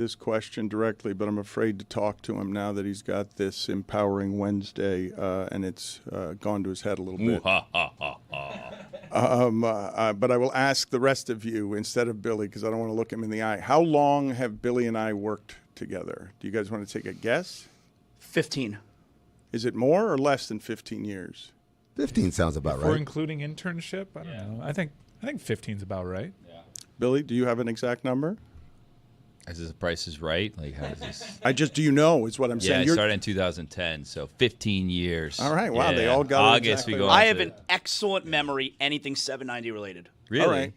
this question directly, but I'm afraid to talk to him now that he's got this Empowering Wednesday, and it's gone to his head a little bit. But I will ask the rest of you instead of Billy, because I don't want to look him in the eye. How long have Billy and I worked together? Do you guys want to take a guess? 15. Is it more or less than 15 years? 15 sounds about right. For including internship, I don't know. I think 15's about right. Yeah. Billy, do you have an exact number? Is this the Price is Right? Like, how is this? Do you know is what I'm saying. Yeah, I started in 2010, so 15 years. All right, wow, yeah. they all got August exactly we go. right. I have an excellent memory, anything 790 related. Really?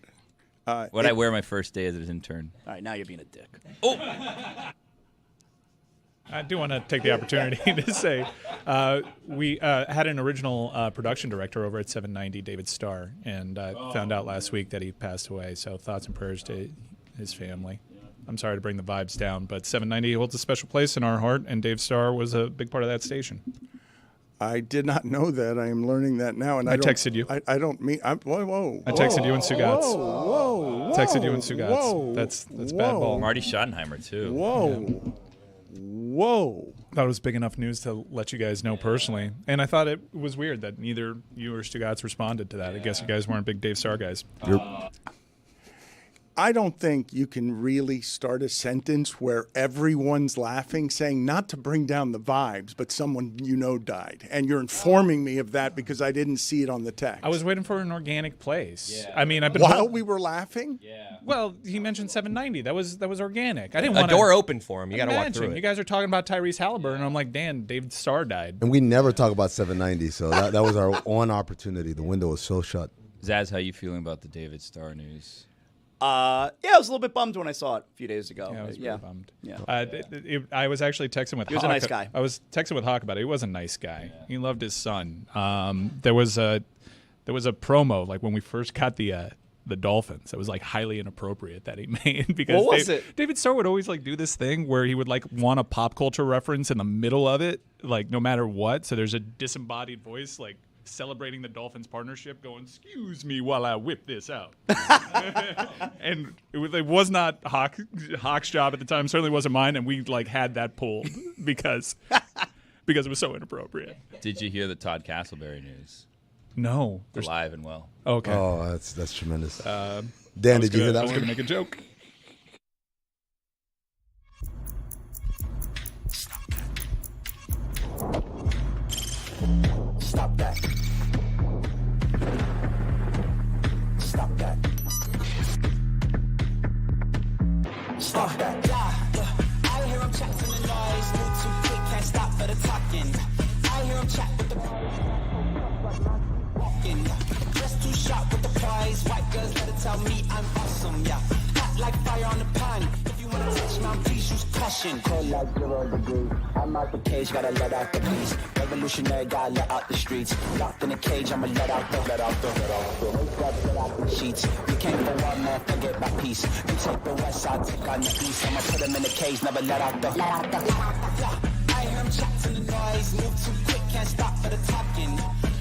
All right. What I wear my first day as an intern? All right, now you're being a dick. Oh, I do want to take the opportunity to say we had an original production director over at 790, David Starr, and found out last week that he passed away. So thoughts and prayers to his family. I'm sorry to bring the vibes down, but 790 holds a special place in our heart, and Dave Starr was a big part of that station. I did not know that. I am learning that now. And I texted you. I don't mean. Whoa. I texted you and Stugotz. Whoa. Texted you and Stugotz. That's bad ball. Marty Schottenheimer too. Whoa. Thought it was big enough news to let you guys know personally, and I thought it was weird that neither you or Stugotz responded to that. I guess you guys weren't big Dave Starr guys. I don't think you can really start a sentence where everyone's laughing, saying not to bring down the vibes, but someone you know died. And you're informing me of that because I didn't see it on the text. I was waiting for an organic place. Yeah. I mean, I've been While we were laughing? Yeah. Well, he mentioned 790. That was organic. I didn't A want door open for him. You got to walk through You it. guys are talking about Tyrese Halliburton, and I'm like, Dan, David Starr died. And we never talk about 790, so that was our one opportunity. The window was so shut. Zaz, how you feeling about the David Starr news? I was a little bit bummed when I saw it a few days ago. Yeah, I was pretty bummed. Yeah. I was actually texting with Hawk. He was a nice guy. I was texting with Hawk about it. He was a nice guy. Yeah. He loved his son. There was a promo, like when we first got the Dolphins. It was like highly inappropriate that he made because what was it? David Starr would always like do this thing where he would like want a pop culture reference in the middle of it, like no matter what. So there's a disembodied voice like celebrating the Dolphins partnership, going, "Excuse me while I whip this out." And it was not Hawk's job at the time. Certainly wasn't mine, and we like had that pulled because it was so inappropriate. Did you hear the Todd Castleberry news? No, Alive and well. Okay. Oh, that's tremendous. Dan, did you hear that I was one? going to make a joke. Stop that. Stop that. Stop that. Yeah. I hear him chat to the noise. Move too quick, can't stop for the talking. I hear him chat with the walking. Just too sharp with the prize. White girls better tell me I'm awesome. Yeah. Hot like fire on the pan. If you wanna touch my please use caution. Cold like 0 degrees. I'm out the cage, gotta let out the beast. Revolutionary, gotta let out the streets. Locked in a cage, I'ma let out the sheets. We came for one man, forget my peace. We take the west side, take on the east. I'ma put them in the cage, never let out the. I hear him chat to the noise. Move too quick, can't stop for the talking.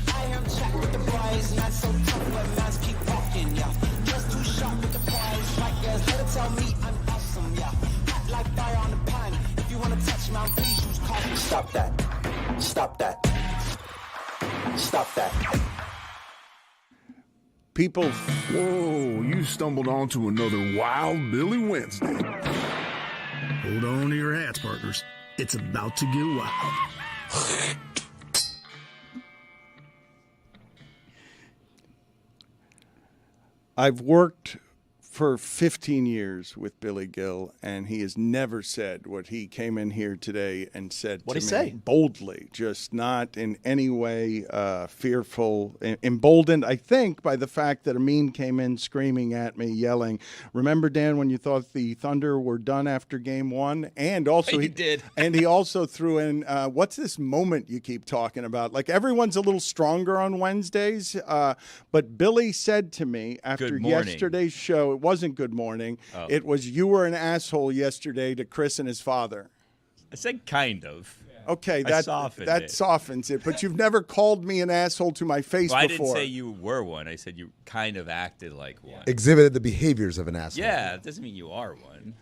I hear him chat with the boys. Man so tough, but mans keep walking. Yeah, just too sharp with the prize. White girls, better tell me I'm awesome. Yeah, hot like fire on the pan. If you wanna touch my please use caution. Stop that. Stop that. Stop that. People, Whoa, you stumbled onto another Wild Billy Wednesday. Hold on to your hats, partners. It's about to get wild. I've worked for 15 years with Billy Gill, and he has never said what he came in here today and said What'd to he me say? boldly, just not in any way fearful, emboldened, I think, by the fact that Amin came in screaming at me, yelling, "Remember, Dan, when you thought the Thunder were done after game one?" And also He did. And he also threw in, what's this moment you keep talking about? Like everyone's a little stronger on Wednesdays, but Billy said to me after Good morning. yesterday's show, it wasn't good morning. Oh. It was you were an asshole yesterday to Chris and his father. I said kind of. Okay, I softened that it. softens it. But you've never called me an asshole to my face Well, I before. didn't say you were one. I said you kind of acted like one. Exhibited the behaviors of an asshole. Yeah, it doesn't mean you are one.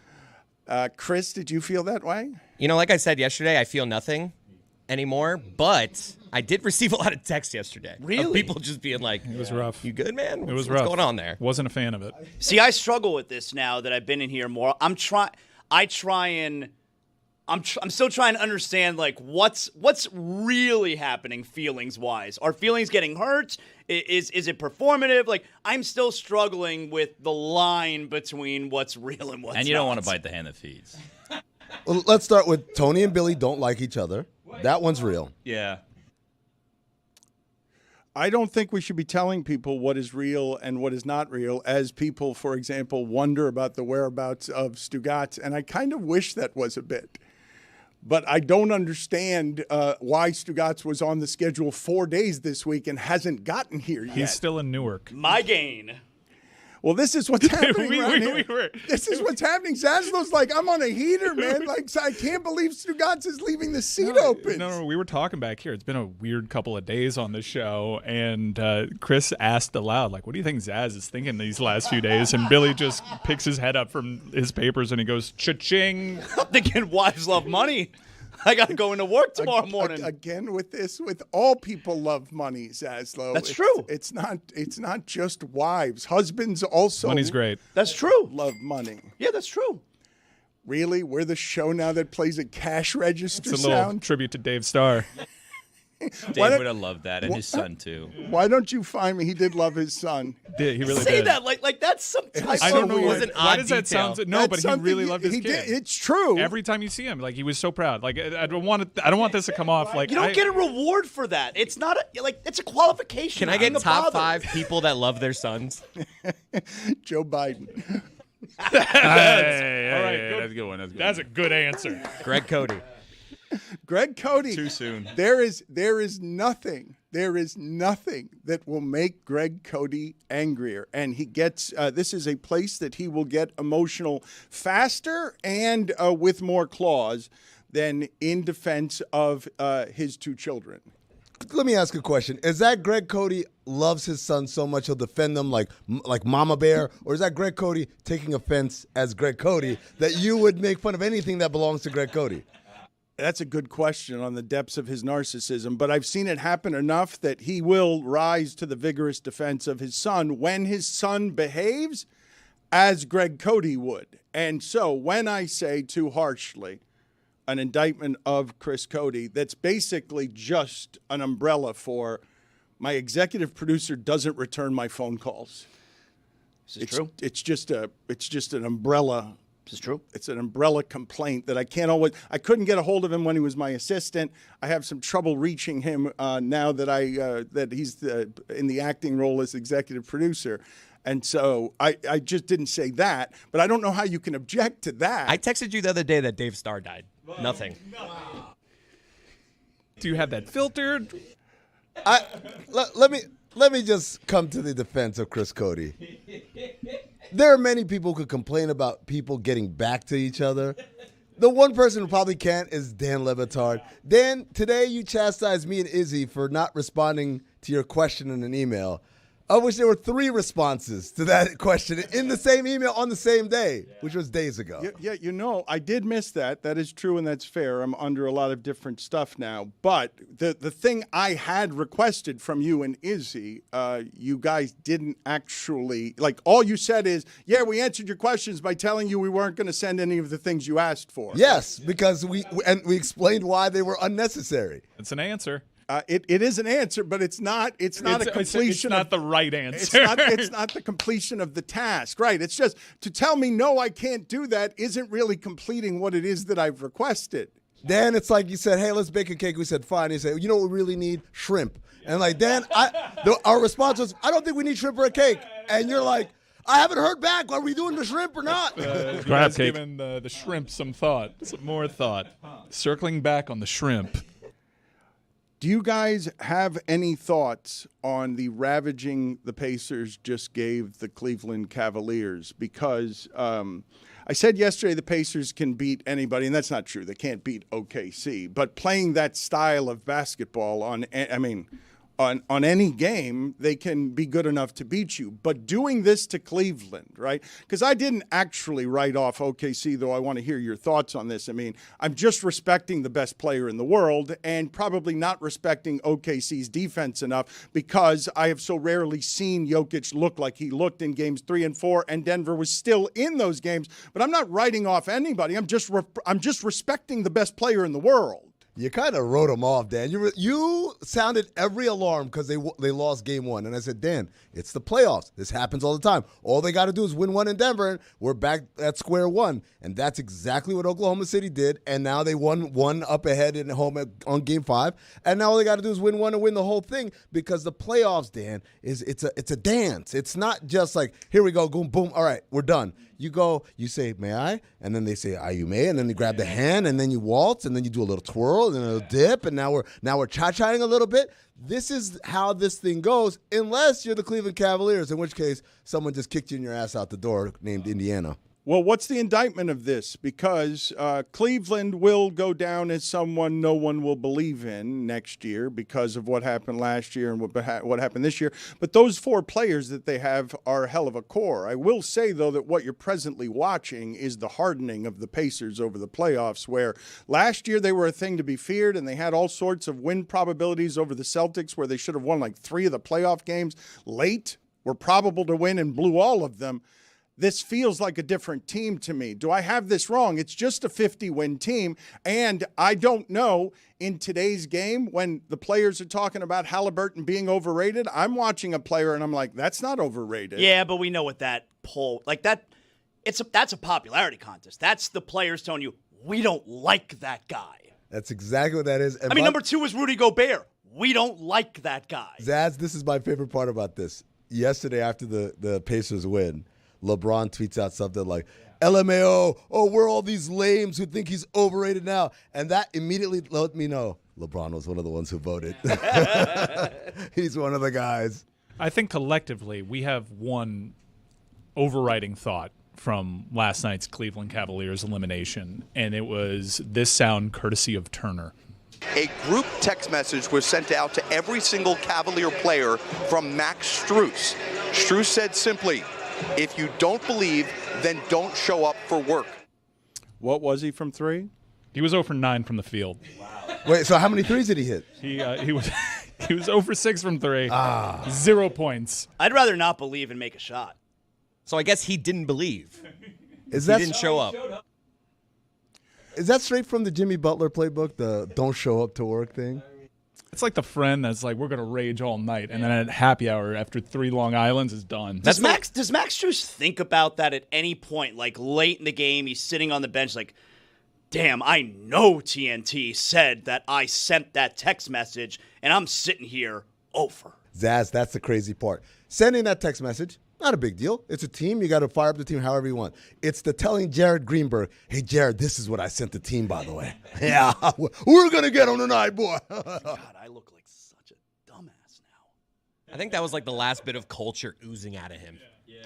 Chris, did you feel that way? You know, like I said yesterday, I feel nothing anymore, but I did receive a lot of texts yesterday. Really? Of people just being like, It was rough. "You good, man? It was What's rough. going on there?" Wasn't a fan of it. See, I struggle with this now that I've been in here more. I'm still trying to understand like what's really happening feelings wise. Are feelings getting hurt? Is it performative? Like I'm still struggling with the line between what's real and what's And you don't not. want to bite the hand that feeds. Well, let's start with Tony and Billy don't like each other. That one's real. Yeah. I don't think we should be telling people what is real and what is not real as people, for example, wonder about the whereabouts of Stugotz. And I kind of wish that was a bit. But I don't understand why Stugotz was on the schedule 4 days this week and hasn't gotten here yet. He's still in Newark. My gain. Well, this is what's happening right we here. were- This is what's happening. Zaslow's like, I'm on a heater, man. Like, I can't believe Stugotz is leaving the seat open. No, we were talking back here. It's been a weird couple of days on the show, and Chris asked aloud, like, what do you think Zaz is thinking these last few days? And Billy just picks his head up from his papers and he goes, cha-ching. I'm thinking wives love money. I got to go into work tomorrow morning. Again, with all people love money, Zaslow. That's true. It's not just wives. Husbands also Money's great. That's true. love money. Yeah, that's true. Really? We're the show now that plays a cash register It's a little sound? tribute to Dave Starr. Dave don't- would have loved that, and his son too. Why don't you find me? He did love his son. He really Say did. that like that's some type I don't of know. weird- was an Why odd does that detail. sound? No, That's but he something really loved his he kid. did. It's true. Every time you see him, like he was so proud. Like I don't want this to come off like You don't get a reward for that. It's not it's a qualification. Can I I'm get the top father. 5 people that love their sons? Joe Biden. All right, That's a good one. That's a good answer. Greg Cody. Greg Cody. Too soon. There is nothing that will make Greg Cody angrier. And he gets, this is a place that he will get emotional faster and with more claws than in defense of his 2 children. Let me ask a question. Is that Greg Cody loves his son so much he'll defend them like Mama Bear? Or is that Greg Cody taking offense as Greg Cody that you would make fun of anything that belongs to Greg Cody? That's a good question on the depths of his narcissism, but I've seen it happen enough that he will rise to the vigorous defense of his son when his son behaves as Greg Cody would. And so when I say too harshly an indictment of Chris Cody, that's basically just an umbrella for my executive producer doesn't return my phone calls. This is true. It's just an umbrella. This is true. It's an umbrella complaint that I couldn't get a hold of him when he was my assistant. I have some trouble reaching him now that that he's in the acting role as executive producer. And so I just didn't say that, but I don't know how you can object to that. I texted you the other day that Dave Starr died. Nothing. Do you have that filtered? Let me just come to the defense of Chris Cody. There are many people who could complain about people getting back to each other. The one person who probably can't is Dan Le Batard. Dan, today you chastised me and Izzy for not responding to your question in an email. I wish there were 3 responses to that question in the same email on the same day, which was days ago. Yeah, I did miss that. That is true, and that's fair. I'm under a lot of different stuff now. But the thing I had requested from you and Izzy, you guys didn't actually, all you said is, yeah, we answered your questions by telling you we weren't going to send any of the things you asked for. Yes, because we explained why they were unnecessary. It's an answer. It is an answer, but it's not a completion. It's not the right answer. It's not the completion of the task, right? It's just to tell me no, I can't do that isn't really completing what it is that I've requested. Dan, it's like you said, hey, let's bake a cake. We said, fine. He said, you know what we really need? Shrimp. And like, Dan, our response was, I don't think we need shrimp for a cake. And you're like, I haven't heard back. Are we doing the shrimp or not? Crab cake. Giving the shrimp some thought, some more thought. Circling back on the shrimp. Do you guys have any thoughts on the ravaging the Pacers just gave the Cleveland Cavaliers? Because I said yesterday the Pacers can beat anybody, and that's not true. They can't beat OKC. But playing that style of basketball on on any game, they can be good enough to beat you. But doing this to Cleveland, right? Because I didn't actually write off OKC, though I want to hear your thoughts on this. I mean, I'm just respecting the best player in the world and probably not respecting OKC's defense enough because I have so rarely seen Jokic look like he looked in games 3 and 4, and Denver was still in those games. But I'm not writing off anybody. I'm just respecting the best player in the world. You kind of wrote them off, Dan. You sounded every alarm because they lost game 1. And I said, Dan, it's the playoffs. This happens all the time. All they got to do is win one in Denver, and we're back at square one. And that's exactly what Oklahoma City did. And now they won one up ahead in home on game 5. And now all they got to do is win one and win the whole thing because the playoffs, Dan, it's a dance. It's not just like, here we go, boom, boom, all right, we're done. You go, you say, may I? And then they say, you may. And then you grab the hand, and then you waltz, and then you do a little twirl, and then a little dip, and now we're cha-chaing a little bit. This is how this thing goes, unless you're the Cleveland Cavaliers, in which case someone just kicked you in your ass out the door named Indiana. Well, what's the indictment of this? Because Cleveland will go down as someone no one will believe in next year because of what happened last year and what happened this year. But those 4 players that they have are a hell of a core. I will say, though, that what you're presently watching is the hardening of the Pacers over the playoffs, where last year they were a thing to be feared and they had all sorts of win probabilities over the Celtics where they should have won like 3 of the playoff games late, were probable to win and blew all of them. This feels like a different team to me. Do I have this wrong? It's just a 50-win team, and I don't know in today's game when the players are talking about Halliburton being overrated, I'm watching a player and I'm like, that's not overrated. Yeah, but we know what that poll, like that, that's a popularity contest. That's the players telling you, we don't like that guy. That's exactly what that is. And number 2 is Rudy Gobert. We don't like that guy. Zaz, this is my favorite part about this. Yesterday after the Pacers win, LeBron tweets out something like, LMAO, we're all these lames who think he's overrated now. And that immediately let me know LeBron was one of the ones who voted. He's one of the guys. I think collectively we have one overriding thought from last night's Cleveland Cavaliers elimination, and it was this sound courtesy of Turner. A group text message was sent out to every single Cavalier player from Max Strus. Strus said simply, if you don't believe, then don't show up for work. What was he from 3? He was 0 for 9 from the field. Wow. Wait, so how many threes did he hit? He was he was 0 for 6 from 3. 0 points. I'd rather not believe and make a shot. So I guess he didn't believe. He didn't show up. Is that straight from the Jimmy Butler playbook, the don't show up to work thing? It's like the friend that's like, we're going to rage all night, and then at happy hour after 3 Long Islands is done. Does Max Strus think about that at any point? Like late in the game, he's sitting on the bench like, damn, I know TNT said that I sent that text message, and I'm sitting here over. Zaz, that's the crazy part. Sending that text message, not a big deal. It's a team. You got to fire up the team however you want. It's the telling Jared Greenberg, hey, Jared, this is what I sent the team, by the way. Yeah, we're going to get him tonight, boy. God, I look like such a dumbass now. I think that was like the last bit of culture oozing out of him.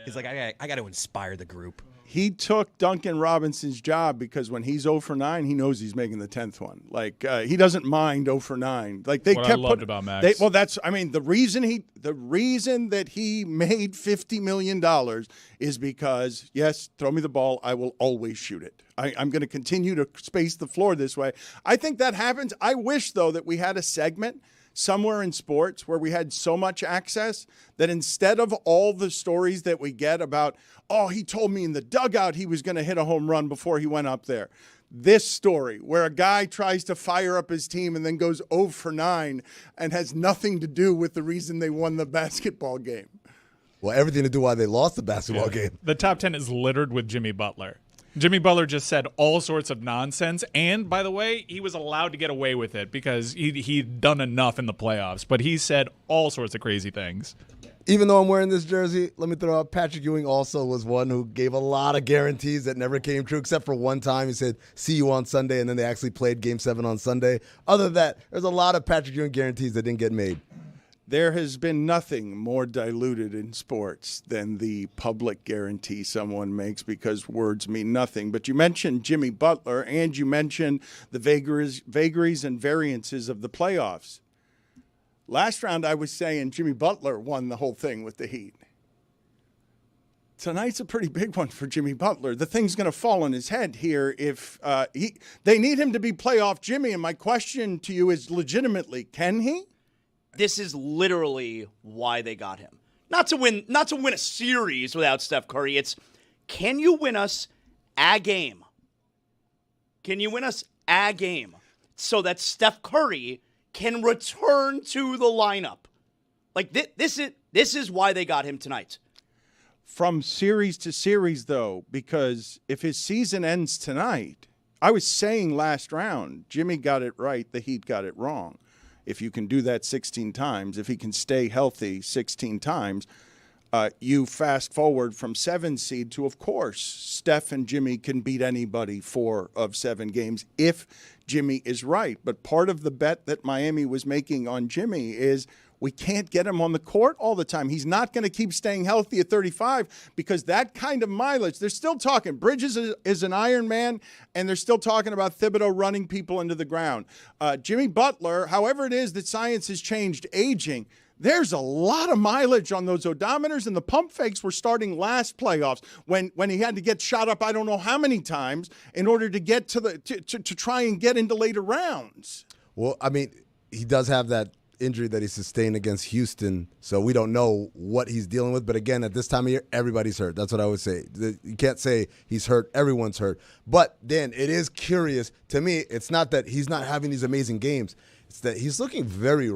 He's like, I got to inspire the group. He took Duncan Robinson's job because when he's 0 for 9, he knows he's making the 10th one. Like he doesn't mind 0 for 9. Like they what kept I loved about Max. The reason that he made $50 million is because, yes, throw me the ball, I will always shoot it. I'm going to continue to space the floor this way. I think that happens. I wish, though, that we had a segment somewhere in sports where we had so much access that instead of all the stories that we get about, he told me in the dugout he was going to hit a home run before he went up there. This story where a guy tries to fire up his team and then goes 0 for 9 and has nothing to do with the reason they won the basketball game. Well, everything to do why they lost the basketball game. The top 10 is littered with Jimmy Butler. Jimmy Butler just said all sorts of nonsense, and by the way, he was allowed to get away with it because he'd done enough in the playoffs, but he said all sorts of crazy things. Even though I'm wearing this jersey, let me throw out Patrick Ewing also was one who gave a lot of guarantees that never came true, except for one time he said, see you on Sunday, and then they actually played Game 7 on Sunday. Other than that, there's a lot of Patrick Ewing guarantees that didn't get made. There has been nothing more diluted in sports than the public guarantee someone makes because words mean nothing. But you mentioned Jimmy Butler and you mentioned the vagaries and variances of the playoffs. Last round, I was saying Jimmy Butler won the whole thing with the Heat. Tonight's a pretty big one for Jimmy Butler. The thing's going to fall on his head here if they need him to be playoff Jimmy. And my question to you is legitimately, can he? This is literally why they got him. Not to win a series without Steph Curry. It's, can you win us a game? Can you win us a game so that Steph Curry can return to the lineup? Like this is why they got him tonight. From series to series, though, because if his season ends tonight, I was saying last round, Jimmy got it right, the Heat got it wrong. If you can do that 16 times, if he can stay healthy 16 times, you fast forward from 7 seed to, of course, Steph and Jimmy can beat anybody 4 of 7 games if Jimmy is right. But part of the bet that Miami was making on Jimmy is we can't get him on the court all the time. He's not going to keep staying healthy at 35 because that kind of mileage, they're still talking. Bridges is an Iron Man, and they're still talking about Thibodeau running people into the ground. Jimmy Butler, however it is that science has changed aging, there's a lot of mileage on those odometers, and the pump fakes were starting last playoffs when he had to get shot up I don't know how many times in order to get to try and get into later rounds. Well, I mean, he does have that injury that he sustained against Houston, so we don't know what he's dealing with. But again, at this time of year, everybody's hurt. That's what I would say. You can't say he's hurt. Everyone's hurt. But then it is curious to me. It's not that he's not having these amazing games. It's that he's looking very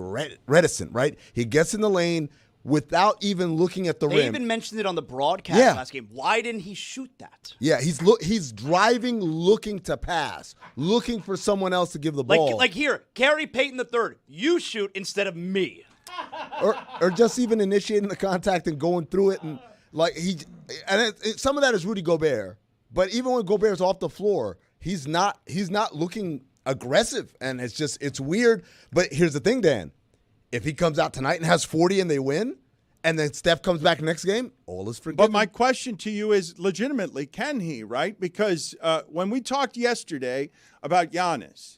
reticent, right? He gets in the lane without even looking at the rim. They even mentioned it on the broadcast last game. Why didn't he shoot that? Yeah, he's driving, looking to pass, looking for someone else to give the ball. Like here, Gary Payton III, you shoot instead of me. or just even initiating the contact and going through it, and some of that is Rudy Gobert. But even when Gobert's off the floor, he's not looking aggressive, and it's weird. But here's the thing, Dan. If he comes out tonight and has 40 and they win, and then Steph comes back next game, all is forgiven. But my question to you is legitimately, can he, right? Because when we talked yesterday about Giannis,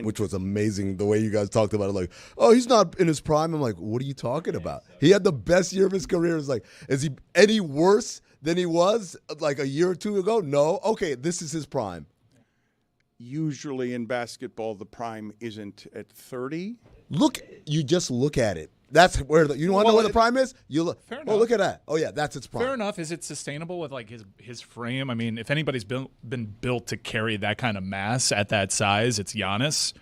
which was amazing the way you guys talked about it, like, oh, he's not in his prime. I'm like, what are you talking about? He had the best year of his career. It's like, is he any worse than he was like a year or two ago? No. Okay, this is his prime. Usually in basketball, the prime isn't at 30. You just look at it. That's where you want to know where the prime is? You look. Fair Oh, look at that. Oh yeah, that's its prime. Fair enough. Is it sustainable with like his frame? I mean, if anybody's been built to carry that kind of mass at that size, it's Giannis.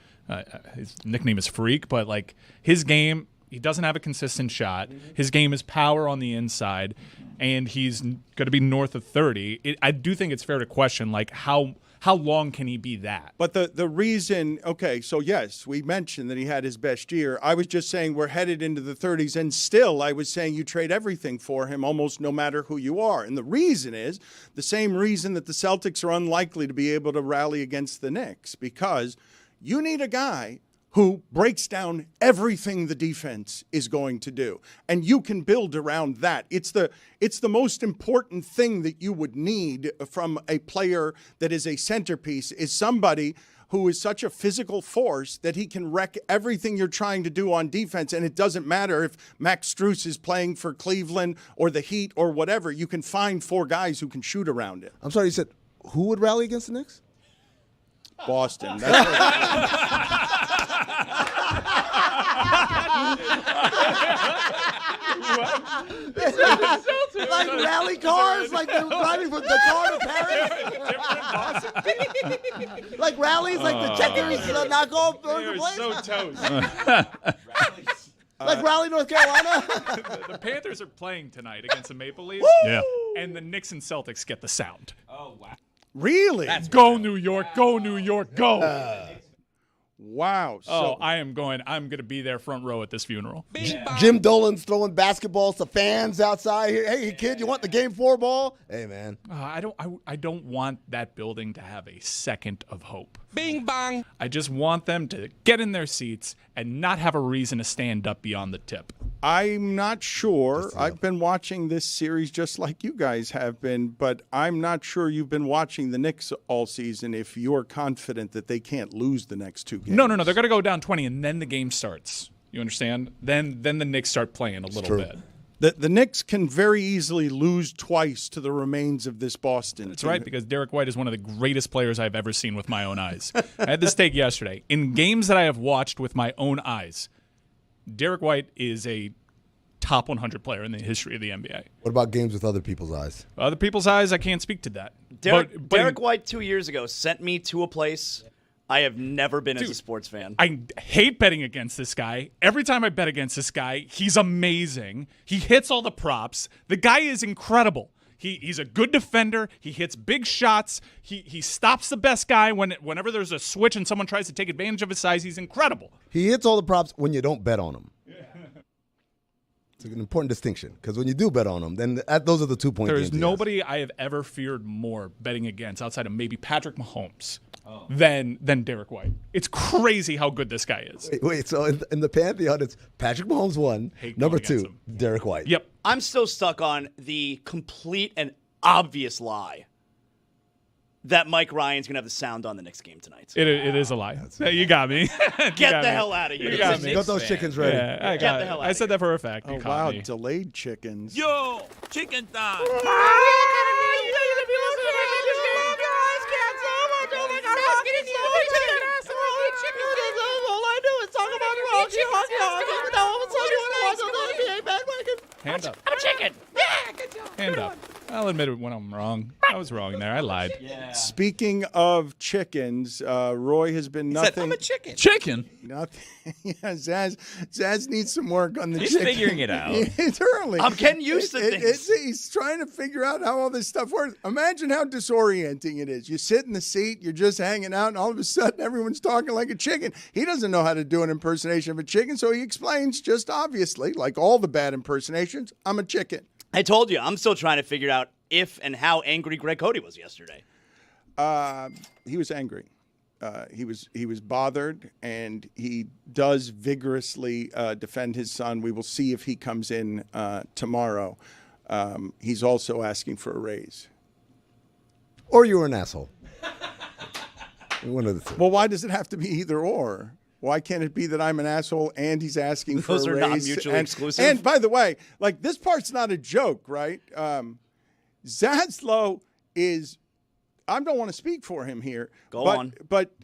His nickname is Freak, but like his game, he doesn't have a consistent shot. His game is power on the inside, and he's going to be north of 30. I do think it's fair to question like how long can he be that? But the reason, okay, so yes, we mentioned that he had his best year. I was just saying we're headed into the 30s, and still I was saying you trade everything for him almost no matter who you are. And the reason is the same reason that the Celtics are unlikely to be able to rally against the Knicks, because you need a guy who breaks down everything the defense is going to do. And you can build around that. It's the most important thing that you would need from a player that is a centerpiece, is somebody who is such a physical force that he can wreck everything you're trying to do on defense. And it doesn't matter if Max Strus is playing for Cleveland or the Heat or whatever. You can find 4 guys who can shoot around it. I'm sorry, you said who would rally against the Knicks? Boston. That's like rally cars, like they're driving from Dakar to Paris. Like rallies, like the checkers knock off the place. So toast. Like Raleigh, North Carolina. The Panthers are playing tonight against the Maple Leafs. Yeah. And the Knicks and Celtics get the sound. Oh, wow. Really? Go New York, go New York, go. Wow. So, I'm going to be there front row at this funeral. Jim Dolan's throwing basketballs to fans outside here. Hey, kid, you want the Game 4 ball? Hey, man. I don't want that building to have a second of hope. Bing bong. I just want them to get in their seats and not have a reason to stand up beyond the tip. I'm not sure. I've been watching this series just like you guys have been, but I'm not sure you've been watching the Knicks all season if you're confident that they can't lose the next 2 games. No. They're going to go down 20, and then the game starts. You understand? Then the Knicks start playing a little bit. The Knicks can very easily lose twice to the remains of this Boston. That's right, because Derek White is one of the greatest players I've ever seen with my own eyes. I had this take yesterday. In games that I have watched with my own eyes, Derek White is a top 100 player in the history of the NBA. What about games with other people's eyes? Other people's eyes, I can't speak to that. Derek White 2 years ago sent me to a place I have never been as a sports fan. I hate betting against this guy. Every time I bet against this guy, he's amazing. He hits all the props. The guy is incredible. He's a good defender. He hits big shots. He stops the best guy whenever there's a switch and someone tries to take advantage of his size. He's incredible. He hits all the props when you don't bet on him. It's an important distinction, because when you do bet on him, then those are the 2 points. There is nobody I have ever feared more betting against outside of maybe Patrick Mahomes than Derek White. It's crazy how good this guy is. Wait, so in the Pantheon, it's Patrick Mahomes 1, number 2, Derek White. Yep. I'm still stuck on the complete and obvious lie that Mike Ryan's going to have the sound on the Knicks game tonight. It is a lie. You got me. Get the hell out of here. You got me. Got those chickens ready. Yeah, I Get the hell out I said that for a fact. You Oh, caught wow, me. delayed chickens. Yo, chicken time. Hand up. I'm a chicken. Yeah, good job. Hand up. I'll admit it when I'm wrong. I was wrong there. I lied. Speaking of chickens, Roy has been nothing. Said, I'm a chicken. Chicken? Nothing. Yeah, Zaz needs some work on the He's chicken. figuring it out. It's early. I'm getting used to things. He's trying to figure out how all this stuff works. Imagine how disorienting it is. You sit in the seat, you're just hanging out, and all of a sudden everyone's talking like a chicken. He doesn't know how to do an impersonation of a chicken, so he explains just obviously, like all the bad impersonations, I'm a chicken. I told you, I'm still trying to figure out if and how angry Greg Cody was yesterday. He was angry. He was bothered, and he does vigorously defend his son. We will see if he comes in tomorrow. He's also asking for a raise. Or you were an asshole. One of the two. Well, why does it have to be either or? Why can't it be that I'm an asshole and he's asking for a raise? Those are not mutually exclusive. And by the way, like, this part's not a joke, right? Zaslow is, I don't want to speak for him here. Go on. But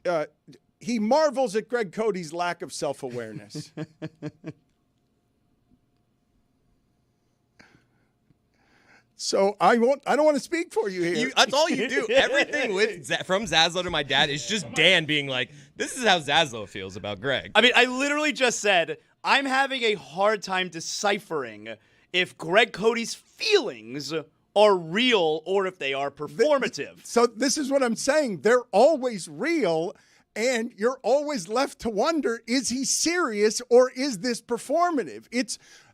he marvels at Greg Cody's lack of self-awareness. So I don't want to speak for you here. That's all you do. Everything from Zaslow to my dad is just Dan being like, this is how Zaslow feels about Greg. I mean, I literally just said, I'm having a hard time deciphering if Greg Cody's feelings are real or if they are performative. So this is what I'm saying. They're always real, and you're always left to wonder, is he serious or is this performative?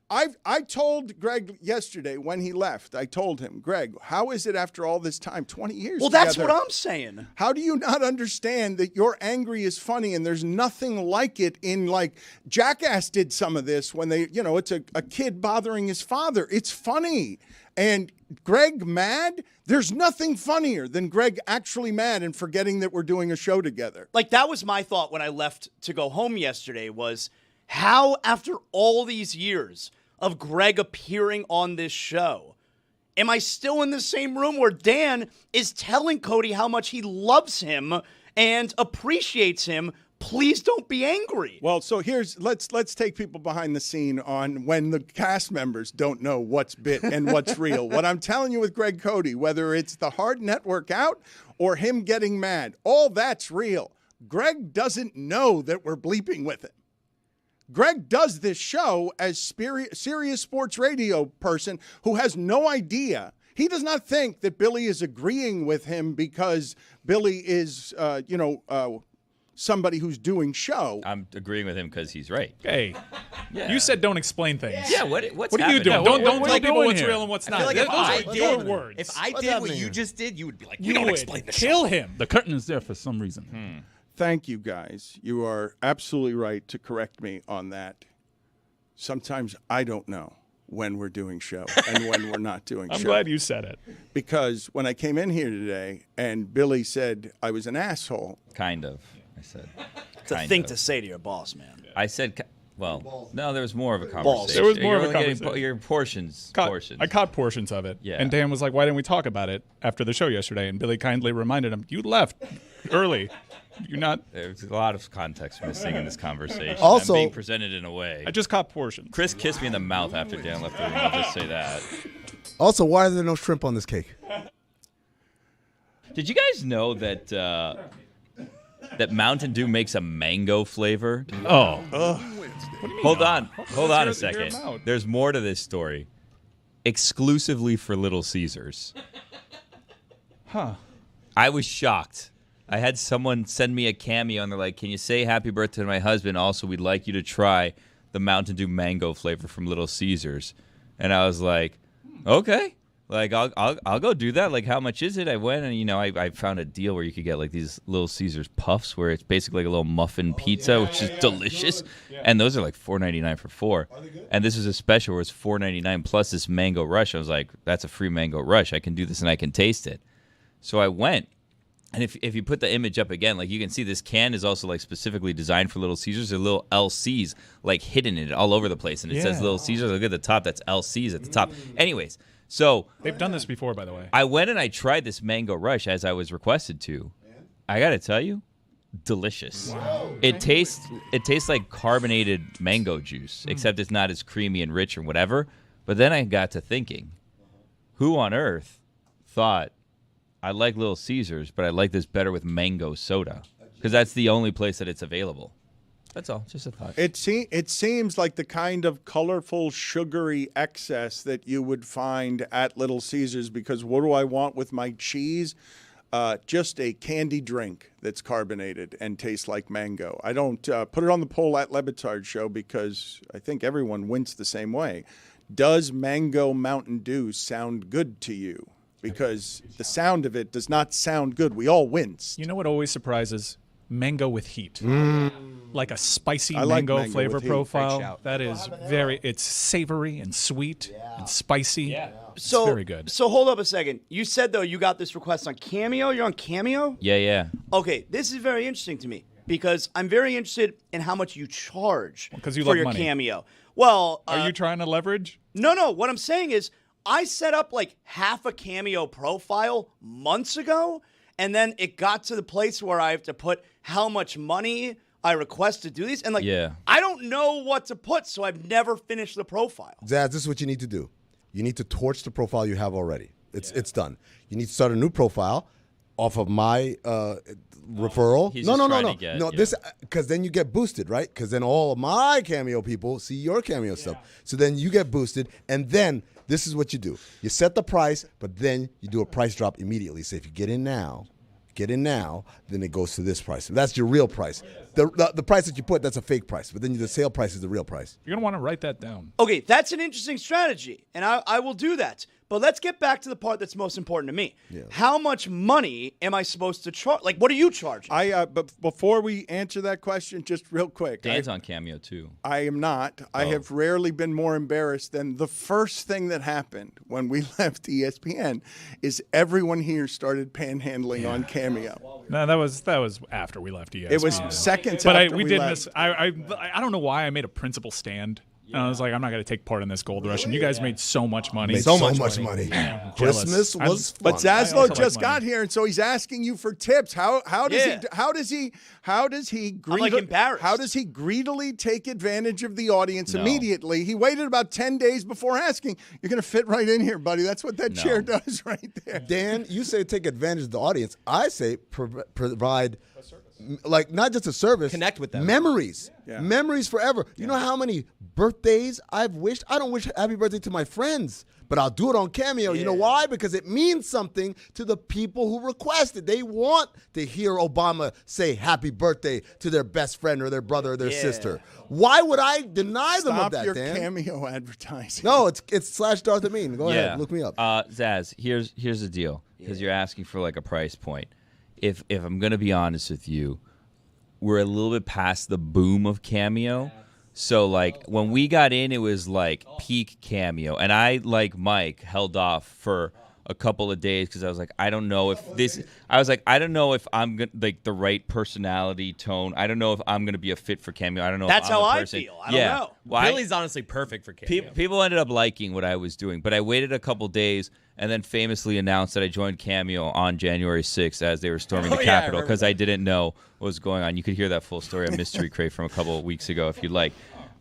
I told Greg yesterday when he left, I told him, Greg, how is it after all this time, 20 years Well, that's together, what I'm saying. How do you not understand that your angry is funny and there's nothing like it in, like, Jackass did some of this when they, it's a kid bothering his father. It's funny. And Greg mad, there's nothing funnier than Greg actually mad and forgetting that we're doing a show together. Like, that was my thought when I left to go home yesterday was, how, after all these years of Greg appearing on this show, am I still in the same room where Dan is telling Cody how much he loves him and appreciates him? Please don't be angry. Well, so let's take people behind the scene on when the cast members don't know what's bit and what's real. What I'm telling you with Greg Cody, whether it's the hard network out or him getting mad, all that's real. Greg doesn't know that we're bleeping with him. Greg does this show as serious sports radio person who has no idea. He does not think that Billy is agreeing with him because Billy is, somebody who's doing show. I'm agreeing with him because he's right. Hey, you said don't explain things. Yeah, what's what are you happening? doing? Yeah, Don't what tell are you people doing what's here? real and what's I not. feel like if Those I are your did, words. if I What's did what happening you here? just did, you would be like, we you don't would explain the kill show. him. The curtain is there for some reason. Thank you, guys. You are absolutely right to correct me on that. Sometimes I don't know when we're doing show and when we're not doing I'm show. glad you said it. Because when I came in here today and Billy said I was an asshole, Kind of, I said. It's a thing to say to your boss, man. I said, Well, no, there was more of a conversation. There was more of a You're only getting conversation. Your portions. I caught portions of it. Yeah. And Dan was like, why didn't we talk about it after the show yesterday? And Billy kindly reminded him, you left early. You're not. There's a lot of context missing in this conversation. Also- I'm being presented in a way. I just caught portions. Chris kissed me in the mouth after Dan left the room. I'll just say that. Also, why are there no shrimp on this cake? Did you guys know that that Mountain Dew makes a mango flavor? Oh. Hold on a Let's hear him second. out. There's more to this story. Exclusively for Little Caesars. Huh. I was shocked. I had someone send me a cameo, and they're like, can you say happy birthday to my husband? Also, we'd like you to try the Mountain Dew mango flavor from Little Caesars. And I was like, okay. Like, I'll go do that. Like, how much is it? I went, and, I found a deal where you could get, like, these Little Caesars puffs where it's basically like a little muffin pizza, which is delicious. Yeah. And those are, like, $4.99 for 4. And this is a special where it's $4.99 plus this mango rush. I was like, that's a free mango rush. I can do this, and I can taste it. So I went. And if you put the image up again, like you can see this can is also like specifically designed for Little Caesars. There are little LCs like hidden in it all over the place. And it says Little Caesars. Look at the top. That's LCs at the top. Anyways, so. They've done this before, by the way. I went and I tried this mango rush as I was requested to. I got to tell you, delicious. Wow. It tastes like carbonated mango juice, except it's not as creamy and rich or whatever. But then I got to thinking, who on earth thought, I like Little Caesars, but I like this better with mango soda because that's the only place that it's available. That's all. Just a thought. It seems like the kind of colorful, sugary excess that you would find at Little Caesars because what do I want with my cheese? Just a candy drink that's carbonated and tastes like mango. I don't put it on the poll at Le Batard Show because I think everyone winced the same way. Does mango Mountain Dew sound good to you? Because the sound of it does not sound good. We all wince. You know what always surprises? Mango with heat. Like a spicy like mango mango flavor with heat. profile. That is it's savory and sweet and spicy. Yeah. It's So very good. So hold up a second. You said though you got this request on Cameo. You're on Cameo. Yeah. Okay, this is very interesting to me because I'm very interested in how much you charge 'cause you for love your money. Cameo. Well, Are you trying to leverage? No. What I'm saying is, I set up like half a Cameo profile months ago, and then it got to the place where I have to put how much money I request to do these, and I don't know what to put, so I've never finished the profile. Zaz, this is what you need to do. You need to torch the profile you have already. It's done. You need to start a new profile off of my referral. No. This because then you get boosted, right? Because then all of my Cameo people see your Cameo stuff. So then you get boosted, and then this is what you do. You set the price, but then you do a price drop immediately. Say if you get in now, then it goes to this price. That's your real price. The price that you put, that's a fake price. But then the sale price is the real price. You're going to want to write that down. Okay, that's an interesting strategy, and I will do that. But let's get back to the part that's most important to me. Yeah. How much money am I supposed to charge? Like, what are you charging? But before we answer that question, just real quick. Dan's on Cameo, too. I am not. I have rarely been more embarrassed than the first thing that happened when we left ESPN is everyone here started panhandling on Cameo. No, that was after we left ESPN. It was seconds but after we we did left. miss. I don't know why I made a principal stand. And I was like, I'm not going to take part in this gold rush. And you guys made so much money. Made so much money. Christmas was fun. But Zaslow just got here, and so he's asking you for tips. How does he I'm like embarrassed. How does he greedily take advantage of the audience immediately? He waited about 10 days before asking. You're going to fit right in here, buddy. That's what that chair does right there. Dan, you say take advantage of the audience. I say provide like not just a service, connect with them. Memories. Memories forever. You know how many birthdays I've wished? I don't wish happy birthday to my friends, but I'll do it on Cameo. You know why? Because it means something to the people who requested. They want to hear Obama say happy birthday to their best friend or their brother or their sister. Why would I deny them of that, your Dan? Cameo advertising. No, it's /Darth Amin. Go ahead, look me up. Zaz, here's the deal, because you're asking for like a price point. If I'm going to be honest with you, we're a little bit past the boom of Cameo. So, like, when we got in, it was, like, peak Cameo. And I, like Mike, held off for a couple of days because I was like, I don't know if this. I was like, I don't know if I'm gonna, like the right personality tone. I don't know if I'm gonna be a fit for Cameo. I don't know. That's if I'm how the I person. feel. I don't know. Well, Billy's honestly perfect for Cameo. People ended up liking what I was doing, but I waited a couple days and then famously announced that I joined Cameo on January 6th as they were storming the Capitol because I didn't know what was going on. You could hear that full story on Mystery Crate from a couple of weeks ago if you'd like.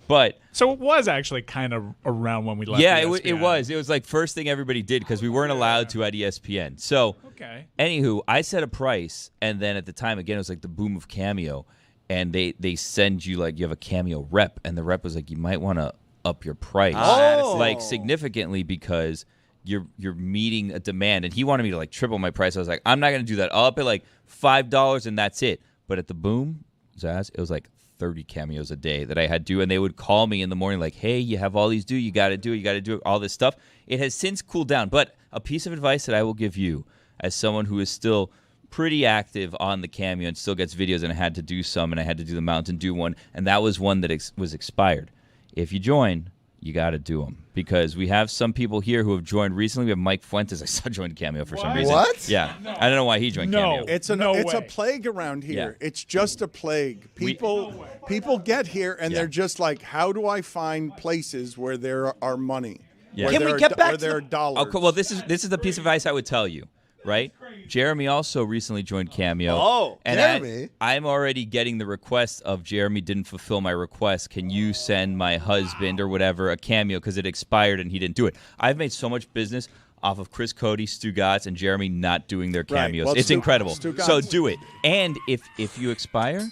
But So it was actually kind of around when we left. yeah, ESPN. it was. It was like first thing everybody did because we weren't allowed to at ESPN. So, Okay. Anywho, I set a price, and then at the time, again, it was like the boom of Cameo, and they send you like you have a Cameo rep, and the rep was like you might want to up your price, like significantly because you're meeting a demand, and he wanted me to like triple my price. I was like, I'm not gonna do that. I'll up it like $5, and that's it. But at the boom, Zaz, it was like 30 cameos a day that I had to do, and they would call me in the morning like, hey, you have all these due, you got to do it, all this stuff. It has since cooled down, but a piece of advice that I will give you as someone who is still pretty active on the Cameo and still gets videos, and I had to do some, and I had to do the Mountain Dew one, and that was one that was expired. If you join, you got to do them because we have some people here who have joined recently. We have Mike Fuentes. I saw joined Cameo for some reason. What? Yeah. No. I don't know why he joined Cameo. It's a plague around here. Yeah. It's just a plague. People get here and they're just like, how do I find places where there are money? Yeah. Can we get back to there are dollars? Okay, well, this is the piece of advice I would tell you, right? Jeremy also recently joined Cameo. Oh, and Jeremy. I'm already getting the request of Jeremy didn't fulfill my request. Can you send my husband or whatever a Cameo because it expired and he didn't do it? I've made so much business off of Chris Cody, Stugotz, and Jeremy not doing their cameos. Well, it's incredible. Stugotz. So do it. And if you expire,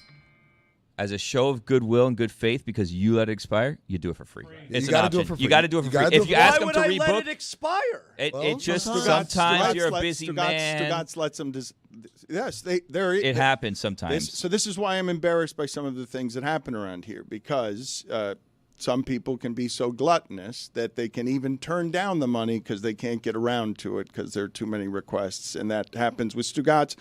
as a show of goodwill and good faith, because you let it expire, you do it for free. It's You an gotta do it option. for free. You got to do it for You free. gotta do If it you for free. ask Why them would to I rebook, let it expire? it just sometimes sometimes you're a busy Stugotz, man. Stugotz lets them. Yes, they're. It happens sometimes. So this is why I'm embarrassed by some of the things that happen around here because some people can be so gluttonous that they can even turn down the money because they can't get around to it because there are too many requests, and that happens with Stugotz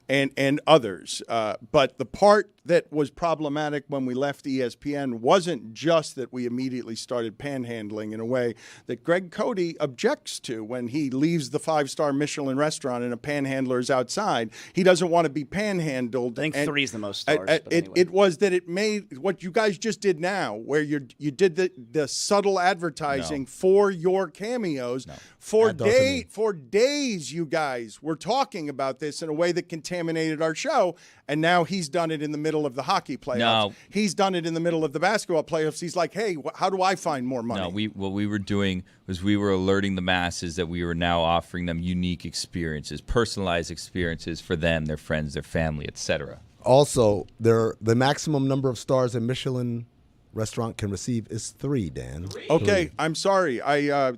and others. But the part that was problematic when we left ESPN wasn't just that we immediately started panhandling in a way that Greg Cody objects to when he leaves the 5-star Michelin restaurant and a panhandler is outside. He doesn't want to be panhandled. I think 3 is the most stars. But It anyway. was that it made what you guys just did now, where you did the subtle advertising for your cameos. For days, you guys were talking about this in a way that contaminated our show, and now he's done it in the middle of the hockey playoffs. No. He's done it in the middle of the basketball playoffs. He's like, hey, how do I find more money? No, what we were doing was we were alerting the masses that we were now offering them unique experiences, personalized experiences for them, their friends, their family, etc. Also, the maximum number of stars a Michelin restaurant can receive is 3, Dan. Okay, I'm sorry. I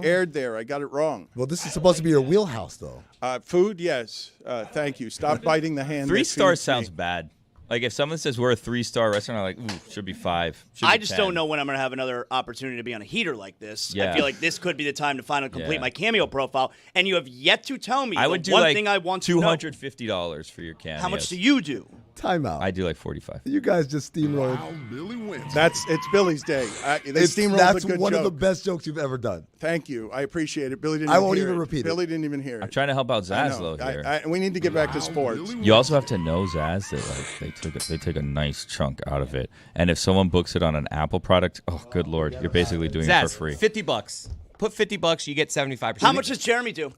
erred there. I got it wrong. Well, this is supposed to be your wheelhouse, though. Food, yes. Thank you. Stop biting the hand. 3 that stars feeds me. sounds bad. Like if someone says we're a 3-star restaurant, I'm like, ooh, should be 5. Should I be just 10. don't know when I'm going to have another opportunity to be on a heater like this. Yeah. I feel like this could be the time to finally complete Yeah. my Cameo profile, and you have yet to tell me I would the do one like thing I want to know. $250 for your cameos. How much do you do? Timeout. I do like 45. You guys just steamrolled. Wild Billy wins. It's Billy's day. They steamrolled That's a good one joke. of the best jokes you've ever done. Thank you. I appreciate it. Billy didn't. I won't hear even it. repeat it. Billy didn't even hear it. I'm trying to help out I Zaslow know. here. We need to get back to sports. You also have to know, Zaz, that like they take a nice chunk out of it, and if someone books it on an Apple product, oh good lord, you're basically doing it for Zaz, free. $50. Put $50, you get 75%. How much does Jeremy do?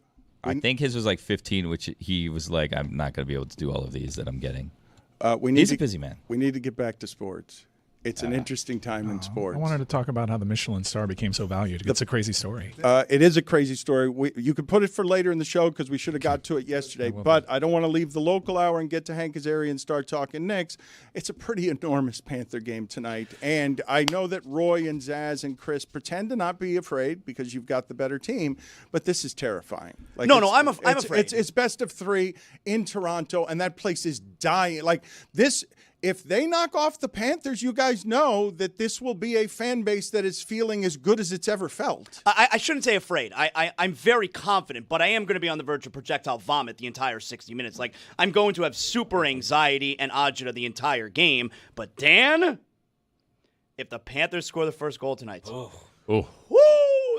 I think his was like 15, which he was like, I'm not going to be able to do all of these that I'm getting. He's a busy man. We need to get back to sports. It's an interesting time in sports. I wanted to talk about how the Michelin star became so valued. It's a crazy story. It is a crazy story. You could put it for later in the show because we should have got to it yesterday. But I don't want to leave the local hour and get to Hank Azaria and start talking Knicks. It's a pretty enormous Panther game tonight. And I know that Roy and Zaz and Chris pretend to not be afraid because you've got the better team. But this is terrifying. Like No, it's- I'm afraid. It's best of 3 in Toronto, and that place is dying. Like this. If they knock off the Panthers, you guys know that this will be a fan base that is feeling as good as it's ever felt. I shouldn't say afraid. I'm very confident, but I am going to be on the verge of projectile vomit the entire 60 minutes. Like, I'm going to have super anxiety and agita the entire game. But, Dan, if the Panthers score the first goal tonight, woo,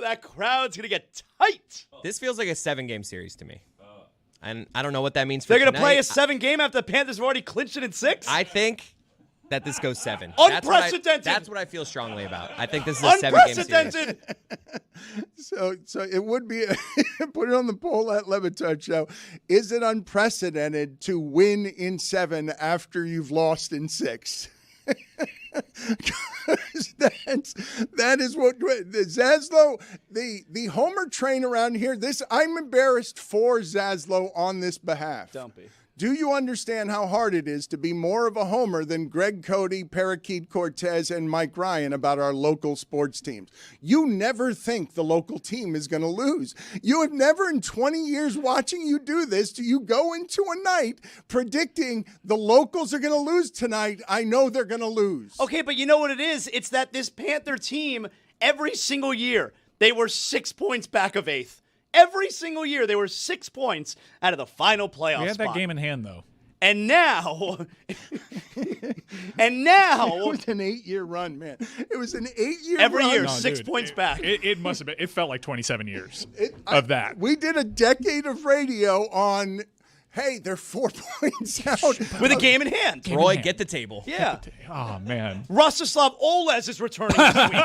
that crowd's gonna get tight. This feels like a 7-game series to me. And I don't know what that means for They're gonna tonight. play a 7-game after the Panthers have already clinched it in 6. I think that this goes 7. Unprecedented. That's what I feel strongly about. I think this is a 7-game series. Unprecedented. So it would be put it on the poll at Le Batard Show. Is it unprecedented to win in 7 after you've lost in 6? that is what Zaslow, the Homer train around here. I'm embarrassed for Zaslow on this behalf. Don't be. Do you understand how hard it is to be more of a homer than Greg Cody, Parakeet Cortez, and Mike Ryan about our local sports teams? You never think the local team is going to lose. You have never in 20 years watching you do this, do you go into a night predicting the locals are going to lose tonight? I know they're going to lose. Okay, but you know what it is? It's that this Panther team, every single year, they were 6 points back of 8th. Every single year, they were 6 points out of the final playoff We had spot. that game in hand, though. And now, It was an 8-year run, man. It was an 8-year every run. year, No, 6 dude, pointh back. It must have been. It felt like 27 years of that. We did a decade of radio on, hey, they're 4 points out. With a game in hand. Roy, get the table. Yeah. Oh man. Rostislav Oles is returning this week.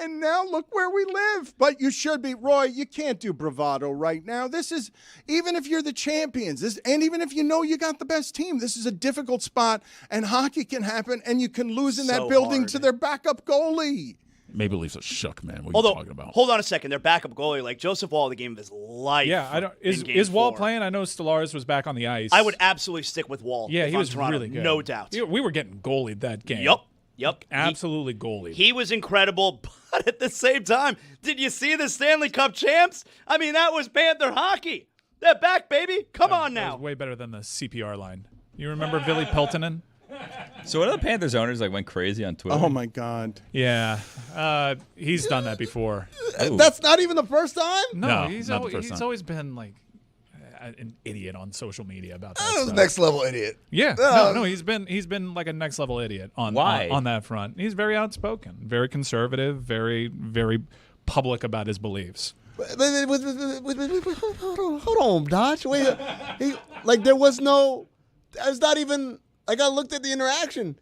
And now look where we live. But you should be, Roy, you can't do bravado right now. This is, even if you're the champions, and even if you know you got the best team, this is a difficult spot, and hockey can happen, and you can lose in that So building hard. to their backup goalie. Maple Leafs are shook, man. What are you Although, talking about? hold on a second. Their backup goalie, like Joseph Wall, the game of his life. Yeah, I don't. in game Is Wall 4. playing? I know Stellaris was back on the ice. I would absolutely stick with Wall. Yeah, if he I'm was Toronto, really good. No doubt. We were getting goalied that game. Yep. Absolutely goalied. He was incredible, but at the same time, did you see the Stanley Cup champs? I mean, that was Panther hockey. They're back, baby. Come on That now. was way better than the CPR line. You remember Ville Peltonen? So one of the Panthers owners like went crazy on Twitter. Oh, my God. Yeah, he's done that before. Ooh. That's not even the first time? No, No, he's not the first time. always been like an idiot on social media about that. That was stuff. next level idiot. Yeah, no, he's been like a next level idiot on Why? on that front. He's very outspoken, very conservative, very public about his beliefs. Hold on, Dodge. Wait, there was no. It's not even. Like I looked at the interaction.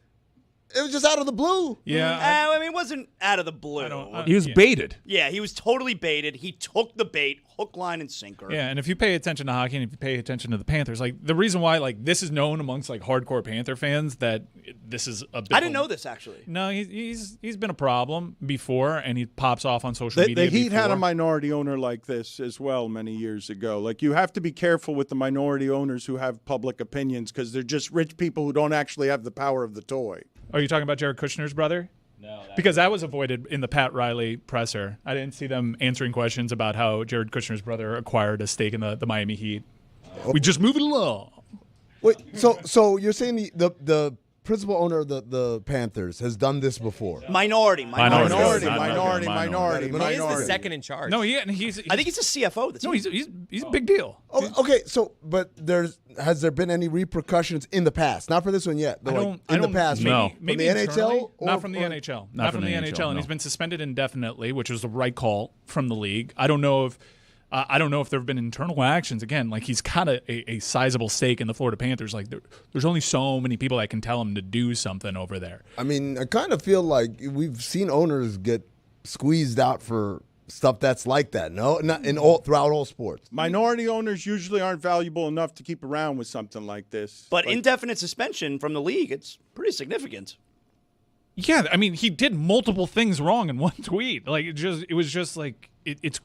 It was just out of the blue. Yeah, I mean, it wasn't out of the blue. He was baited. Yeah, he was totally baited. He took the bait, hook, line, and sinker. yeah, and if you pay attention to hockey and if you pay attention to the Panthers, like the reason why like this is known amongst like hardcore Panther fans that this is a bit I didn't know this, actually. No, he's been a problem before, and he pops off on social media. The Heat had a before. minority owner like this as well many years ago. Like, you have to be careful with the minority owners who have public opinions because they're just rich people who don't actually have the power of the toy. Are you talking about Jared Kushner's brother? No. Because that was avoided in the Pat Riley presser. I didn't see them answering questions about how Jared Kushner's brother acquired a stake in the Miami Heat. We just move it along. Wait, so you're saying the principal owner of the Panthers has done this before? Minority. Minority. But he is the second in charge. No, he's I think he's a CFO. That's no, he's a big deal. Oh, okay, so but has there been any repercussions in the past? Not for this one yet. But in the past, No. from Maybe the internally, NHL, not from the NHL, not from the NHL, and no. he's been suspended indefinitely, which was the right call from the league. I don't know if there have been internal actions. Again, like he's got a sizable stake in the Florida Panthers. Like there's only so many people that can tell him to do something over there. I mean, I kind of feel like we've seen owners get squeezed out for stuff that's like that. No, not throughout all sports. Minority owners usually aren't valuable enough to keep around with something like this. But Like, indefinite suspension from the league, it's pretty significant. Yeah, I mean, he did multiple things wrong in one tweet. Like it was just like it's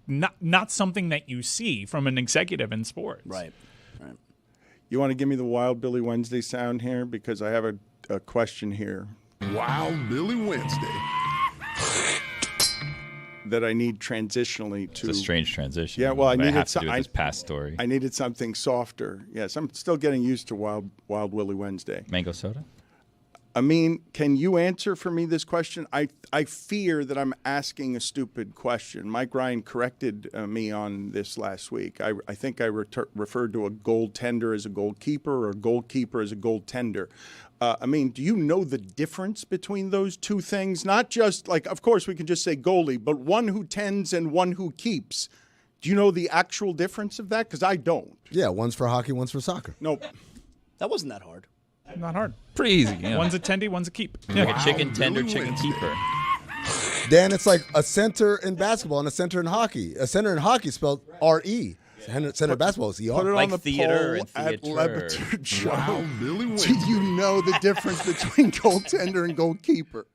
not something that you see from an executive in sports. Right. you want to give me the Wild Billy Wednesday sound here? Because I have a question here Wild Billy Wednesday. that I need transitionally to. It's a strange transition. Yeah, well, I But needed have to some- do with this past story. I needed something softer. Yes, I'm still getting used to Wild Willy Wednesday. Mango soda? Amin, can you answer for me this question? I fear that I'm asking a stupid question. Mike Ryan corrected me on this last week. I think I referred to a goaltender as a goalkeeper or a goalkeeper as a goaltender. Amin, do you know the difference between those two things? Not just like, of course, we can just say goalie, but one who tends and one who keeps. Do you know the actual difference of that? Because I don't. Yeah, one's for hockey, one's for soccer. Nope. That wasn't that hard. Not hard. Pretty easy. Yeah. One's a tendy, one's a keep. Yeah. Like a chicken tender, chicken keeper. Dan, it's like a center in basketball and a center in hockey. A center in hockey spelled R-E. Center in basketball is Put ER. it Like on the theater poll and at theater. Le Batard Show. Wow, Billy Do Winston. you know the difference between goaltender and goalkeeper?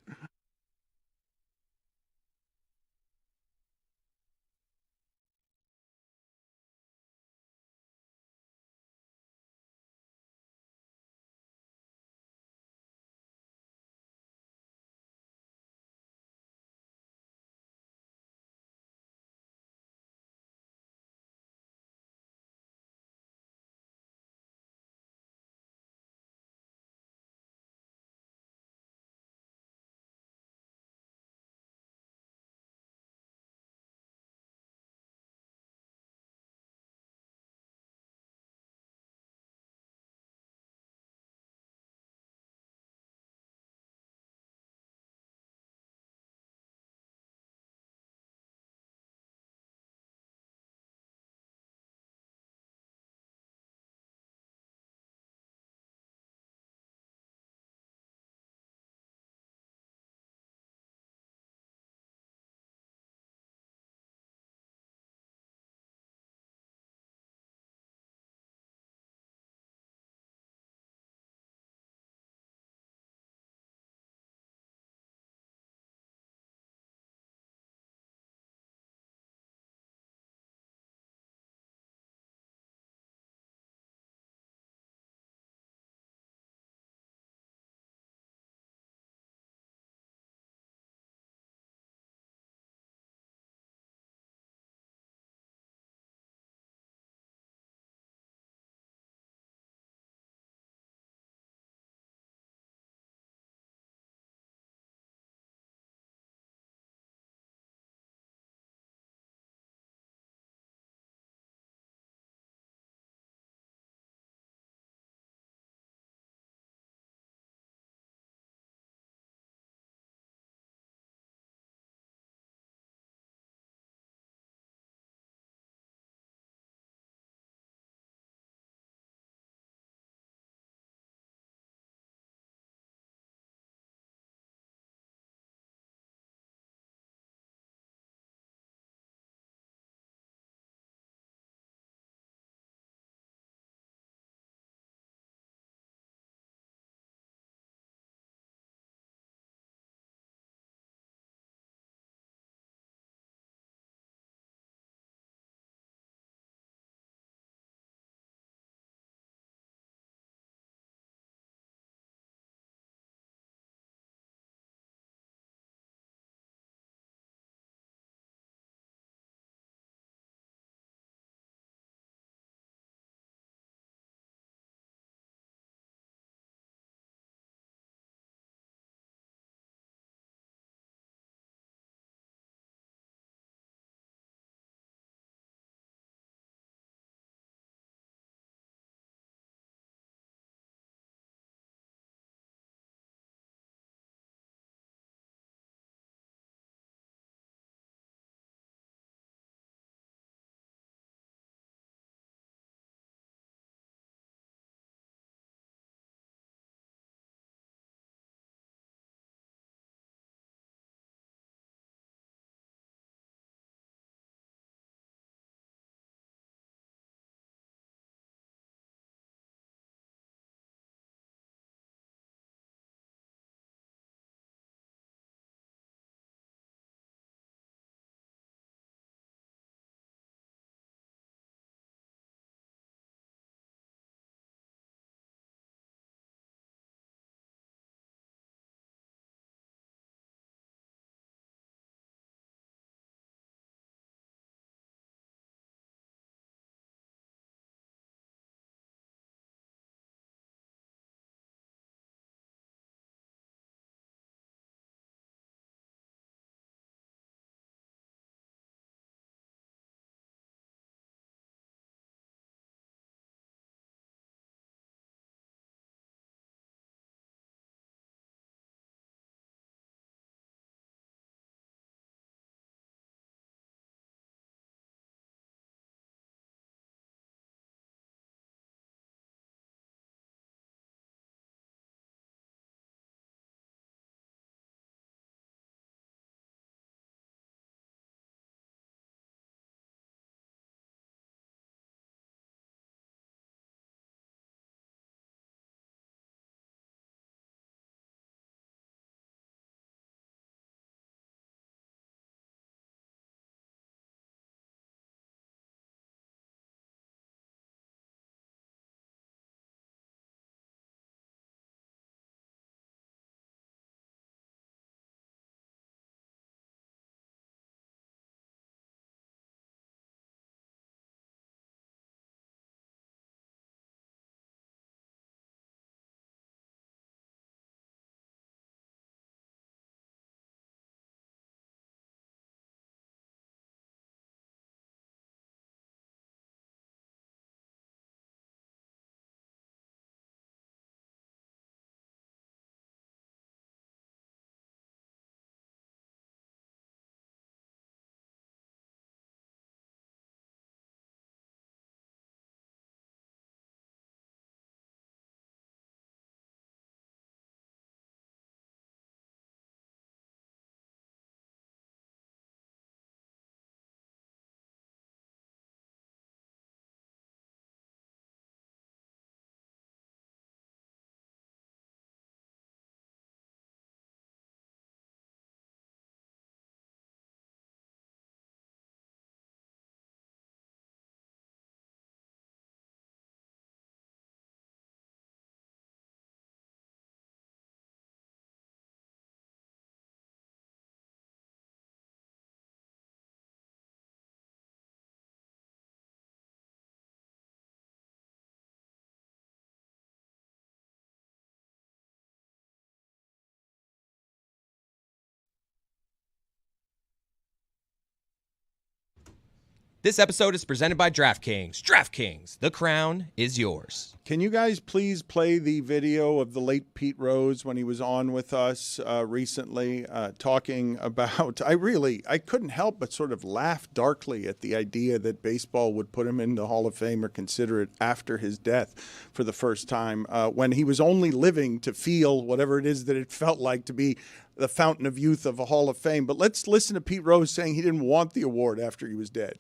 This episode is presented by DraftKings. DraftKings, the crown is yours. Can you guys please play the video of the late Pete Rose when he was on with us recently talking about, I couldn't help but sort of laugh darkly at the idea that baseball would put him in the Hall of Fame or consider it after his death for the first time when he was only living to feel whatever it is that it felt like to be the fountain of youth of a Hall of Fame. But let's listen to Pete Rose saying he didn't want the award after he was dead.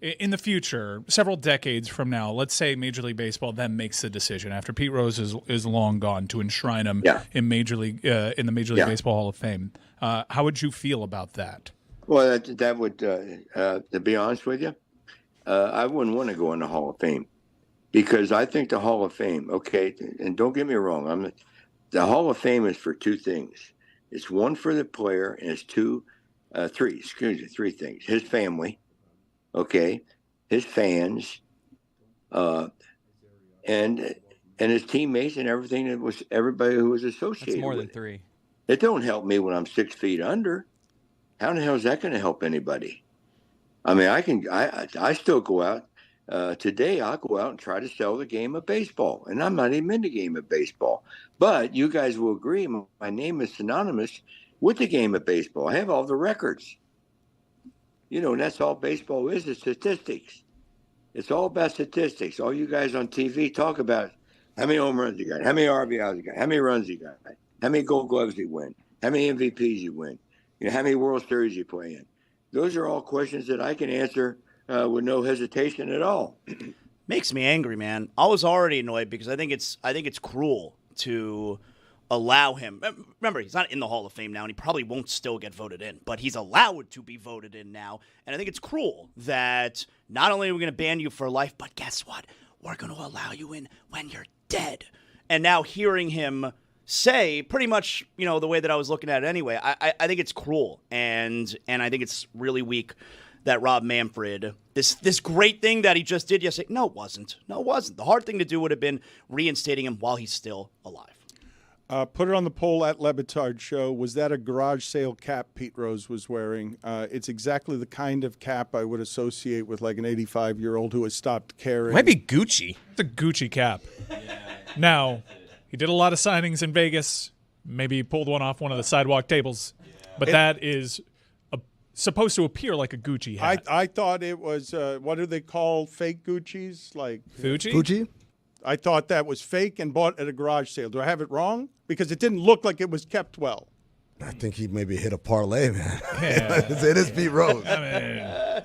In the future, several decades from now, let's say Major League Baseball then makes the decision after Pete Rose is long gone to enshrine him in Major League in the Major League Baseball Hall of Fame. How would you feel about that? Well, that would, to be honest with you, I wouldn't want to go in the Hall of Fame because I think the Hall of Fame, okay, and don't get me wrong, the Hall of Fame is for two things. It's one for the player, and it's three things. His family. Okay, his fans, and his teammates and everything that was everybody who was associated. That's more with than three. It don't help me when I'm 6 feet under. How the hell is that going to help anybody? I mean, I still go out today. I'll go out and try to sell the game of baseball, and I'm not even in the game of baseball. But you guys will agree, my name is synonymous with the game of baseball. I have all the records. You know, and that's all baseball is statistics. It's all about statistics. All you guys on TV talk about how many home runs you got, how many RBIs you got, how many runs you got, how many Gold Gloves you win, how many MVPs you win, you know, how many World Series you play in. Those are all questions that I can answer with no hesitation at all. Makes me angry, man. I was already annoyed because I think it's cruel to allow him. Remember, he's not in the Hall of Fame now, and he probably won't still get voted in, but he's allowed to be voted in now. And I think it's cruel that not only are we going to ban you for life, but guess what? We're going to allow you in when you're dead. And now hearing him say pretty much, you know, the way that I was looking at it anyway, I think it's cruel. And I think it's really weak that Rob Manfred, this great thing that he just did yesterday, no, it wasn't. No, it wasn't. The hard thing to do would have been reinstating him while he's still alive. Put it on the poll at Le Batard Show. Was that a garage sale cap Pete Rose was wearing? It's exactly the kind of cap I would associate with like an 85-year-old who has stopped caring. Might be Gucci. It's a Gucci cap. Now, he did a lot of signings in Vegas. Maybe he pulled one off one of the sidewalk tables. But that is supposed to appear like a Gucci hat. I thought it was, what do they call fake Guccis? Like Fuji? Fuji? I thought that was fake and bought at a garage sale. Do I have it wrong? Because it didn't look like it was kept well. I think he maybe hit a parlay, man. Yeah. It is Pete Rose. We're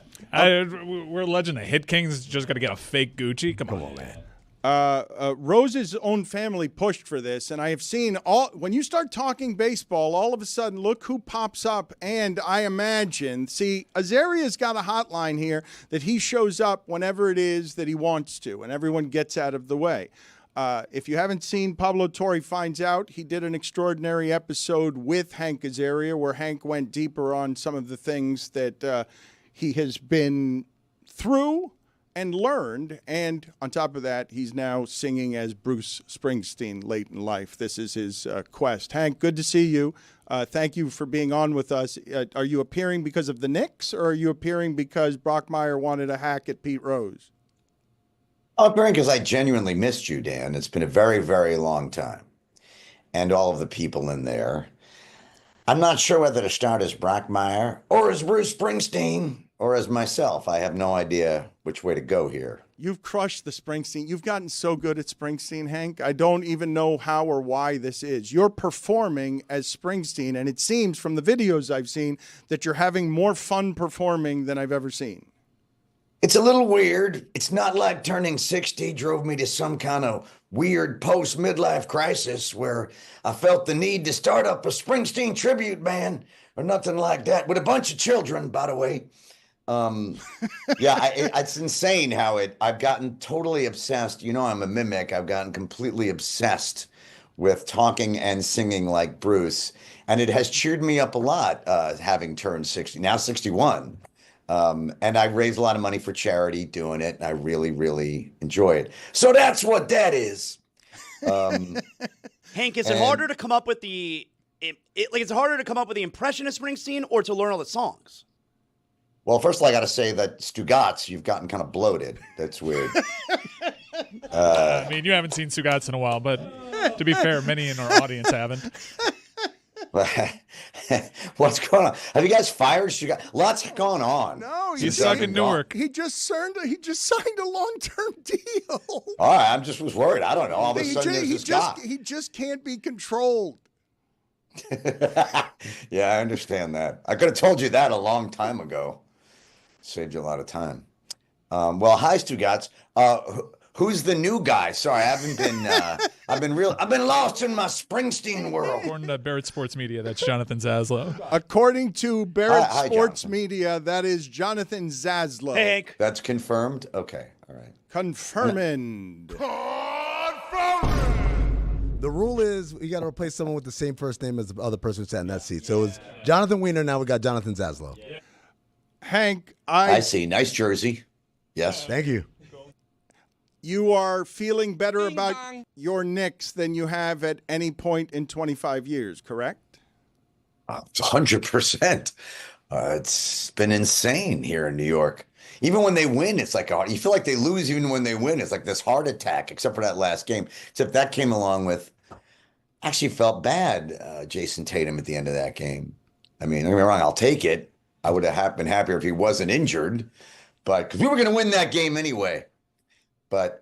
alleging the Hit King's just going to get a fake Gucci? Come on, man. Rose's own family pushed for this, and I have seen when you start talking baseball, all of a sudden, look who pops up, and I imagine, Azaria's got a hotline here that he shows up whenever it is that he wants to, and everyone gets out of the way. If you haven't seen Pablo Torre Finds Out, he did an extraordinary episode with Hank Azaria where Hank went deeper on some of the things that he has been through and learned, and on top of that, he's now singing as Bruce Springsteen late in life. This is his quest. Hank, good to see you. Thank you for being on with us. Are you appearing because of the Knicks, or are you appearing because Brockmire wanted a hack at Pete Rose? I'm appearing because I genuinely missed you, Dan. It's been a very, very long time. And all of the people in there. I'm not sure whether to start as Brockmire or as Bruce Springsteen or as myself. I have no idea which way to go here. You've crushed the Springsteen. You've gotten so good at Springsteen, Hank. I don't even know how or why this is. You're performing as Springsteen, and it seems from the videos I've seen that you're having more fun performing than I've ever seen. It's a little weird. It's not like turning 60 drove me to some kind of weird post-midlife crisis where I felt the need to start up a Springsteen tribute band or nothing like that, with a bunch of children, by the way. It's insane how I've gotten totally obsessed. You know, I'm a mimic. I've gotten completely obsessed with talking and singing like Bruce. And it has cheered me up a lot, having turned 60, now 61. And I raise a lot of money for charity doing it. And I really, really enjoy it. So that's what that is. Hank, is it harder to come up with is it harder to come up with the impression of Springsteen or to learn all the songs? Well, first of all, I got to say that Stugotz, you've gotten kind of bloated. That's weird. I mean, you haven't seen Stugotz in a while, but to be fair, many in our audience haven't. What's going on? Have you guys fired Stugotz? Lots going on. No, He's stuck in Newark. He just signed a long-term deal. All right, I just was worried. I don't know. All of a sudden, there's this guy. He just can't be controlled. Yeah, I understand that. I could have told you that a long time ago. Saved you a lot of time. Well, hi, Stugotz. Who's the new guy? Sorry, I haven't been. I've been lost in my Springsteen world. According to Barrett Sports Media, that's Jonathan Zaslow. According to Barrett Hi, Sports Jonathan. Media, that is Jonathan Zaslow. Hey, Hank. That's confirmed. Okay, all right. Confirmed. The rule is you got to replace someone with the same first name as the other person who sat in that seat. So it was Jonathan Wiener. Now we got Jonathan Zaslow. Hank, I see. Nice jersey. Yes. Thank you. You are feeling better about your Knicks than you have at any point in 25 years, correct? 100%. It's been insane here in New York. Even when they win, it's like you feel like they lose even when they win. It's like this heart attack, except for that last game. Except that came along with, actually felt bad, Jason Tatum at the end of that game. I mean, don't get me wrong, I'll take it. I would have been happier if he wasn't injured, but because we were going to win that game anyway. But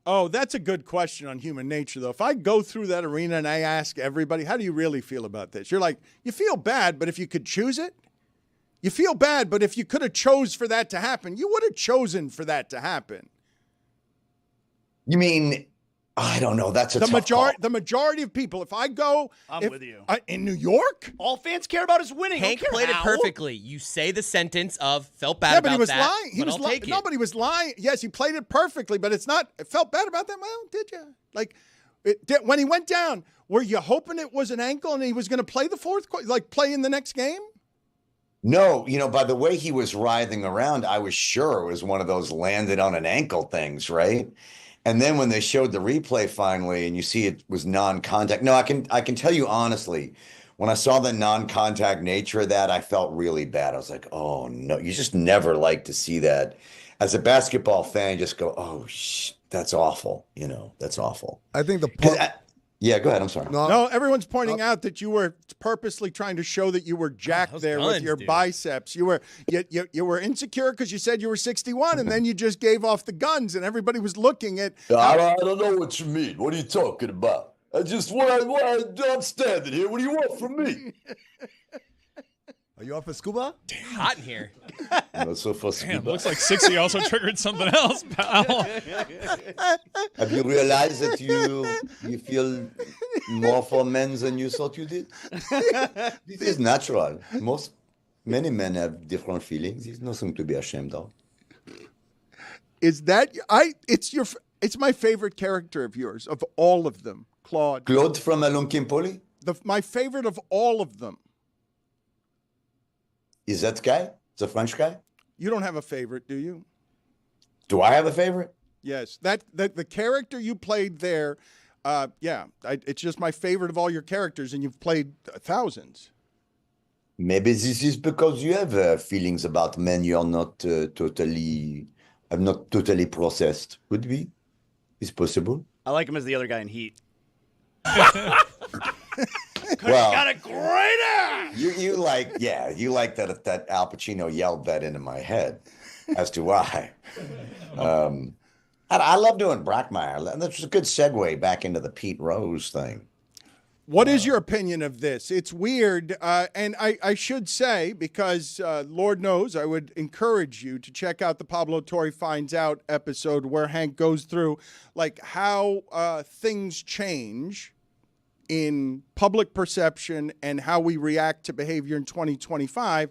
oh, that's a good question on human nature, though. If I go through that arena and I ask everybody, how do you really feel about this? You're like, you feel bad, but if you could choose it, you feel bad, but if you could have chose for that to happen, you would have chosen for that to happen. You mean, I don't know. That's a tough call. The majority of people, if I go with you. In New York, all fans care about is winning. Hank played it perfectly. You say the sentence of felt bad yeah, about but he was that, lying. He but was I'll lying. take it. Nobody was lying. Yes, he played it perfectly, but it's not. Felt bad about that. Well, did you? Like when he went down, were you hoping it was an ankle and he was going to play the fourth quarter, like play in the next game? No, by the way he was writhing around, I was sure it was one of those landed on an ankle things, right? And then when they showed the replay finally and you see it was non-contact. No, I can tell you honestly, when I saw the non-contact nature of that, I felt really bad. I was like, oh no, you just never like to see that. As a basketball fan, you just go, oh, that's awful. That's awful. I think yeah, go ahead. I'm sorry. No, everyone's pointing out that you were purposely trying to show that you were jacked there with guns, your dude. biceps. You were insecure because you said you were 61, and then you just gave off the guns, and everybody was looking at. I don't know what you mean. What are you talking about? I'm standing here. What do you want from me? Are you off for scuba? Hot in here. Damn, looks like 60 also triggered something else, pal. Have you realized that you feel more for men than you thought you did? This is natural. Many men have different feelings. There's nothing to be ashamed of. Is that It's my favorite character of yours, of all of them, Claude. Claude from Alon Kimpoli? My favorite of all of them. Is that guy? The French guy? You don't have a favorite, do you? Do I have a favorite? Yes, the character you played there, it's just my favorite of all your characters, and you've played thousands. Maybe this is because you have feelings about men you're not totally processed. Could be. It's possible. I like him as the other guy in Heat. Well, got a great ass. You like that Al Pacino yelled that into my head, as do I. I love doing Brackmeyer. That's a good segue back into the Pete Rose thing. What is your opinion of this? It's weird, and I should say, because Lord knows I would encourage you to check out the Pablo Torre Finds Out episode where Hank goes through like how things change in public perception and how we react to behavior in 2025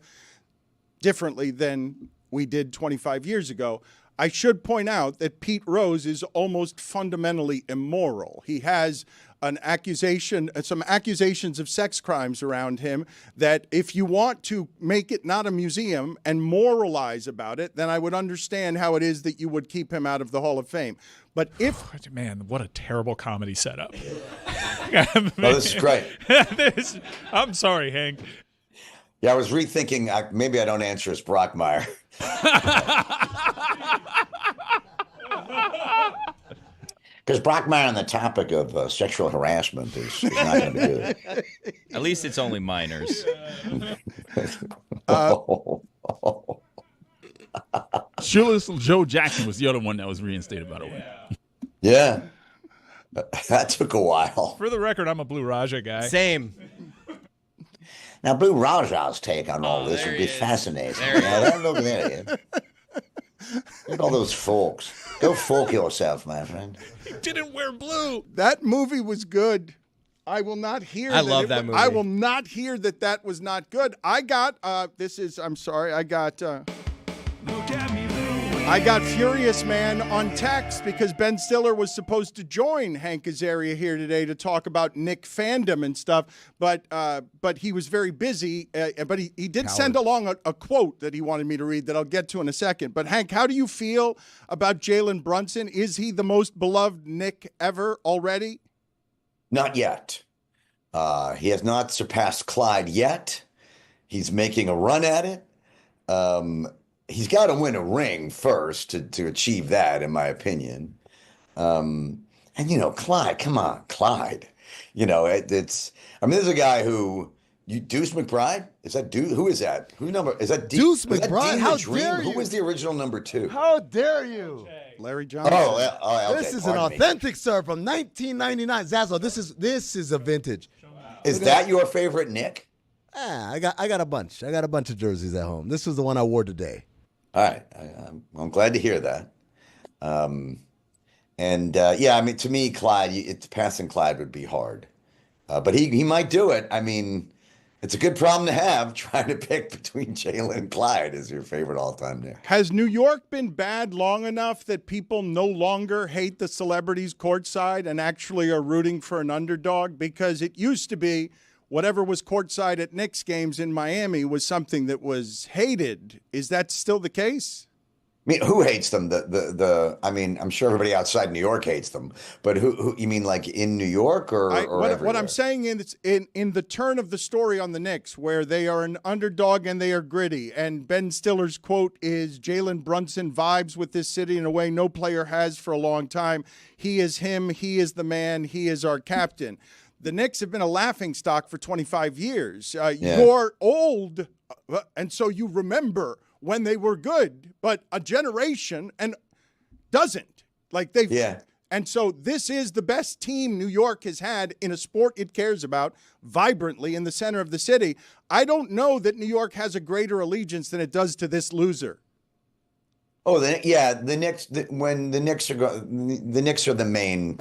differently than we did 25 years ago. I should point out that Pete Rose is almost fundamentally immoral. He has some accusations of sex crimes around him that if you want to make it not a museum and moralize about it, then I would understand how it is that you would keep him out of the Hall of Fame. But Man, what a terrible comedy setup. This is great. I'm sorry, Hank. Yeah, I was rethinking. Maybe I don't answer as Brockmeyer. Because Brockmeyer on the topic of sexual harassment is not going to be good. At least it's only minors. Shoeless Joe Jackson was the other one that was reinstated, by the way. Yeah. That took a while. For the record, I'm a Blue Raja guy. Same. Now, Blue Raja's take on all this would be fascinating. Look at that. Look at all those folks. Go folk yourself, my friend. He didn't wear blue. That movie was good. I will not hear. I love that movie. I will not hear that was not good. I got. I'm sorry. I got. I got Furious Man on text because Ben Stiller was supposed to join Hank Azaria here today to talk about Nick fandom and stuff, but he was very busy. But he did send along a quote that he wanted me to read that I'll get to in a second. But Hank, how do you feel about Jalen Brunson? Is he the most beloved Nick ever already? Not yet. He has not surpassed Clyde yet. He's making a run at it. He's got to win a ring first to achieve that, in my opinion. And, Clyde, come on, Clyde. There's a guy who, Deuce McBride? Is that Deuce? Who is that? Who number? Is that Deuce McBride? How dare you? Who was the original number 2? How dare you? Larry Johnson. Okay, This is an authentic, sir, from 1999. Zazzle, this is a vintage. Is that your favorite Nick? I got a bunch. I got a bunch of jerseys at home. This was the one I wore today. All right. I'm glad to hear that. To me, Clyde, passing Clyde would be hard. But he might do it. I mean, it's a good problem to have, trying to pick between Jalen and Clyde as your favorite all-time Nick. Has New York been bad long enough that people no longer hate the celebrities courtside and actually are rooting for an underdog? Because it used to be whatever was courtside at Knicks games in Miami was something that was hated. Is that still the case? I mean, who hates them? I'm sure everybody outside New York hates them, but who you mean, like in New York or what I'm saying is in the turn of the story on the Knicks, where they are an underdog and they are gritty, and Ben Stiller's quote is Jalen Brunson vibes with this city in a way no player has for a long time. He is him. He is the man. He is our captain. The Knicks have been a laughingstock for 25 years. You're old, and so you remember when they were good, but a generation and doesn't. And so this is the best team New York has had in a sport it cares about vibrantly in the center of the city. I don't know that New York has a greater allegiance than it does to this loser. Oh, the Knicks. When the Knicks are the main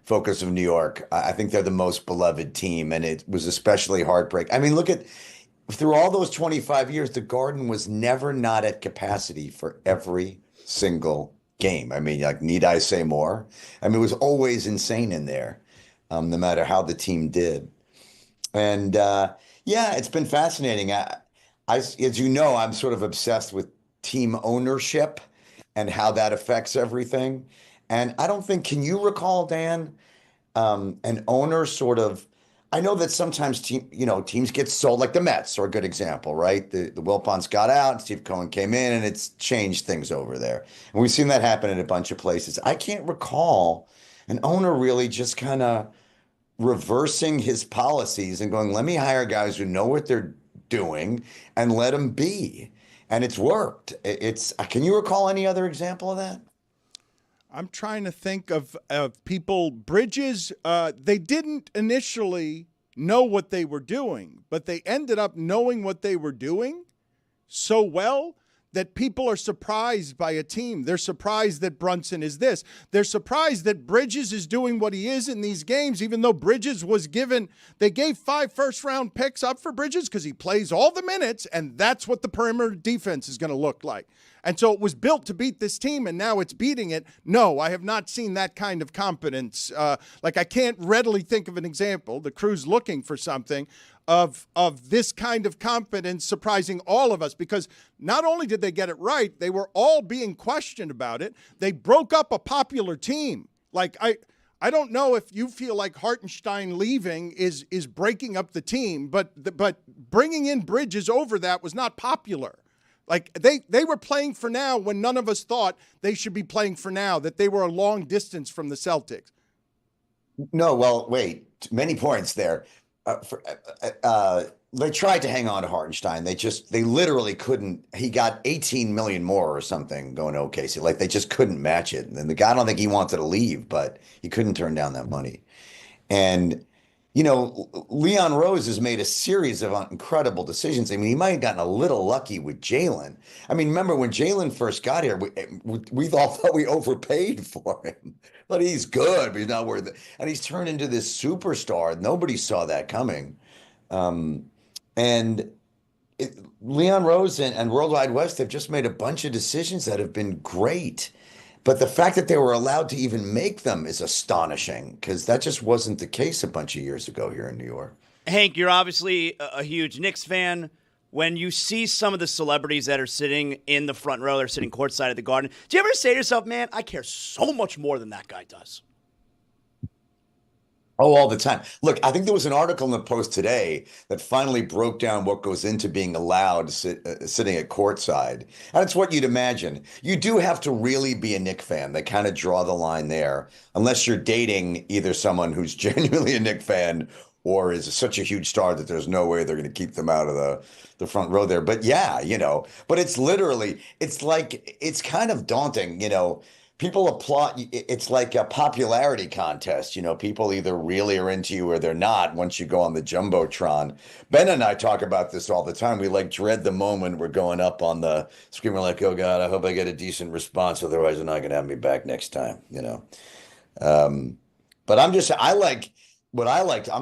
focus of New York, I think they're the most beloved team, and it was especially heartbreaking. I mean, look at through all those 25 years, the Garden was never not at capacity for every single game. I mean, need I say more? I mean, it was always insane in there, no matter how the team did. And it's been fascinating. As you know, I'm sort of obsessed with team ownership and how that affects everything. And I don't think, can you recall, Dan, an owner sort of, I know that sometimes teams get sold, like the Mets are a good example, right? The Wilpons got out and Steve Cohen came in, and it's changed things over there. And we've seen that happen in a bunch of places. I can't recall an owner really just kind of reversing his policies and going, let me hire guys who know what they're doing and let them be. And it's worked. Can you recall any other example of that? I'm trying to think of people. Bridges, they didn't initially know what they were doing, but they ended up knowing what they were doing so well that people are surprised by a team. They're surprised that Brunson is this. They're surprised that Bridges is doing what he is in these games, even though Bridges was they gave 5 first-round picks up for Bridges because he plays all the minutes, and that's what the perimeter defense is going to look like. And so it was built to beat this team, and now it's beating it. No, I have not seen that kind of competence. I can't readily think of an example. The crew's looking for something of this kind of competence surprising all of us, because not only did they get it right, they were all being questioned about it. They broke up a popular team. I don't know if you feel like Hartenstein leaving is breaking up the team, but bringing in Bridges over that was not popular. Like they were playing for now when none of us thought they should be playing for now, that they were a long distance from the Celtics. No, well, wait. Many points there. They tried to hang on to Hartenstein. They literally couldn't. He got 18 million more or something going to OKC. Like they just couldn't match it. And the guy, I don't think he wanted to leave, but he couldn't turn down that money. And Leon Rose has made a series of incredible decisions. I mean, he might have gotten a little lucky with Jalen. I mean, remember when Jalen first got here, we all thought we overpaid for him. But he's good, but he's not worth it. And he's turned into this superstar. Nobody saw that coming. Leon Rose and Worldwide West have just made a bunch of decisions that have been great. But the fact that they were allowed to even make them is astonishing, because that just wasn't the case a bunch of years ago here in New York. Hank, you're obviously a huge Knicks fan. When you see some of the celebrities that are sitting in the front row, they're sitting courtside at the Garden, do you ever say to yourself, man, I care so much more than that guy does? Oh, all the time. Look, I think there was an article in the Post today that finally broke down what goes into being allowed sitting at courtside. And it's what you'd imagine. You do have to really be a Knicks fan. They kind of draw the line there, unless you're dating either someone who's genuinely a Knicks fan or is such a huge star that there's no way they're going to keep them out of the front row there. But yeah, but it's literally, it's kind of daunting, People applaud. It's like a popularity contest. People either really are into you or they're not once you go on the Jumbotron. Ben and I talk about this all the time. We dread the moment we're going up on the screen. We're like, oh God, I hope I get a decent response. Otherwise, they're not going to have me back next time, But I'm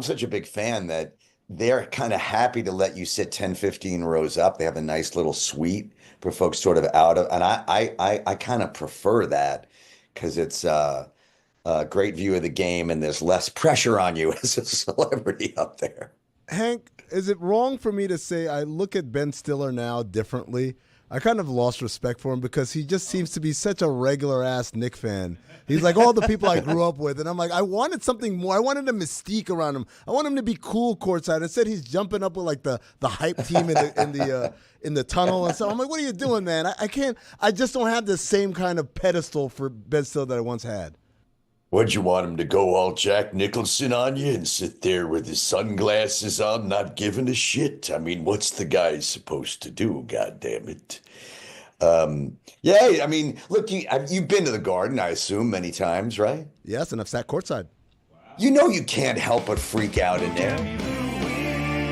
such a big fan that they're kind of happy to let you sit 10, 15 rows up. They have a nice little suite for folks sort of out of, and I kind of prefer that because it's a great view of the game and there's less pressure on you as a celebrity up there. Hank, is it wrong for me to say I look at Ben Stiller now differently? I kind of lost respect for him because he just seems to be such a regular-ass Knicks fan. He's like all the people I grew up with, and I'm like, I wanted something more. I wanted a mystique around him. I want him to be cool courtside. Instead, he's jumping up with like the hype team in the tunnel and stuff. I'm like, what are you doing, man? I can't. I just don't have the same kind of pedestal for Ben Stiller that I once had. What'd you want him to go all Jack Nicholson on you and sit there with his sunglasses on, not giving a shit? I mean, what's the guy supposed to do? God damn it. Yeah, I mean, look, you've been to the Garden, I assume, many times, right? Yes, and I've sat courtside. Wow. You can't help but freak out in there.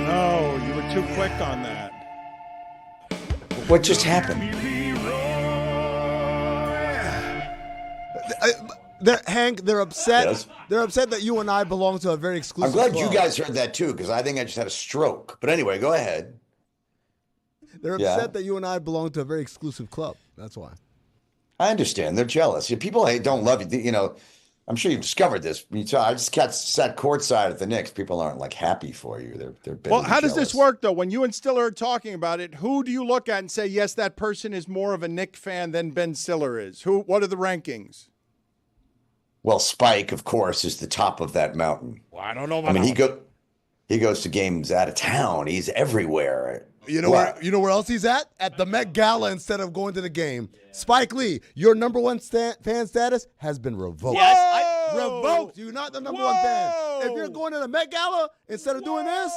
No, you were too quick on that. What just happened? Hank, they're upset. Yes. They're upset that you and I belong to a very exclusive club. I'm glad club. you guys heard that too, because I think I just had a stroke. But anyway, go ahead. They're upset that you and I belong to a very exclusive club. That's why. I understand. They're jealous. People don't love you. I'm sure you've discovered this. I just sat courtside at the Knicks. People aren't happy for you. They're well. How does jealous. this work though? When you and Stiller are talking about it, who do you look at and say, yes, that person is more of a Knicks fan than Ben Stiller is? What are the rankings? Well, Spike, of course, is the top of that mountain. Well, I don't know about he goes to games out of town. He's everywhere. You know where else he's at? At the Met Gala instead of going to the game. Yeah. Spike Lee, your number one fan status has been revoked. Yes, revoked. You're not the number one fan. If you're going to the Met Gala instead of doing this,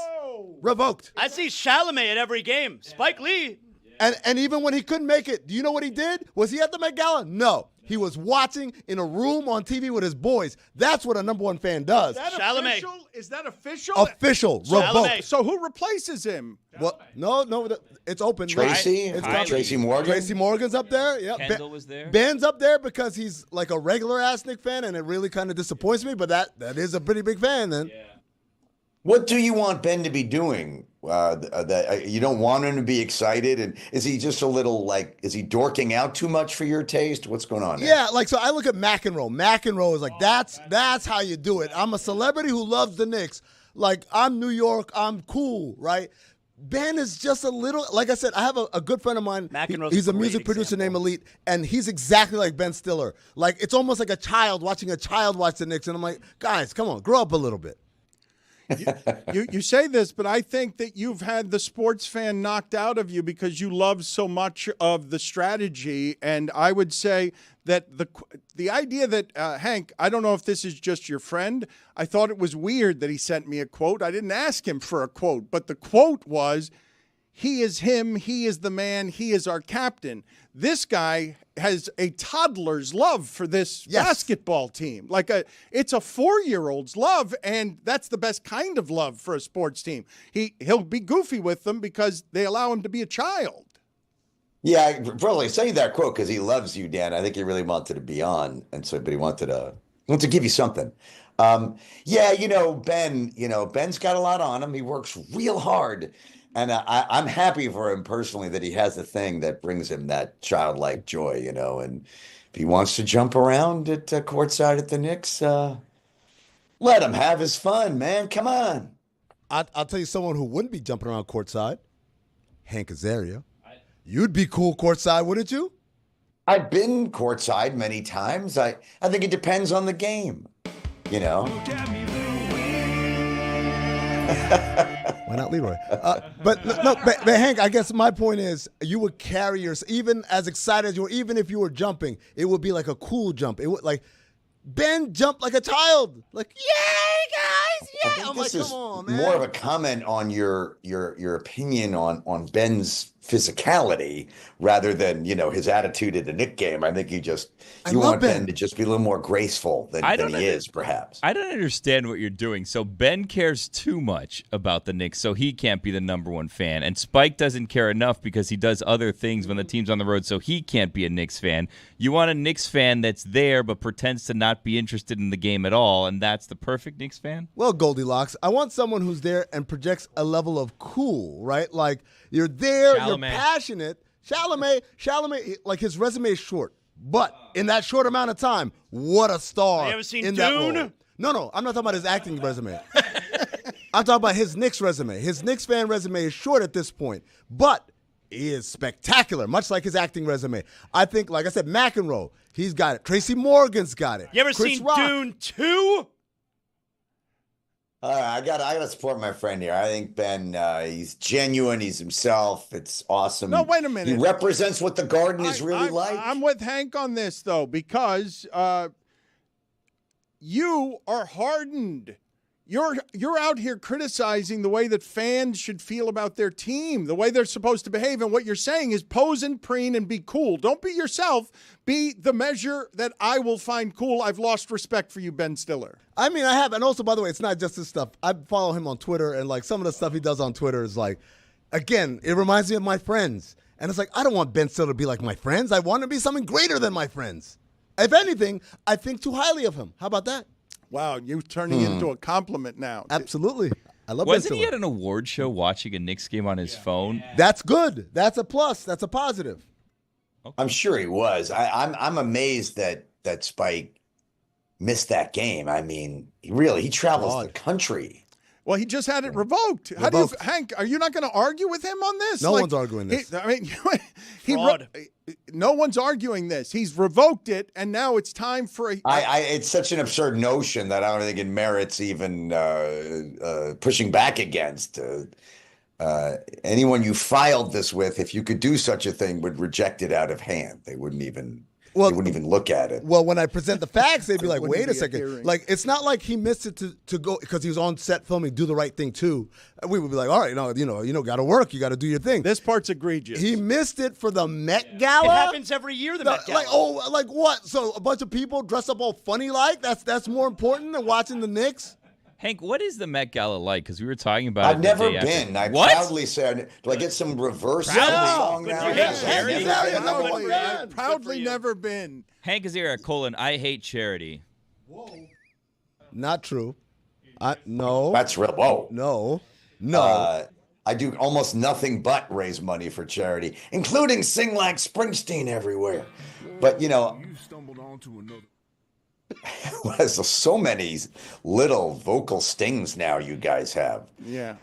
revoked. I see Chalamet at every game. Spike Lee. And even when he couldn't make it, do you know what he did? Was he at the Met Gala? No. He was watching in a room on TV with his boys. That's what a number one fan does. Chalamet. Is that official? Official. Revoked. So who replaces him? Well, no, it's open. Tracy? Tracy Morgan? Tracy Morgan's up there. Yeah. Kendall was there. Ben's up there because he's like a regular-ass Knicks fan, and it really kind of disappoints me, but that is a pretty big fan then. Yeah. What do you want Ben to be doing? You don't want him to be excited? And is he just a little is he dorking out too much for your taste? What's going on there? Yeah, so I look at McEnroe. McEnroe is that's how you do it. I'm a celebrity who loves the Knicks. I'm New York. I'm cool, right? Ben is just a little, like I said, I have a good friend of mine. He's a music producer named Elite, and he's exactly like Ben Stiller. Like, it's almost like a child watching a child watch the Knicks, and I'm like, guys, come on, grow up a little bit. You say this, but I think that you've had the sports fan knocked out of you because you love so much of the strategy. And I would say that the idea that, Hank, I don't know if this is just your friend. I thought it was weird that he sent me a quote. I didn't ask him for a quote, but the quote was, "He is him, he is the man, he is our captain." This guy has a toddler's love for this basketball team. It's a 4-year-old's love, and that's the best kind of love for a sports team. He'll be goofy with them because they allow him to be a child. Yeah, probably saying that quote because he loves you, Dan. I think he really wanted to be on, and so, but he wanted to give you something. Ben's got a lot on him. He works real hard. And I'm happy for him personally that he has a thing that brings him that childlike joy, and if he wants to jump around at courtside at the Knicks, let him have his fun, man. Come on. I'll tell you someone who wouldn't be jumping around courtside, Hank Azaria. You'd be cool courtside, wouldn't you? I've been courtside many times. I think it depends on the game, Why not Leroy? But Hank, I guess my point is you would carry yourself, even as excited as you were, even if you were jumping, it would be like a cool jump. It would Ben jumped like a child. Like, yay, guys, yay. I'm like, come on, man. More of a comment on your opinion on Ben's physicality rather than, his attitude at the Knick game. I think you want Ben to just be a little more graceful than he is, perhaps. I don't understand what you're doing. So Ben cares too much about the Knicks, so he can't be the number one fan. And Spike doesn't care enough because he does other things when the team's on the road, so he can't be a Knicks fan. You want a Knicks fan that's there but pretends to not be interested in the game at all, and that's the perfect Knicks fan? Well, Goldilocks, I want someone who's there and projects a level of cool, right? Like, you're there, you're passionate. Chalamet, like, his resume is short. But in that short amount of time, what a star. You ever seen in Dune? That role. No, I'm not talking about his acting resume. I'm talking about his Knicks resume. His Knicks fan resume is short at this point, but he is spectacular, much like his acting resume. I think, like I said, McEnroe, he's got it. Tracy Morgan's got it. You ever Chris seen Rock. Dune 2? I gotta support my friend here. I think Ben, he's genuine. He's himself. It's awesome. No, wait a minute. He represents what the Garden is really like. I'm with Hank on this, though, because you are hardened. You're out here criticizing the way that fans should feel about their team, the way they're supposed to behave, and what you're saying is pose and preen and be cool. Don't be yourself. Be the measure that I will find cool. I've lost respect for you, Ben Stiller. I mean, I have. And also, by the way, it's not just this stuff. I follow him on Twitter, and, like, some of the stuff he does on Twitter is, like, again, it reminds me of my friends. And it's like, I don't want Ben Stiller to be like my friends. I want him to be something greater than my friends. If anything, I think too highly of him. How about that? Wow, you're turning it into a compliment now. Absolutely. I love Wasn't Ben he Stiller. at an award show watching a Knicks game on his phone? That's good. That's a plus. That's a positive. Okay. I'm sure he was. I'm amazed that Spike missed that game. I mean, he travels the country. Well, he just had it revoked. Hank, are you not going to argue with him on this? No one's arguing this. Fraud. No one's arguing this. He's revoked it, and now it's time for a... It's such an absurd notion that I don't think it merits even pushing back against. Anyone you filed this with, if you could do such a thing, would reject it out of hand. They wouldn't even look at it. Well, when I present the facts, they'd be like, wait a second. Like, it's not like he missed it to go because he was on set filming Do the Right Thing too. We would be like, all right, got to work. You got to do your thing. This part's egregious. He missed it for the Met Gala. It happens every year, the Met Gala. Like what? So a bunch of people dress up all funny like? That's more important than watching the Knicks? Hank, what is the Met Gala like? Because we were talking about I've it never the day been. after. I proudly said, do I get some reverse song now? I've proudly never been. Hank Azaria, I hate charity. Whoa. Not true. No. That's real. Whoa. No. I do almost nothing but raise money for charity, including sing like Springsteen everywhere. But, You stumbled onto another. There's so many little vocal stings now you guys have. Yeah.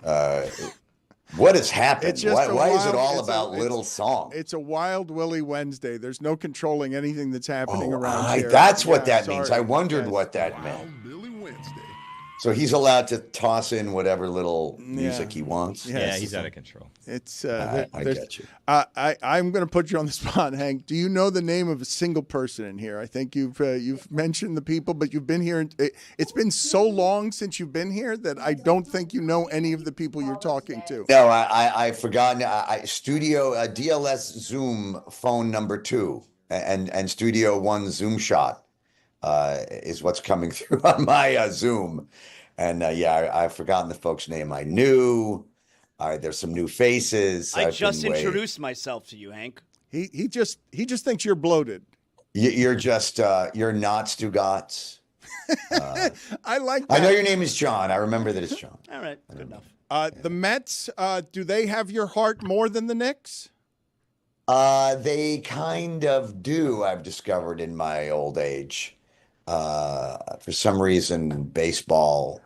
What has happened? It's just Why is it all about Little Song? It's a Wild Willie Wednesday. There's no controlling anything that's happening around here. That's what Yeah, that means. I wondered what that meant. Wild Billy Wednesday. So he's allowed to toss in whatever little music he wants. Yeah, he's out of control. It's I get you. I'm going to put you on the spot, Hank. Do you know the name of a single person in here? I think you've mentioned the people, but you've been here. It's been so long since you've been here that I don't think you know any of the people you're talking to. No, I've forgotten. Studio DLS Zoom phone number 2 and Studio 1 Zoom shot is what's coming through on my Zoom. And I've forgotten the folks' name I knew. There's some new faces. I just introduced myself to you, Hank. He just thinks you're bloated. You're just you're not Stugotz. I like that. I know your name is John. I remember that it's John. All right, good enough. The Mets, do they have your heart more than the Knicks? They kind of do, I've discovered in my old age. For some reason, baseball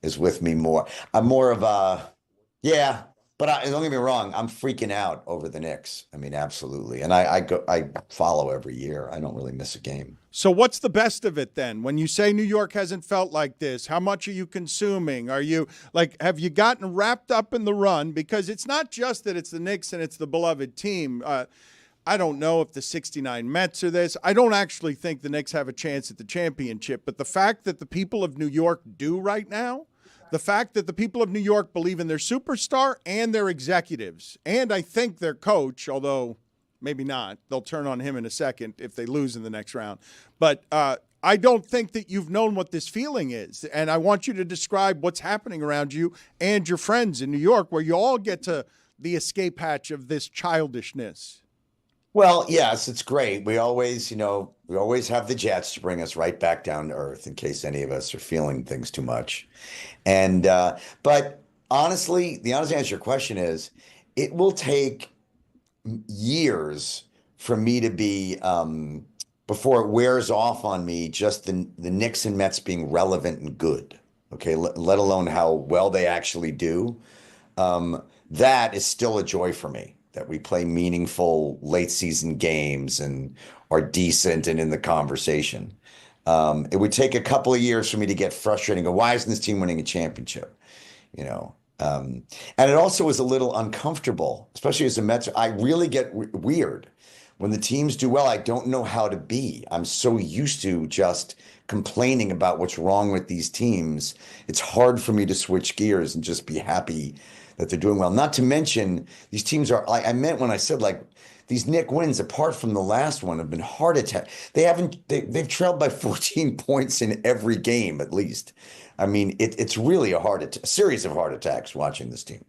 is with me more. I'm more of a, but don't get me wrong, I'm freaking out over the Knicks. I mean, absolutely. And I follow every year. I don't really miss a game. So what's the best of it then? When you say New York hasn't felt like this, how much are you consuming? Are you have you gotten wrapped up in the run? Because it's not just that it's the Knicks and it's the beloved team. I don't know if the 69 Mets are this. I don't actually think the Knicks have a chance at the championship. But the fact that the people of New York do right now, the fact that the people of New York believe in their superstar and their executives, and I think their coach, although maybe not, they'll turn on him in a second if they lose in the next round. But I don't think that you've known what this feeling is. And I want you to describe what's happening around you and your friends in New York, where you all get to the escape hatch of this childishness. Well, yes, it's great. We always have the Jets to bring us right back down to earth in case any of us are feeling things too much. And but honestly, the honest answer to your question is it will take years for me to be before it wears off on me, just the Knicks and Mets being relevant and good. Okay, let alone how well they actually do. That is still a joy for me, that we play meaningful late season games and are decent and in the conversation. It would take a couple of years for me to get frustrated and go, why isn't this team winning a championship? And it also is a little uncomfortable, especially as a Mets. I really get weird when the teams do well. I don't know how to be. I'm so used to just complaining about what's wrong with these teams. It's hard for me to switch gears and just be happy that they're doing well. Not to mention, these teams are, like I meant when I said, like, these Knick wins, apart from the last one, have been heart attack. They've trailed by 14 points in every game, at least. I mean, it's really a series of heart attacks watching this team.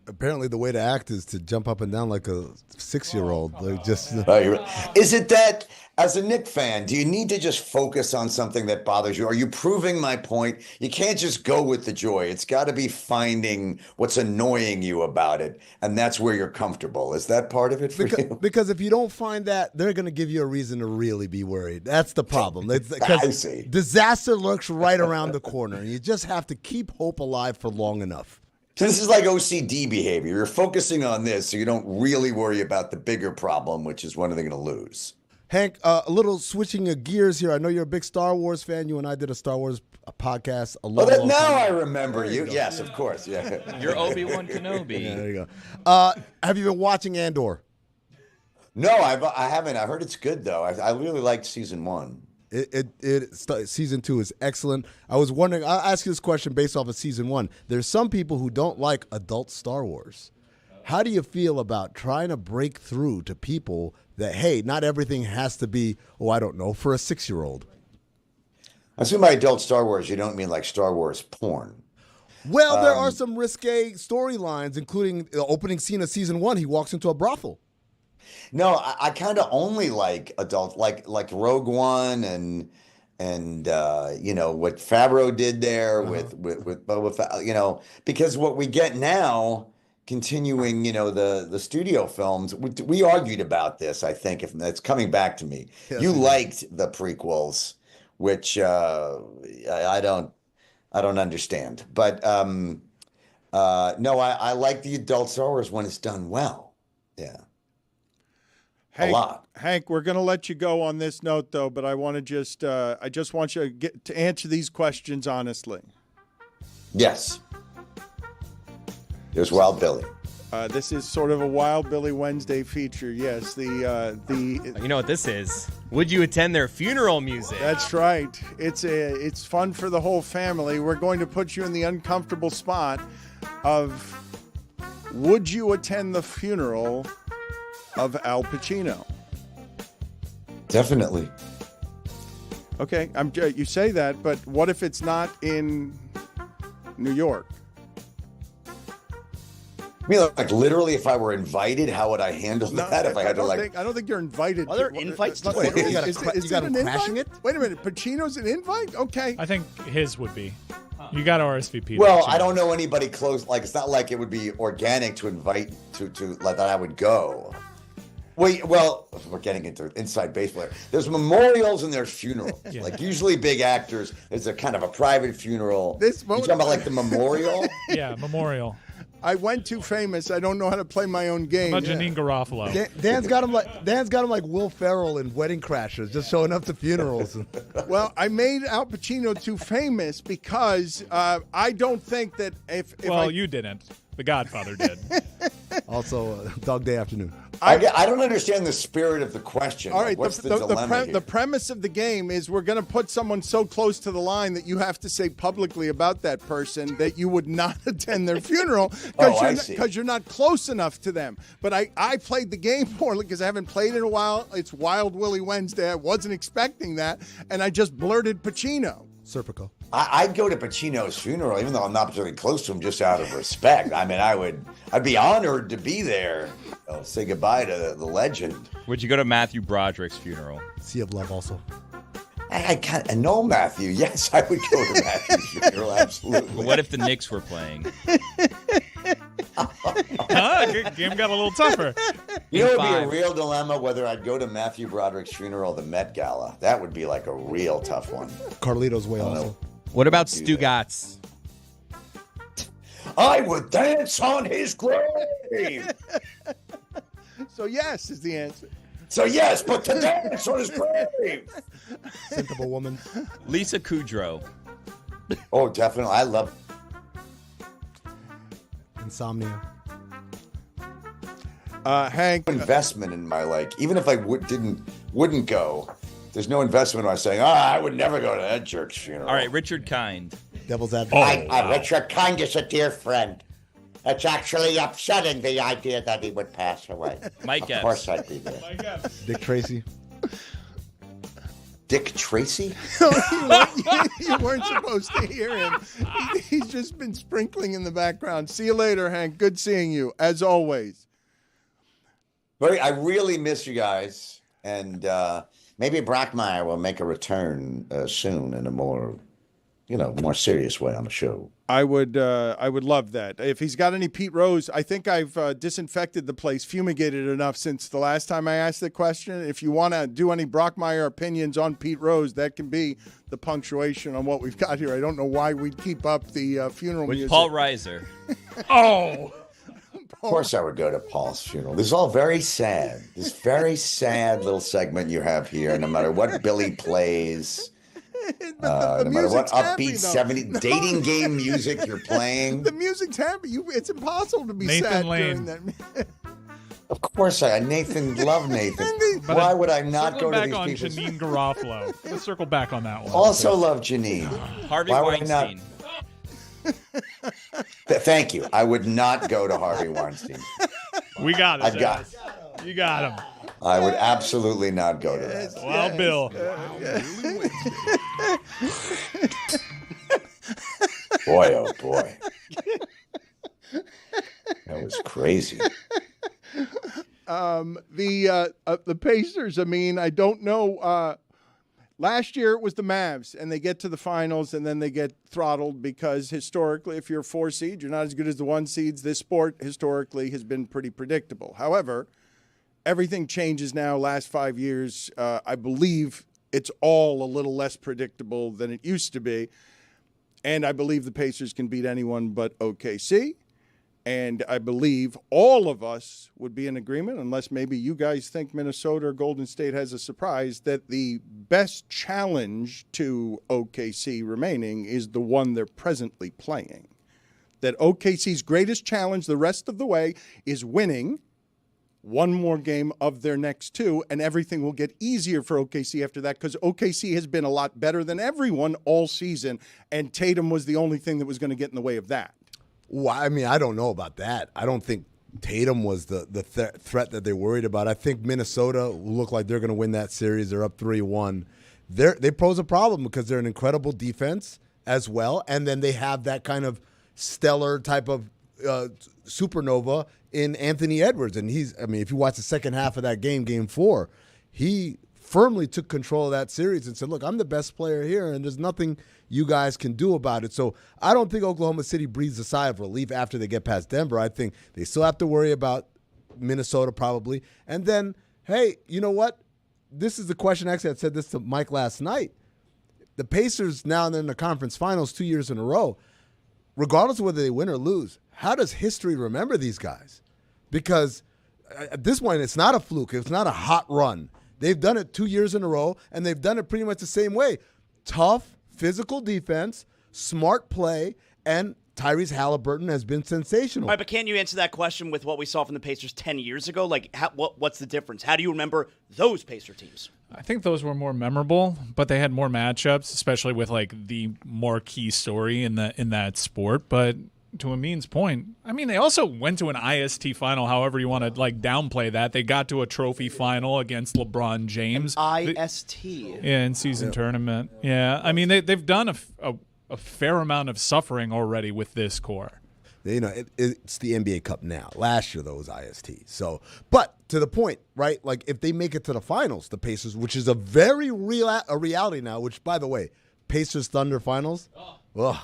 Apparently, the way to act is to jump up and down like a 6-year-old. Like just. Is it that, as a Knick fan, do you need to just focus on something that bothers you? Are you proving my point? You can't just go with the joy. It's got to be finding what's annoying you about it, and that's where you're comfortable. Is that part of it for you? Because if you don't find that, they're going to give you a reason to really be worried. That's the problem. I see. Disaster lurks right around the corner, and you just have to keep hope alive for long enough. So this is like OCD behavior. You're focusing on this so you don't really worry about the bigger problem, which is when are they going to lose? Hank, a little switching of gears here. I know you're a big Star Wars fan. You and I did a Star Wars podcast a long time. Now I remember you. Yes, of course. Yeah. You're Obi-Wan Kenobi. Yeah, there you go. Have you been watching Andor? No, I haven't. I heard it's good, though. I really liked season 1. Season 2 is excellent. I was wondering, I'll ask you this question based off of season 1. There's some people who don't like adult Star Wars. How do you feel about trying to break through to people that, hey, not everything has to be, I don't know, for a 6-year-old? I assume by adult Star Wars, you don't mean like Star Wars porn. Well, there are some risque storylines, including the opening scene of season 1. He walks into a brothel. No, I kind of only like adult, like Rogue One and what Favreau did there with Boba Fett, because what we get now, continuing, the studio films, we argued about this. I think if it's coming back to me, you liked the prequels, which I don't understand, but No, I like the adult Star Wars when it's done well. Yeah. Hank, a lot. Hank, we're going to let you go on this note, though, but I want to I just want you to answer these questions honestly. Yes. There's Wild Billy. This is sort of a Wild Billy Wednesday feature. Yes, the You know what this is? Would you attend their funeral music? That's right. It's fun for the whole family. We're going to put you in the uncomfortable spot of would you attend the funeral of Al Pacino? Definitely. Okay, you say that, but what if it's not in New York? I mean, like literally, if I were invited, how would I handle that? If I had to, like, I don't think you're invited. Are there invites to Wait, funerals? is it an invite? Wait a minute, Pacino's an invite? Okay. I think his would be. You got to RSVP. Well, I don't know anybody close. Like, it's not like it would be organic to invite to like that. I would go. Wait, well, we're getting into inside baseball. There's memorials and there's funerals. Yeah. Like usually big actors, there's a kind of a private funeral. This You talking about like the memorial? Yeah, memorial. I went too famous. I don't know how to play my own game. How about Janine Garofalo? Dan's got him like Will Ferrell in Wedding Crashers, just showing up to funerals. Well, I made Al Pacino too famous because I don't think that if you didn't. The Godfather did. Also, Dog Day Afternoon. I don't understand the spirit of the question. All right, Like, what's the dilemma here? the premise of the game is we're going to put someone so close to the line that you have to say publicly about that person that you would not attend their funeral because you're not close enough to them. But I played the game poorly because I haven't played in a while. It's Wild Willie Wednesday. I wasn't expecting that, and I just blurted Pacino. Serpico. I'd go to Pacino's funeral, even though I'm not particularly close to him, just out of respect. I mean, I'd be honored to be there. Say goodbye to the legend. Would you go to Matthew Broderick's funeral? Sea of Love also. I can't know Matthew. Yes, I would go to Matthew's funeral, absolutely. But what if the Knicks were playing? Game got a little tougher. You know, it would be a real dilemma whether I'd go to Matthew Broderick's funeral or the Met Gala. That would be like a real tough one. Carlito's Way also. What about Stugotz? I would dance on his grave. So yes is the answer. So yes, but to dance on his grave. Scent of a Woman. Lisa Kudrow. Oh, definitely. I love Insomnia. Hank, investment in my even if I wouldn't go. There's no investment in my saying, I would never go to that jerk's funeral. All right, Richard Kind. Devil's Advocate. Richard Kind is a dear friend. It's actually upsetting, the idea that he would pass away. Mike Of Epps. course I'd be there. Dick Tracy. Dick Tracy? you weren't supposed to hear him. He's just been sprinkling in the background. See you later, Hank. Good seeing you, as always. I really miss you guys. And maybe Brockmeyer will make a return soon in a more serious way on the show. I would love that. If he's got any Pete Rose, I think I've disinfected the place, fumigated enough since the last time I asked the question. If you want to do any Brockmeyer opinions on Pete Rose, that can be the punctuation on what we've got here. I don't know why we'd keep up the funeral With music. Paul Reiser. Oh! Of course I would go to Paul's funeral. This is all very sad. This very sad little segment you have here, no matter what Billy plays. No matter what upbeat 70s dating game music you're playing. The music's happy. It's impossible to be Nathan sad Lane. during that. Of course Nathan, love Nathan. Why would I not go to these on people? Janine Garofalo. Let's circle back on that one. Also love Janine. Harvey Why would I not? Weinstein. Thank you. I would not go to Harvey Weinstein. We got it. I've got You got him. I would absolutely not go to that. Well, Bill. Boy, oh boy. That was crazy. The Pacers, I don't know. Last year it was the Mavs, and they get to the finals, and then they get throttled because historically, if you're a 4 seed, you're not as good as the 1 seeds. This sport historically has been pretty predictable. However, everything changes now. Last 5 years, I believe it's all a little less predictable than it used to be. And I believe the Pacers can beat anyone but OKC. And I believe all of us would be in agreement, unless maybe you guys think Minnesota or Golden State has a surprise, that the best challenge to OKC remaining is the one they're presently playing. That OKC's greatest challenge the rest of the way is winning one more game of their next two, and everything will get easier for OKC after that, because OKC has been a lot better than everyone all season, and Tatum was the only thing that was going to get in the way of that. Well, I mean, I don't know about that. I don't think Tatum was the threat that they're worried about. I think Minnesota look like they're going to win that series. They're up 3-1. They pose a problem because they're an incredible defense as well, and then they have that kind of stellar type of supernova in Anthony Edwards. And if you watch the second half of that game, Game 4, he firmly took control of that series and said, look, I'm the best player here, and there's nothing you guys can do about it. So I don't think Oklahoma City breathes a sigh of relief after they get past Denver. I think they still have to worry about Minnesota probably. And then, hey, you know what? This is the question. Actually, I said this to Mike last night. The Pacers now in the conference finals 2 years in a row, regardless of whether they win or lose, how does history remember these guys? Because at this point, it's not a fluke. It's not a hot run. They've done it 2 years in a row, and they've done it pretty much the same way. Tough, physical defense, smart play, and Tyrese Halliburton has been sensational. All right, but can't you answer that question with what we saw from the Pacers 10 years ago? Like, what's the difference? How do you remember those Pacer teams? I think those were more memorable, but they had more matchups, especially with like the more key story in that sport. But to Amin's point, I mean, they also went to an IST final, however you want to like downplay that. They got to a trophy final against LeBron James. IST. In season tournament. Yeah, I mean, they've done a fair amount of suffering already with this core. It's the NBA Cup now. Last year, though, was IST. So, but to the point, right? Like, if they make it to the finals, the Pacers, which is a very real reality now, which, by the way, Pacers Thunder finals. Oh,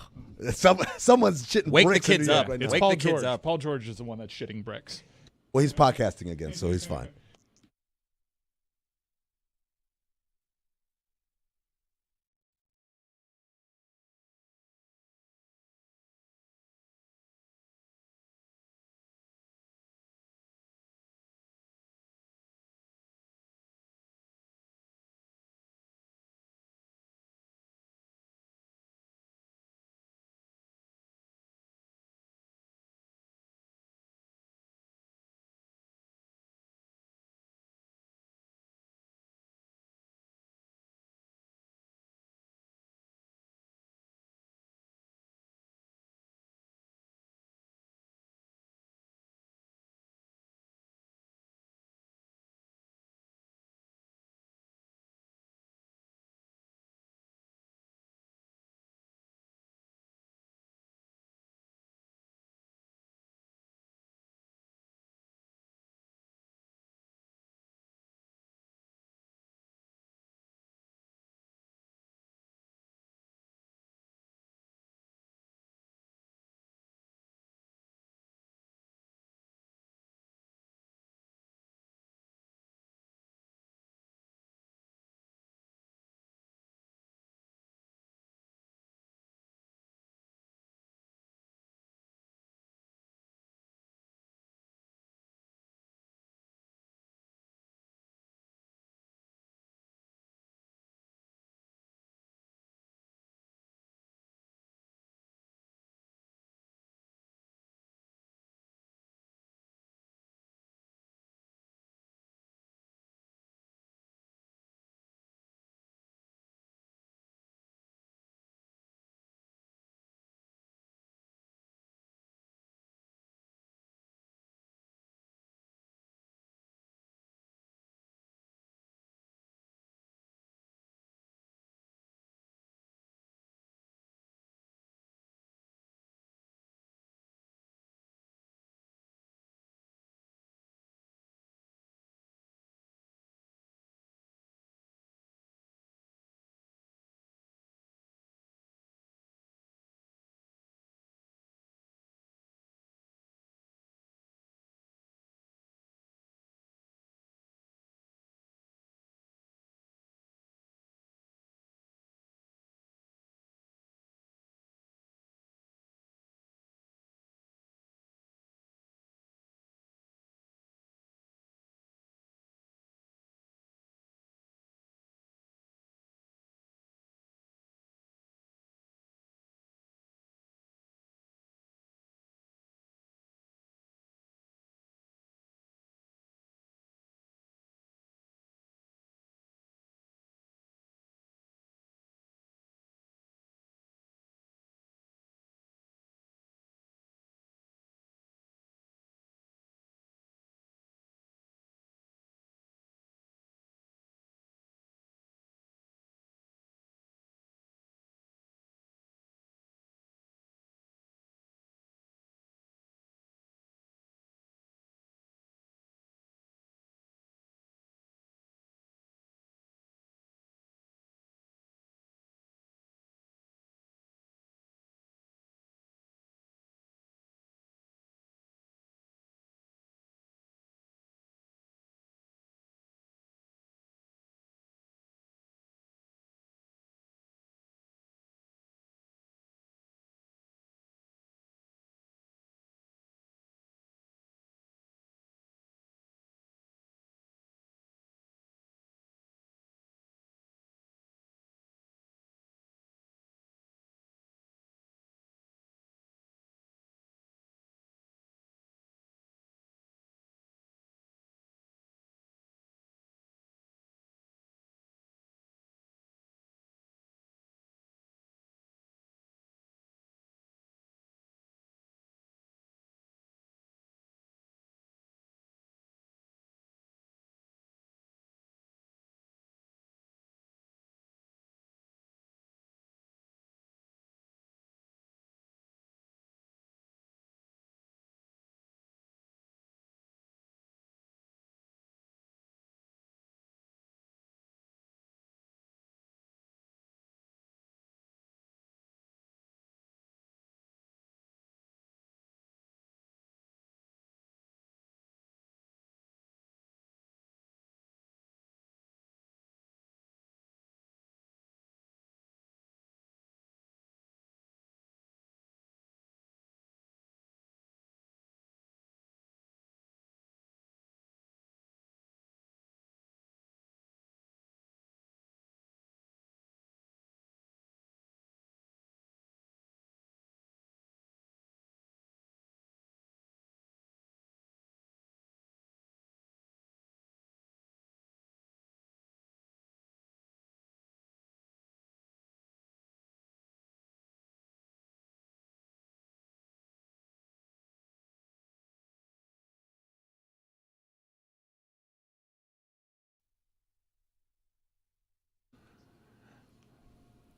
someone's shitting Wake bricks the kids in New York up. right now. It's Wake Paul the kids George. up. Paul George is the one that's shitting bricks. Well, he's podcasting again, so he's fine.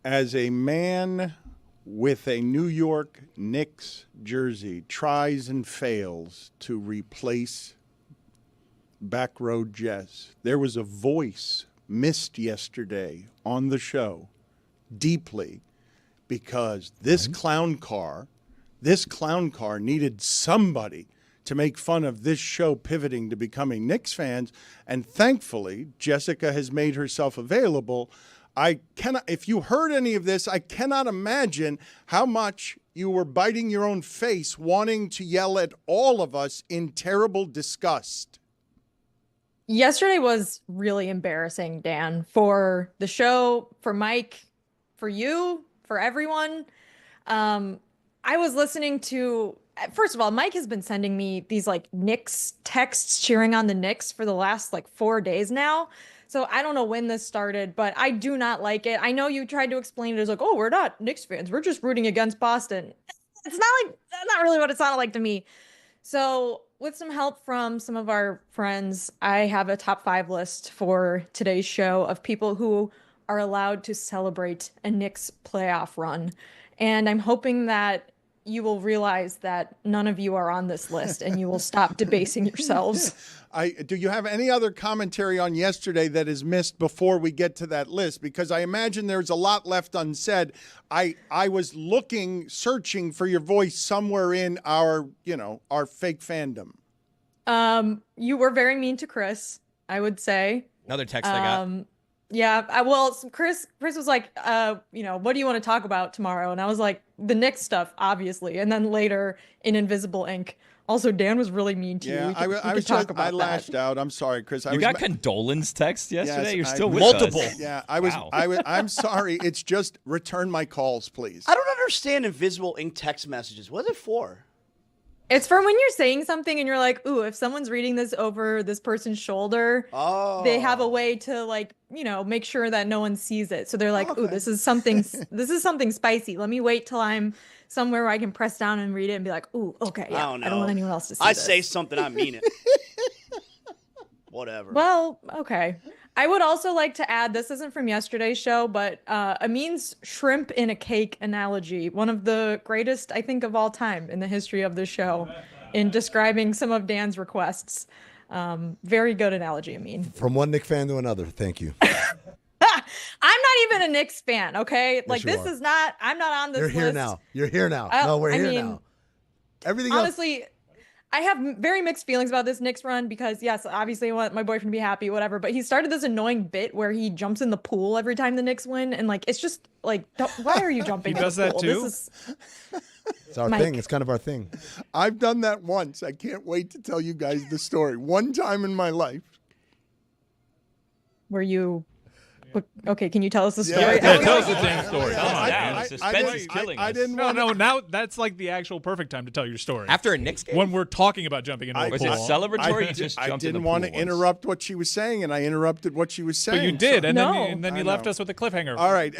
As a man with a New York Knicks jersey tries and fails to replace Back Row Jess, there was a voice missed yesterday on the show deeply because this clown car needed somebody to make fun of this show pivoting to becoming Knicks fans, and thankfully Jessica has made herself available. If you heard any of this, I cannot imagine how much you were biting your own face wanting to yell at all of us in terrible disgust. Yesterday was really embarrassing, Dan, for the show, for Mike, for you, for everyone. I was listening to, first of all, Mike has been sending me these like Knicks texts cheering on the Knicks for the last like 4 days now. So I don't know when this started, but I do not like it. I know you tried to explain it as like, oh, we're not Knicks fans. We're just rooting against Boston. It's not really what it sounded like to me. So with some help from some of our friends, I have a top 5 list for today's show of people who are allowed to celebrate a Knicks playoff run. And I'm hoping that you will realize that none of you are on this list and you will stop debasing yourselves. Do you have any other commentary on yesterday that is missed before we get to that list? Because I imagine there's a lot left unsaid. I was searching for your voice somewhere in our fake fandom. You were very mean to Chris, I would say. Another text I got. Yeah, Chris was like, what do you want to talk about tomorrow? And I was like, the Knicks stuff, obviously. And then later in Invisible Ink, also Dan was really mean to you. I lashed out. I'm sorry, Chris. You got condolence text yesterday. Yes, You're still with multiple. us. Yeah, I'm sorry. It's just return my calls, please. I don't understand Invisible Ink text messages. What's it for? It's for when you're saying something and you're like, ooh, if someone's reading this over this person's shoulder, they have a way to make sure that no one sees it. So they're like, ooh, this is something spicy. Let me wait till I'm somewhere where I can press down and read it and be like, ooh, okay, yeah. I don't want anyone else to see this. Say something, I mean it. Whatever. Well, okay. I would also like to add, this isn't from yesterday's show, but Amin's shrimp in a cake analogy, one of the greatest, I think, of all time in the history of the show, in describing some of Dan's requests. Very good analogy, Amin. From one Knicks fan to another. Thank you. I'm not even a Knicks fan, okay? Yes, I'm not on this list. You're here now. No, we're here now. Everything honestly, I have very mixed feelings about this Knicks run because, yes, obviously I want my boyfriend to be happy, whatever. But he started this annoying bit where he jumps in the pool every time the Knicks win. And, it's just, why are you jumping in the pool? He does that, too? It's our thing. It's kind of our thing. I've done that once. I can't wait to tell you guys the story. One time in my life. Were you... Okay, can you tell us the story? Yeah, tell us the damn story. Come on, suspense is killing us. No, now that's like the actual perfect time to tell your story. After a Knicks game? When we're talking about jumping into a pool. Was it celebratory? You just I jumped in the didn't pool want to once. interrupt what she was saying, and I interrupted what she was saying. But you did, and No. then you left us with a cliffhanger. All right.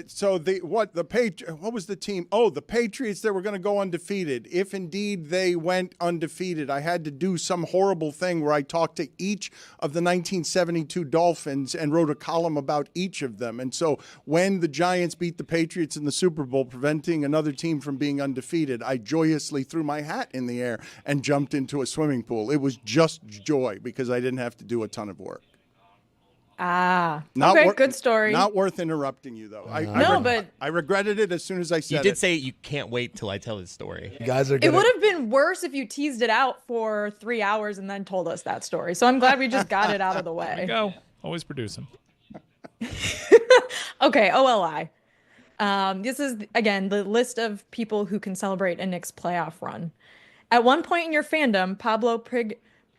So what was the team? Oh, the Patriots that were going to go undefeated. If indeed they went undefeated, I had to do some horrible thing where I talked to each of the 1972 Dolphins and wrote a column about each of them. And so when the Giants beat the Patriots in the Super Bowl, preventing another team from being undefeated, I joyously threw my hat in the air and jumped into a swimming pool. It was just joy because I didn't have to do a ton of work. Good story. Not worth interrupting you, though. But I regretted it as soon as I said it. You did say you can't wait till I tell his story. You guys are It would have been worse if you teased it out for 3 hours and then told us that story. So I'm glad we just got it out of the way. There you go. Always producing. Okay, OLI. This is, again, the list of people who can celebrate a Knicks playoff run. At one point in your fandom, Pablo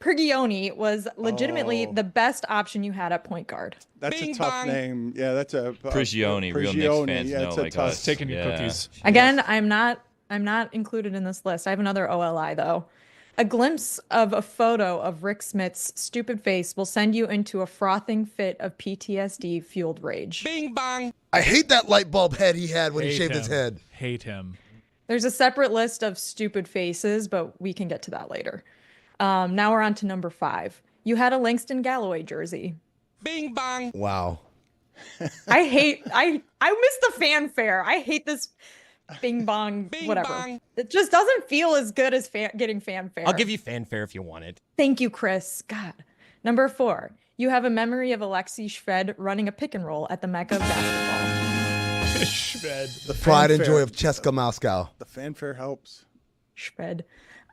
Prigioni was legitimately the best option you had at point guard. That's a tough name. Yeah, that's a Prigioni. Real Knicks fans know, like us. Taking your cookies. Again, I'm not included in this list. I have another OLI though. A glimpse of a photo of Rick Smith's stupid face will send you into a frothing fit of PTSD-fueled rage. Bing bong. I hate that light bulb head he had when he shaved his head. Hate him. There's a separate list of stupid faces, but we can get to that later. Now we're on to number 5. You had a Langston Galloway jersey. Bing bong. Wow. I miss the fanfare. I hate this bing bong, whatever. Bong. It just doesn't feel as good as getting fanfare. I'll give you fanfare if you want it. Thank you, Chris. God. Number 4, you have a memory of Alexei Shved running a pick and roll at the Mecca of basketball. Shved. The Pride and fanfare. joy of Cheska Moscow. The fanfare helps. Shved.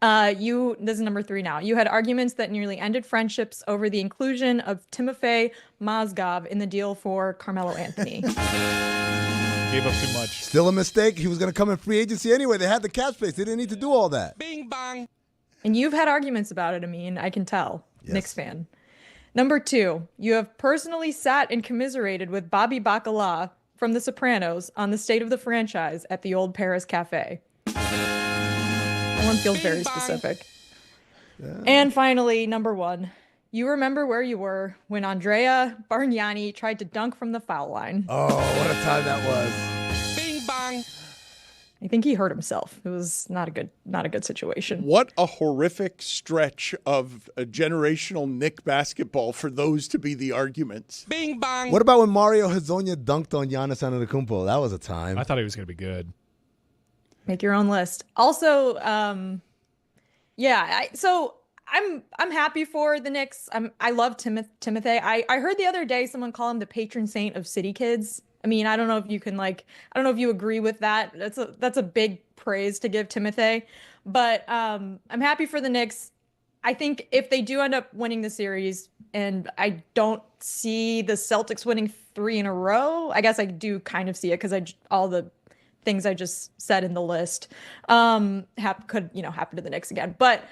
This is number 3 now. You had arguments that nearly ended friendships over the inclusion of Timofey Mozgov in the deal for Carmelo Anthony. Gave up too much. Still a mistake. He was going to come in free agency anyway. They had the cap space. They didn't need to do all that. Bing bong. And you've had arguments about it, Amin. I can tell. Yes. Knicks fan. Number 2, you have personally sat and commiserated with Bobby Bacala from The Sopranos on the state of the franchise at the Old Paris Cafe. That one feels very specific. Yeah. And finally, number 1, you remember where you were when Andrea Bargnani tried to dunk from the foul line. Oh, what a time that was. Bing bong. I think he hurt himself. It was not a good situation. What a horrific stretch of a generational Knick basketball for those to be the arguments. Bing bong. What about when Mario Hezonja dunked on Giannis Antetokounmpo? That was a time. I thought he was going to be good. Make your own list. Also, so I'm happy for the Knicks. I love Timothy. I heard the other day someone call him the patron saint of city kids. I mean, I don't know if you can I don't know if you agree with that. That's a big praise to give Timothy, but I'm happy for the Knicks. I think if they do end up winning the series, and I don't see the Celtics winning 3 in a row, I guess I do kind of see it because all the things I just said in the list could happen to the Knicks again. But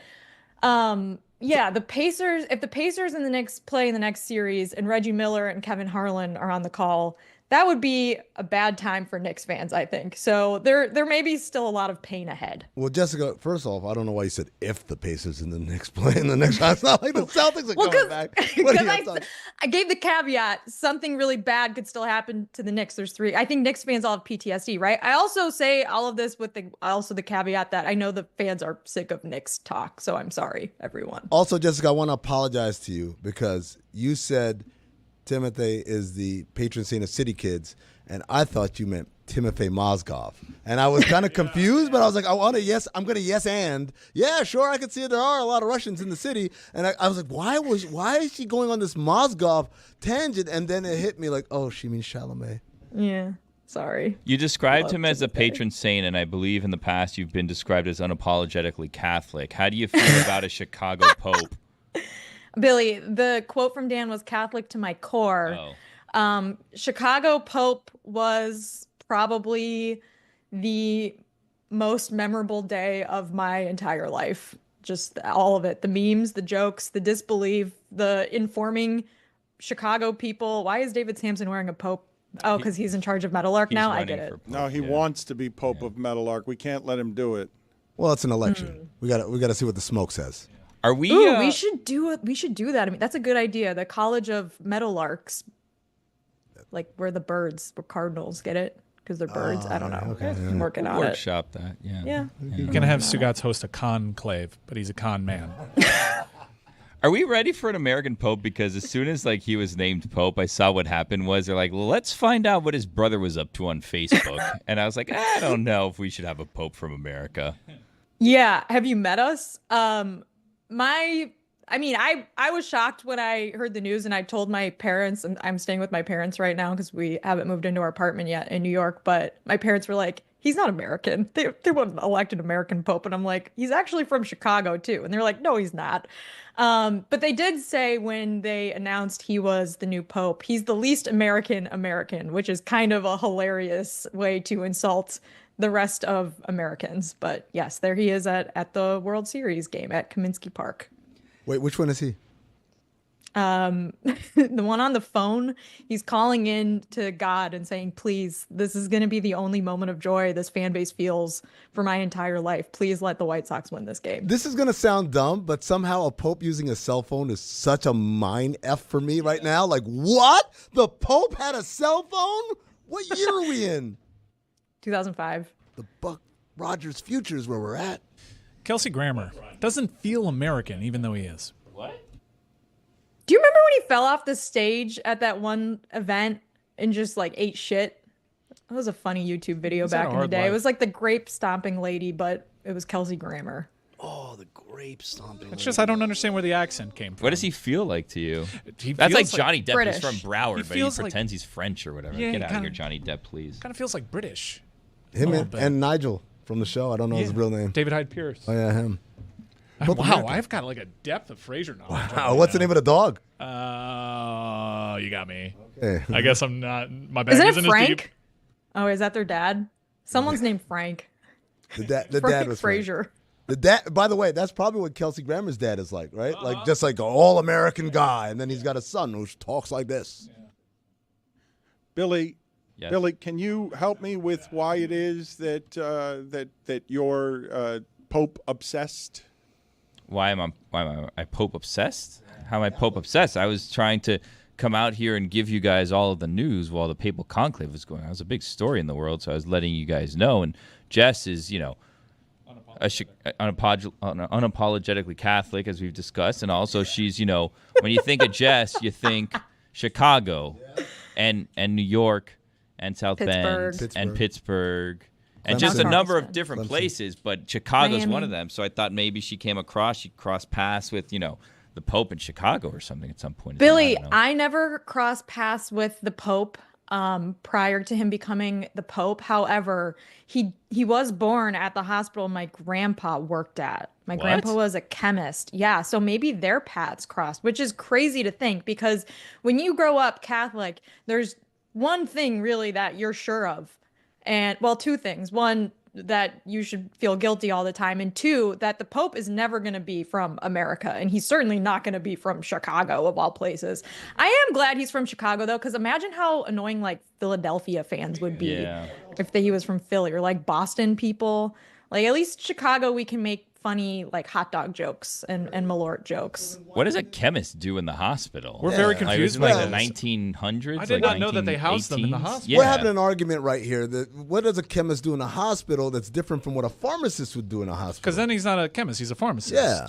the Pacers, if the Pacers and the Knicks play in the next series and Reggie Miller and Kevin Harlan are on the call, that would be a bad time for Knicks fans, I think. So there may be still a lot of pain ahead. Well, Jessica, first off, I don't know why you said if the Pacers and the Knicks play in the next round. It's not like the Celtics are coming back. Because I gave the caveat, something really bad could still happen to the Knicks. There's 3. I think Knicks fans all have PTSD, right? I also say all of this with the caveat that I know the fans are sick of Knicks talk. So I'm sorry, everyone. Also, Jessica, I want to apologize to you because you said Timothy is the patron saint of city kids, and I thought you meant Timofey Mozgov. And I was kind of confused, but I was like, I'm going to yes and. Yeah, sure, I can see there are a lot of Russians in the city. And I was like, why is she going on this Mozgov tangent? And then it hit me like, oh, she means Chalamet. Yeah, sorry. You described him as a patron saint, and I believe in the past you've been described as unapologetically Catholic. How do you feel about a Chicago Pope? Billy, the quote from Dan was Catholic to my core. Oh. Chicago Pope was probably the most memorable day of my entire life. Just all of it. The memes, the jokes, the disbelief, the informing Chicago people. Why is David Sampson wearing a Pope? Oh, because he's in charge of Meadowlark now? I get it. No, he wants to be Pope of Meadowlark. We can't let him do it. Well, it's an election. We gotta see what the smoke says. Are we? We should do it. We should do that. I mean, that's a good idea. The College of Meadowlarks, like where the birds, where cardinals, get it because they're birds. I don't know. Okay, I'm working on it. Workshop that. Yeah. You're gonna have Stugotz host a conclave, but he's a con man. Are we ready for an American Pope? Because as soon as he was named Pope, I saw what happened was they're like, let's find out what his brother was up to on Facebook. And I was like, I don't know if we should have a Pope from America. Yeah. Have you met us? I was shocked when I heard the news, and I told my parents, and I'm staying with my parents right now because we haven't moved into our apartment yet in New York, but my parents were like, he's not American. They wouldn't elect an American Pope. And I'm like, he's actually from Chicago too. And they're like, no, he's not. But they did say when they announced he was the new Pope, he's the least American, which is kind of a hilarious way to insult the rest of Americans. But yes, there he is at the World Series game at Kaminsky Park. Wait, which one is he? The one on the phone, he's calling in to God and saying, please, this is going to be the only moment of joy this fan base feels for my entire life. Please let the White Sox win this game. This is going to sound dumb, but somehow a Pope using a cell phone is such a mind F for me right now. Like, what? The Pope had a cell phone? What year are we in? 2005. The Buck Rogers future is where we're at. Kelsey Grammer doesn't feel American, even though he is. What? Do you remember when he fell off the stage at that one event and just like ate shit. That was a funny YouTube video He's had back a in the hard day. It life. was like the grape stomping lady, but it was Kelsey Grammer. Oh, the grape stomping. It's just I don't understand where the accent came from. What does he feel like to you? He That's like feels Johnny Depp. British. He's from Broward, but he feels like- pretends he's French or whatever. Yeah, Get he out of kinda- here, Johnny Depp, please. Kind of feels like British. Him little and, bit. and Nigel from the show. I don't know his Yeah. real name. David Hyde Pierce. Oh yeah, him. Wow, America. I've got like a depth of Frasier knowledge. Wow, what's the name of the dog? You got me. Okay. I guess I'm not. My bag Isn't isn't it as Frank? deep. Oh, is that their dad? Someone's named Frank. The dad Frank was Frank. Frazier. The dad. By the way, that's probably what Kelsey Grammer's dad is like, right? Like just like an all-American guy, and then he's got a son who talks like this. Billy, Yes. Billy, can you help me with why it is that that you're Pope obsessed? Why am I Pope obsessed? How am I Pope obsessed? I was trying to come out here and give you guys all of the news while the papal conclave was going on. It was a big story in the world, so I was letting you guys know. And Jess is, unapologetically Catholic, as we've discussed, and also she's, when you think of Jess, you think Chicago, and New York, and South Bend, and Pittsburgh. And just a Clemson. number of different Clemson. places, but Chicago's one Miami. of them. So I thought maybe she crossed paths with, the Pope in Chicago or something at some point. Billy, I don't know. I never crossed paths with the Pope prior to him becoming the Pope. However, he was born at the hospital my grandpa worked at. My grandpa was a chemist. Yeah, so maybe their paths crossed, which is crazy to think because when you grow up Catholic, there's one thing really that you're sure of. And well, two things. One, that you should feel guilty all the time. And two, that the Pope is never going to be from America. And he's certainly not going to be from Chicago, of all places. I am glad he's from Chicago, though, because imagine how annoying like Philadelphia fans would be if he was from Philly or like Boston people. Like at least Chicago, we can make funny like hot dog jokes and Malort jokes. What does a chemist do in the hospital? We're very Like, confused was it by like this. the 1900s? I did like not know that they housed them in the 1918s? hospital. Yeah. We're having an argument right here that what does a chemist do in a hospital that's different from what a pharmacist would do in a hospital? Because then he's not a chemist; he's a pharmacist. Yeah.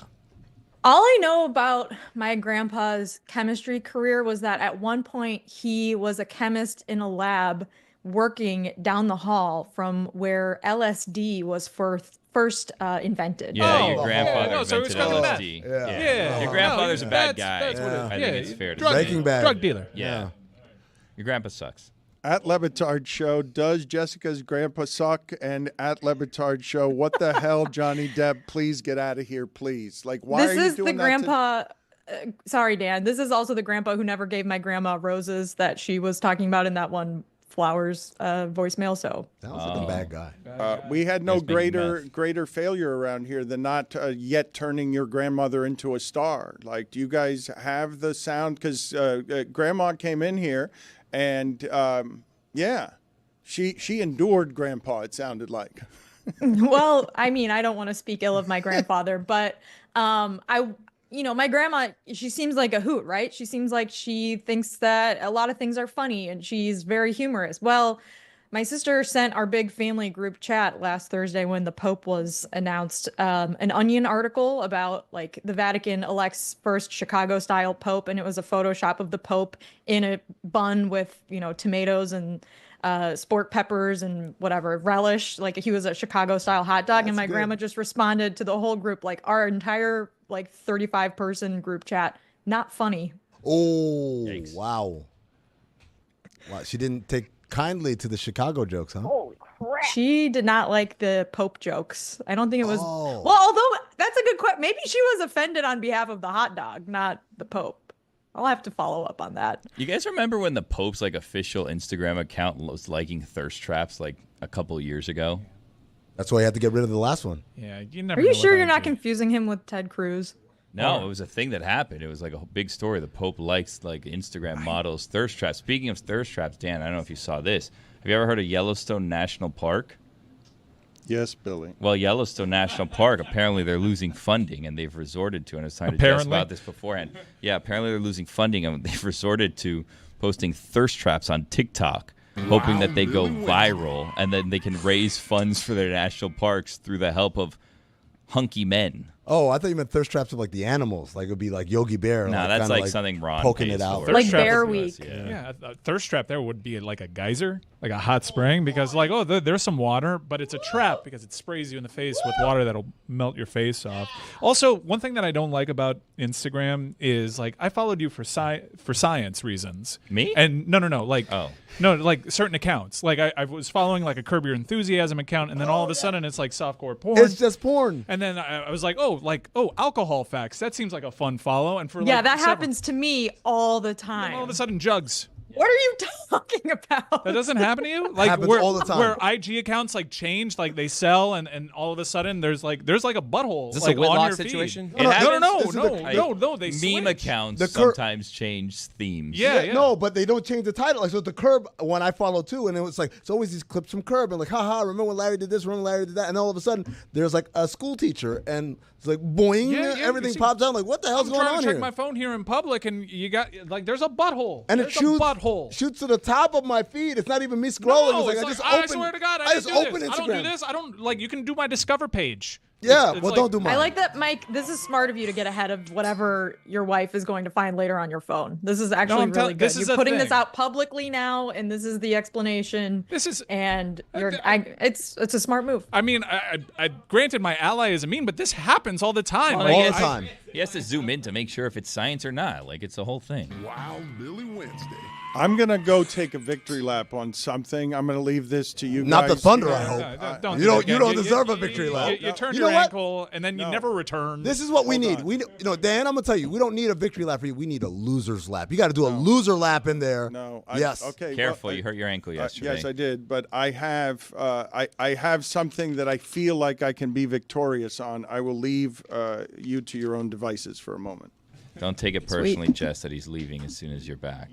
All I know about my grandpa's chemistry career was that at one point he was a chemist in a lab working down the hall from where LSD was first invented. Yeah, your grandfather no, so he was invented cutting LSD. meth. Yeah. Your grandfather's No, a bad that's- guy. that's what it is. I Yeah, think it's fair to drug- say. Breaking Bad. Drug dealer. Yeah. Your grandpa sucks. At Le Batard Show, does Jessica's grandpa suck? And at Le Batard Show, what the hell, Johnny Depp? Please get out of here, please. Like, why This are you is doing the that to- grandpa. Sorry, Dan. This is also the grandpa who never gave my grandma roses that she was talking about in that one Flowers voicemail. So Sounds like a bad guy. We had no He's making greater failure around here than not yet turning your grandmother into a star. Like, do you guys have the sound? Because Grandma came in here, and she endured Grandpa. It sounded like. well, I mean, I don't want to speak ill of my grandfather, but my grandma, she seems like a hoot, right? She seems like she thinks that a lot of things are funny and she's very humorous. Well, my sister sent our big family group chat last Thursday when the Pope was announced, an Onion article about like the Vatican elects first Chicago style Pope. And it was a Photoshop of the Pope in a bun with, tomatoes and sport peppers and whatever relish, like he was a Chicago style hot dog. And my grandma just responded to the whole group, like our entire 35 person group chat, not funny. Oh, Yikes. wow. She didn't take kindly to the Chicago jokes, huh? She did not like the Pope jokes. I don't think it was. Oh. Well, although that's a good question. Maybe she was offended on behalf of the hot dog, not the Pope. I'll have to follow up on that. You guys remember when the Pope's official Instagram account was liking thirst traps a couple years ago? That's why you had to get rid of the last one. Yeah, you never. Are you know sure what you're that not would do. confusing him with Ted Cruz? No, it was a thing that happened. It was like a big story. The Pope likes Instagram models thirst traps. Speaking of thirst traps, Dan, I don't know if you saw this. Have you ever heard of Yellowstone National Park? Yes, Billy. Well, Yellowstone National Park, apparently they're losing funding, and they've resorted to, and I was talking to Jess Apparently? about this beforehand. Yeah, apparently they're losing funding, and they've resorted to posting thirst traps on TikTok, hoping that they go viral, and then they can raise funds for their national parks through the help of hunky men. Oh, I thought you meant thirst traps of like the animals. Like it would be like Yogi Bear. No, that's like something Ron poking pays it out. for. Like Bear Week. Yeah, a thirst trap there would be like a geyser, like a hot spring, because like, oh, there's some water, but it's a trap because it sprays you in the face with water that'll melt your face off. Also, one thing that I don't like about Instagram is like I followed you for science reasons. Me? And no, like like certain accounts. Like I was following like a Curb Your Enthusiasm account, and then all of a sudden it's like softcore porn. It's just porn. And then I was like, alcohol facts. That seems like a fun follow. And for that happens to me all the time. all of a sudden, jugs. What are you talking about? That doesn't happen to you? Like Happens where, all the time. Where IG accounts like change, like they sell, and all of a sudden there's like a butthole. Is this like, a Whitlock on your situation? Feed. No. They meme switch. accounts sometimes change themes. Yeah. No, but they don't change the title. Like so, the Curb one I follow too, and it was like it's always these clips from Curb, and like, haha, remember when Larry did this? Remember when Larry did that? And all of a sudden, there's like a school teacher, and it's like boing, everything pops out. Like, what the hell's I'm going trying on to check here? my phone here in public, and you got like there's a butthole. And there's it shoots a butthole. shoots to the top of my feed. It's not even me scrolling. No, it's it's like, like, I I just open. swear to God, I just just open this. Instagram. I don't do this. I don't like. You can do my Discover page. Yeah, It's well, like- don't do mine. I like that, Mike. This is smart of you to get ahead of whatever your wife is going to find later on your phone. This is actually I'm really good. this is You're a putting this thing. out publicly now, and this is the explanation. And it's a smart move. I mean, I granted my ally is a meme, but this happens all the time. Well, Like, he has- He has to zoom in to make sure if it's science or not. Like it's the whole thing. Wild Billy Wednesday. I'm going to go take a victory lap on something. I'm going to leave this to you Not guys. the Thunder, I hope. do You don't deserve a victory lap. You turn You your know what? ankle and then you never return. This is what we need. Dan, I'm gonna tell you, we don't need a victory lap for you. We need a loser's lap. You got to do a loser lap in there. No. Yes. Okay. Careful, well, you hurt your ankle yesterday. Yes, I did. But I have I have something that I feel like I can be victorious on. I will leave you to your own devices for a moment. Don't take it personally, Jess, that he's leaving as soon as you're back.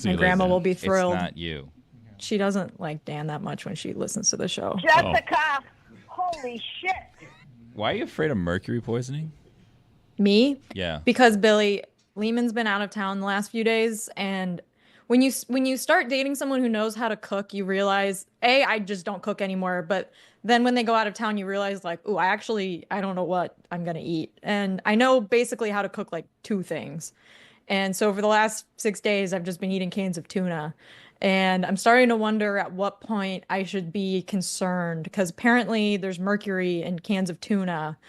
My grandma will be thrilled. It's not you. She doesn't like Dan that much when she listens to the show. Jessica, holy shit. Why are you afraid of mercury poisoning? Me? Yeah. Because Billy Lehman's been out of town the last few days, and when you start dating someone who knows how to cook, you realize I just don't cook anymore. But then when they go out of town, you realize like, ooh, I don't know what I'm gonna eat, and I know basically how to cook like 2 things. And so for the last 6 days, I've just been eating cans of tuna. And I'm starting to wonder at what point I should be concerned, because apparently there's mercury in cans of tuna,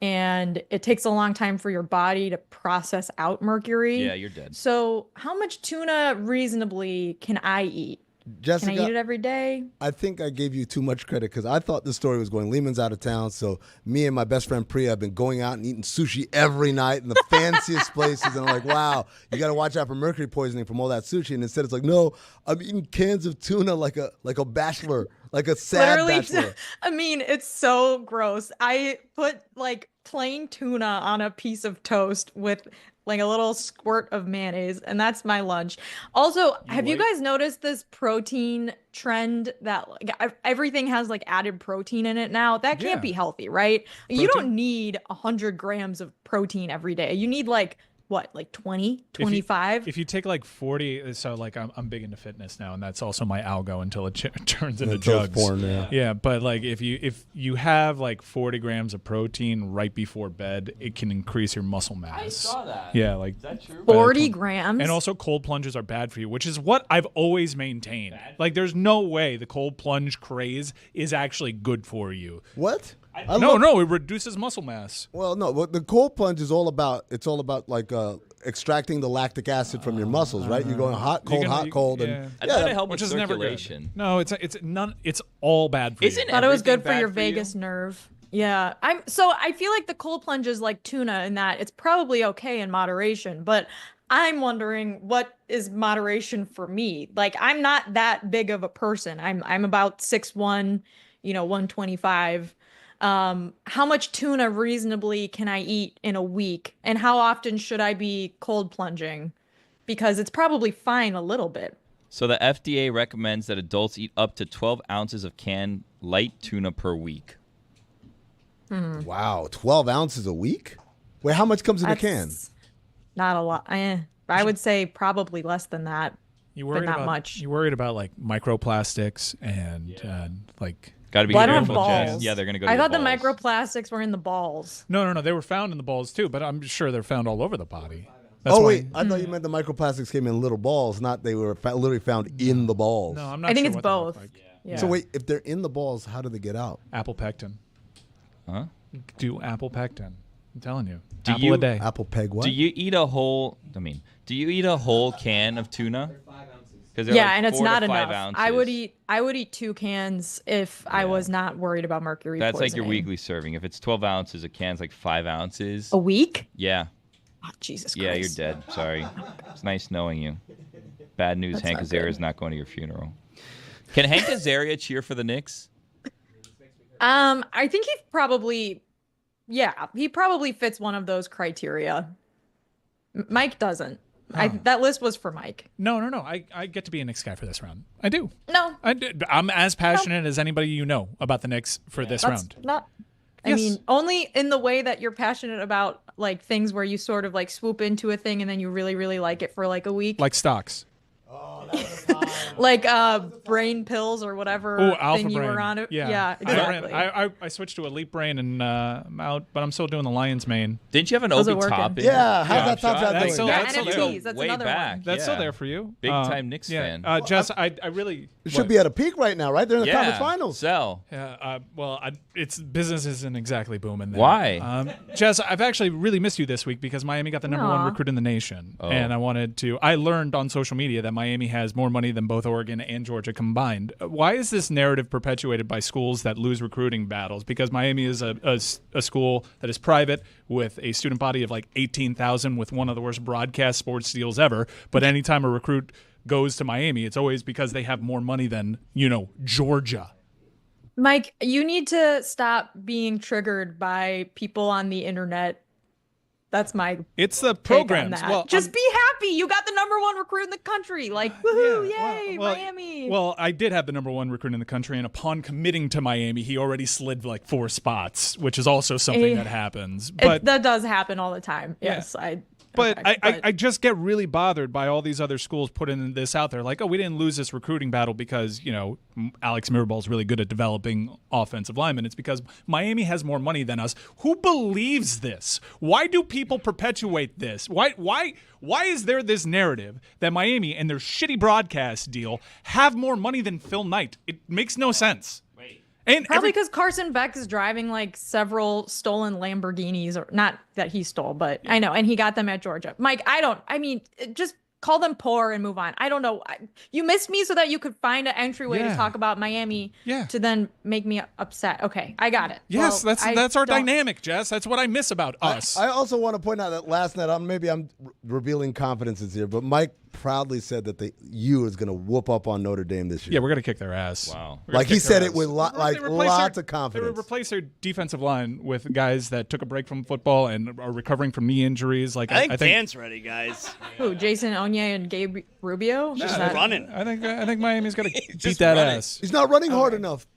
and it takes a long time for your body to process out mercury. Yeah, you're dead. So how much tuna reasonably can I eat? Jessica, can I eat it every day? I think I gave you too much credit because I thought the story was going, Lehman's out of town, so me and my best friend Priya have been going out and eating sushi every night in the fanciest places, and I'm like, wow, you got to watch out for mercury poisoning from all that sushi. And instead it's like, no, I'm eating cans of tuna like a bachelor, like a sad bachelor. I mean, it's so gross. I put like plain tuna on a piece of toast with like a little squirt of mayonnaise, and that's my lunch. Also, have you guys noticed this protein trend that like everything has like added protein in it now? That can't be healthy, right? You don't need 100 grams of protein every day. You need like what, like 20, 25? If you take like 40, so like I'm big into fitness now, and that's also my algo until it turns into Until it's jugs. porn, yeah. But like if you have like 40 grams of protein right before bed, it can increase your muscle mass. I saw that. Yeah, like Is that true? 40 grams? And also cold plunges are bad for you, which is what I've always maintained. Like there's no way the cold plunge craze is actually good for you. What? No, it reduces muscle mass. Well, no, what the cold plunge is all about, it's all about like extracting the lactic acid from your muscles, right? You're going hot, cold, hot, cold, and I thought it helped which with is never circulation. good. No, it's all bad for you. I thought it was good for your vagus nerve. Yeah. I feel like the cold plunge is like tuna in that it's probably okay in moderation, but I'm wondering what is moderation for me. Like I'm not that big of a person. I'm about 6'1", 125. How much tuna reasonably can I eat in a week, and how often should I be cold plunging? Because it's probably fine a little bit. So the FDA recommends that adults eat up to 12 ounces of canned light tuna per week. Wow, 12 ounces a week? Wait, how much comes in a can? Not a lot. I would say probably less than that. You worried but not about much. You worried about like microplastics and like Got to be Well, I don't have careful, Jess. balls. Yeah, they're gonna go. To I your thought the balls. microplastics were in the balls. No, they were found in the balls too, but I'm sure they're found all over the body. That's Oh why- wait, I thought you meant the microplastics came in little balls, not they were literally found in the balls. No, I'm not I think sure it's what they look both. like. Yeah. So wait, if they're in the balls, how do they get out? Apple pectin. Huh? Do apple pectin. I'm telling you. Do apple you- a day. Apple peg what? Do you eat a whole? Do you eat a whole can of tuna? Because Yeah, and it's not enough. Ounces. I would eat 2 cans if I was not worried about mercury That's like your poisoning. weekly serving. If it's 12 ounces, a can's like 5 ounces. A week? Yeah. Oh, Jesus Christ. Yeah, you're dead. Sorry. It's nice knowing you. Bad news, That's Hank not Azaria is not going to your funeral. Can Hank Azaria cheer for the Knicks? I think he probably fits one of those criteria. Mike doesn't. That list was for Mike. No. I get to be a Knicks guy for this round. I do. No. I'm as passionate as anybody you know about the Knicks for this That's round. not. I Yes. mean, only in the way that you're passionate about like things where you sort of like swoop into a thing and then you really, really like it for like a week. Like stocks. Like brain pills or whatever Oh, Alpha thing you Brain. were on. Yeah, exactly. I switched to Elite Brain and I'm out, but I'm still doing the Lion's Mane. Didn't you have an How's it Opie working? topping? Yeah, how's that top shot That's doing? still, Yeah, that's still NFTs, there. that's way another back. one. That's still Yeah. there for you. Big time Knicks fan. Jess, I really Should be at a peak right now, right? They're in the conference finals. Sell. Yeah, it's business isn't exactly booming there. Why? Jess, I've actually really missed you this week because Miami got the number one Aw. recruit in the nation, Oh. and I learned on social media that Miami has more money than both Oregon and Georgia combined. Why is this narrative perpetuated by schools that lose recruiting battles? Because Miami is a school that is private with a student body of like 18,000 with one of the worst broadcast sports deals ever. But anytime a recruit goes to Miami, it's always because they have more money than, Georgia. Mike, you need to stop being triggered by people on the internet. That's my It's the take on programs. that. Well, Just be happy. You got the number one recruit in the country. Like, woohoo, yay, Miami. Well, I did have the number one recruit in the country, and upon committing to Miami, he already slid like 4 spots, which is also something that happens. But that does happen all the time. Yes, But okay, I just get really bothered by all these other schools putting this out there. Like, oh, we didn't lose this recruiting battle because, Alex Mirabal is really good at developing offensive linemen. It's because Miami has more money than us. Who believes this? Why do people perpetuate this? Why is there this narrative that Miami and their shitty broadcast deal have more money than Phil Knight? It makes no sense. And Probably because Carson Beck is driving like several stolen Lamborghinis, or not that he stole, but I know, and he got them at Georgia. Mike, just call them poor and move on. I don't know. You missed me so that you could find an entryway to talk about Miami to then make me upset. Okay, I got it. Yes, Well, that's our don't- dynamic, Jess. That's what I miss about us. I also want to point out that last night, maybe I'm revealing confidences here, but Mike proudly said that the U is going to whoop up on Notre Dame this year. Yeah, we're going to kick their ass. Wow. Like he said it with lots of confidence. They would replace their defensive line with guys that took a break from football and are recovering from knee injuries. Like I think Dan's ready, guys. Who? Jason Onye and Gabe Rubio? Just Is that- running. I think Miami's got to beat Just that running. ass. He's not running hard enough.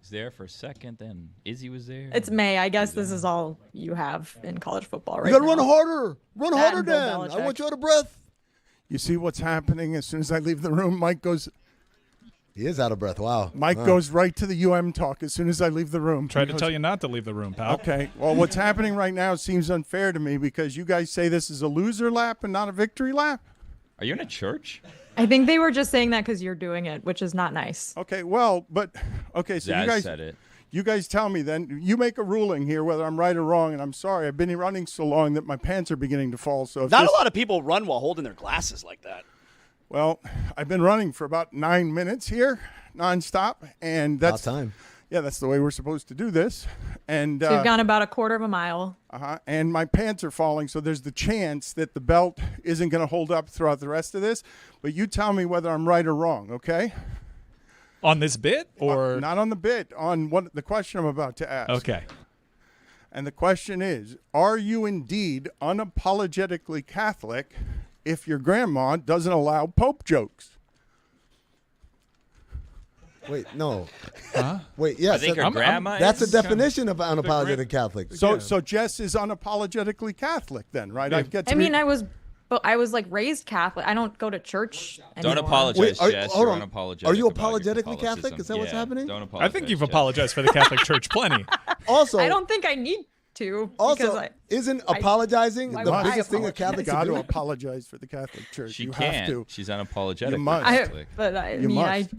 Was there for a second, then Izzy was there. It's May. I guess this is all you have in college football right You got to now. run harder. Run That harder, and Bill Dan. I Belichick. want you out of breath. You see what's happening as soon as I leave the room? Mike goes He is out of breath. Wow. Mike goes right to the UM talk as soon as I leave the room. Tried to tell you not to leave the room, pal. Okay. Well, what's happening right now seems unfair to me because you guys say this is a loser lap and not a victory lap. Are you in a church? I think they were just saying that because you're doing it, which is not nice. Okay. Well, so Zaz you guys said it. You guys tell me then. You make a ruling here whether I'm right or wrong. And I'm sorry, I've been running so long that my pants are beginning to fall. So if Not this- a lot of people run while holding their glasses like that. Well, I've been running for about 9 minutes here, nonstop, and that's About time. Yeah, that's the way we're supposed to do this. And So you've gone about a quarter of a mile. and my pants are falling, so there's the chance that the belt isn't going to hold up throughout the rest of this. But you tell me whether I'm right or wrong, okay? On this bit or not on the bit, on what the question I'm about to ask. Okay. And the question is, are you indeed unapologetically Catholic if your grandma doesn't allow Pope jokes? Wait, no. Huh? Wait, yes. I think her grandma That's is the definition of unapologetic Catholic. So Jess is unapologetically Catholic then, right? Yeah. I get to I mean, I was but I was like raised Catholic. I don't go to church anymore. Don't apologize, Wait, Jess. hold You're on. unapologetic. Are you about your apologetically Catholic? Catholicism. Is that what's Yeah, happening? Don't apologize. I think you've Jess. apologized for the Catholic Church plenty. Also, I don't think I need to. also, isn't apologizing why the would I biggest thing a apologize? Catholic Got should to do? apologize for the Catholic Church. She you can't. have to. She's unapologetic. You must. Catholic. But I You mean, must.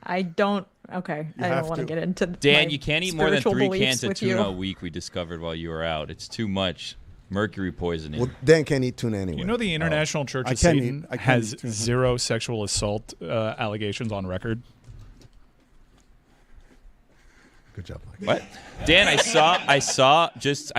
I don't. Okay, You I don't have want to to. get into Dan, my you can't eat more than spiritual 3 beliefs cans of with tuna you. a week. We discovered while you were out. It's too much. Mercury poisoning. Well, Dan can't eat tuna anyway. You know the International Church I of can Satan eat- I can has eat tuna. 0 sexual assault allegations on record. Good job, Mike. What? Dan, I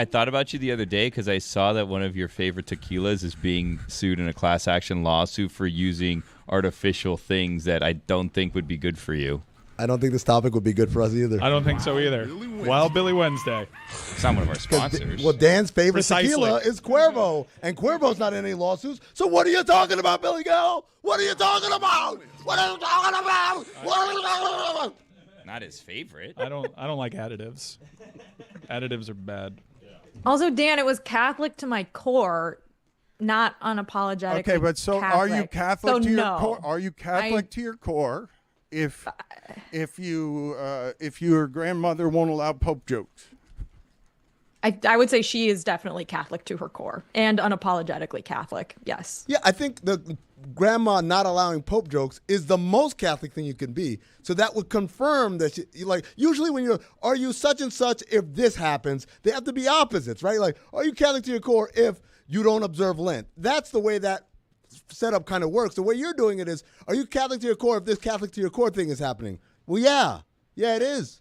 thought about you the other day because I saw that one of your favorite tequilas is being sued in a class action lawsuit for using artificial things that I don't think would be good for you. I don't think this topic would be good for us either. I don't think so either. Wild Billy Wednesday. It's not one of our sponsors. Well, Dan's favorite Precisely. tequila is Cuervo, and Cuervo's not in any lawsuits. So what are you talking about, Billy Gal? What are you talking about? What are you talking about? What are you talking about? Not his favorite. I don't like additives. Additives are bad. Also, Dan, it was Catholic to my core, not unapologetic. Okay, but so are you Catholic So to your no. core? Are you Catholic to your core? If your grandmother won't allow Pope jokes. I would say she is definitely Catholic to her core and unapologetically Catholic. Yes. Yeah, I think the grandma not allowing Pope jokes is the most Catholic thing you can be. So that would confirm that you like. Usually, when are you such and such? If this happens, they have to be opposites, right? Like, are you Catholic to your core if you don't observe Lent? That's the way that setup kind of works. The way you're doing it is, are you Catholic to your core if this Catholic to your core thing is happening? Well, yeah, it is.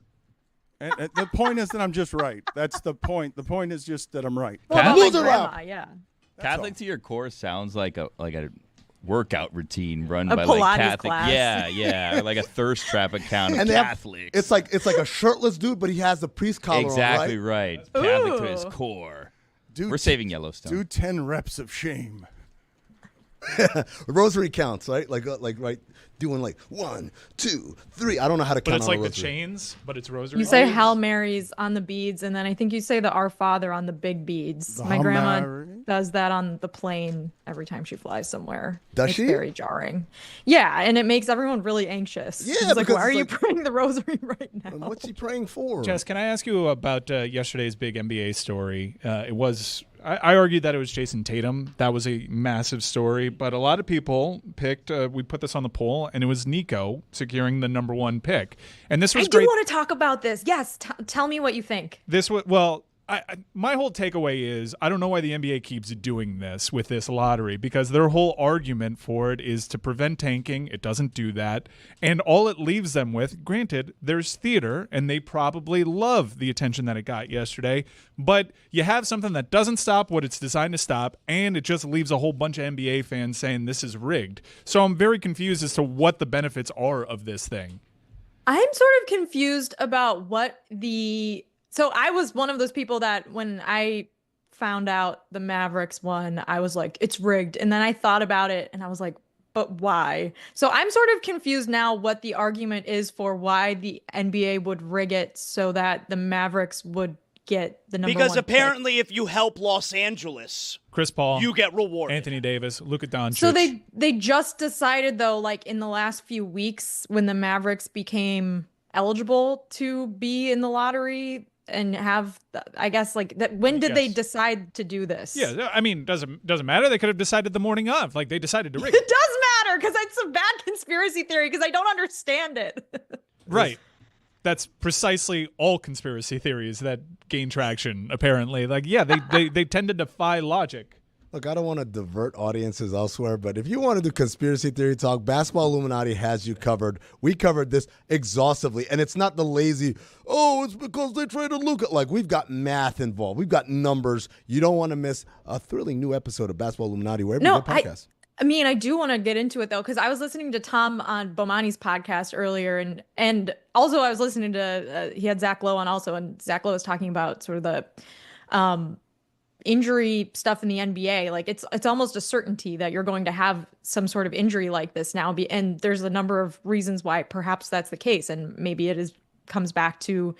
And the point is that I'm just right. That's the point. The point is just that I'm right. Well, about my Loser grandma, up. yeah. Catholic to your core sounds like a workout routine run A by Pilates like Catholic. class. Yeah, or like a thirst trap account of And they have- Catholics. it's like a shirtless dude, but he has the priest collar exactly on, right. Catholic to his Ooh. core. Do We're saving Yellowstone. Do 10 reps of shame. Rosary counts, right? Like right, doing like 1, 2, 3. I don't know how to But count it's on like a the rosary. chains, but it's rosary. You say Hail Marys on the beads, and then I think you say the Our Father on the big beads. The My Hail grandma Mary? does that on the plane every time she flies somewhere. Does it's she? very jarring. Yeah, and it makes everyone really anxious. Yeah, It's like, because why are it's you like- praying the rosary right now? And what's he praying for? Jess, can I ask you about yesterday's big NBA story? It was, I argued that it was Jason Tatum. That was a massive story, but a lot of people picked, we put this on the poll, and it was Nico securing the number 1 pick. And this I was do great. want to talk about this. Yes, tell me what you think. This was, well, my whole takeaway is I don't know why the NBA keeps doing this with this lottery, because their whole argument for it is to prevent tanking. It doesn't do that. And all it leaves them with, granted, there's theater, and they probably love the attention that it got yesterday, but you have something that doesn't stop what it's designed to stop, and it just leaves a whole bunch of NBA fans saying this is rigged. So I'm very confused as to what the benefits are of this thing. I'm sort of confused about what So I was one of those people that when I found out the Mavericks won, I was like, it's rigged. And then I thought about it and I was like, but why? So I'm sort of confused now what the argument is for why the NBA would rig it so that the Mavericks would get the number 1 Because pick. apparently if you help Los Angeles, Chris Paul, you get rewarded. Anthony Davis, Luka Doncic. So they just decided though, like in the last few weeks when the Mavericks became eligible to be in the lottery and have, I guess, like that. When did they Yes. decide to do this? Yeah, I mean, doesn't matter. They could have decided the morning of. Like, they decided to rig it. It does matter because it's a bad conspiracy theory because I don't understand it. Right. That's precisely all conspiracy theories that gain traction, apparently. Like, yeah, they tend to defy logic. Look, I don't want to divert audiences elsewhere, but if you want to do conspiracy theory talk, Basketball Illuminati has you covered. We covered this exhaustively, and it's not the lazy, it's because they traded Luka. Like, we've got math involved. We've got numbers. You don't want to miss a thrilling new episode of Basketball Illuminati wherever you get podcasts. I mean, I do want to get into it though, because I was listening to Tom on Bomani's podcast earlier, and also I was listening to he had Zach Lowe on also, and Zach Lowe was talking about sort of the injury stuff in the NBA. Like it's almost a certainty that you're going to have some sort of injury like this now. And there's a number of reasons why perhaps that's the case, and maybe it is comes back to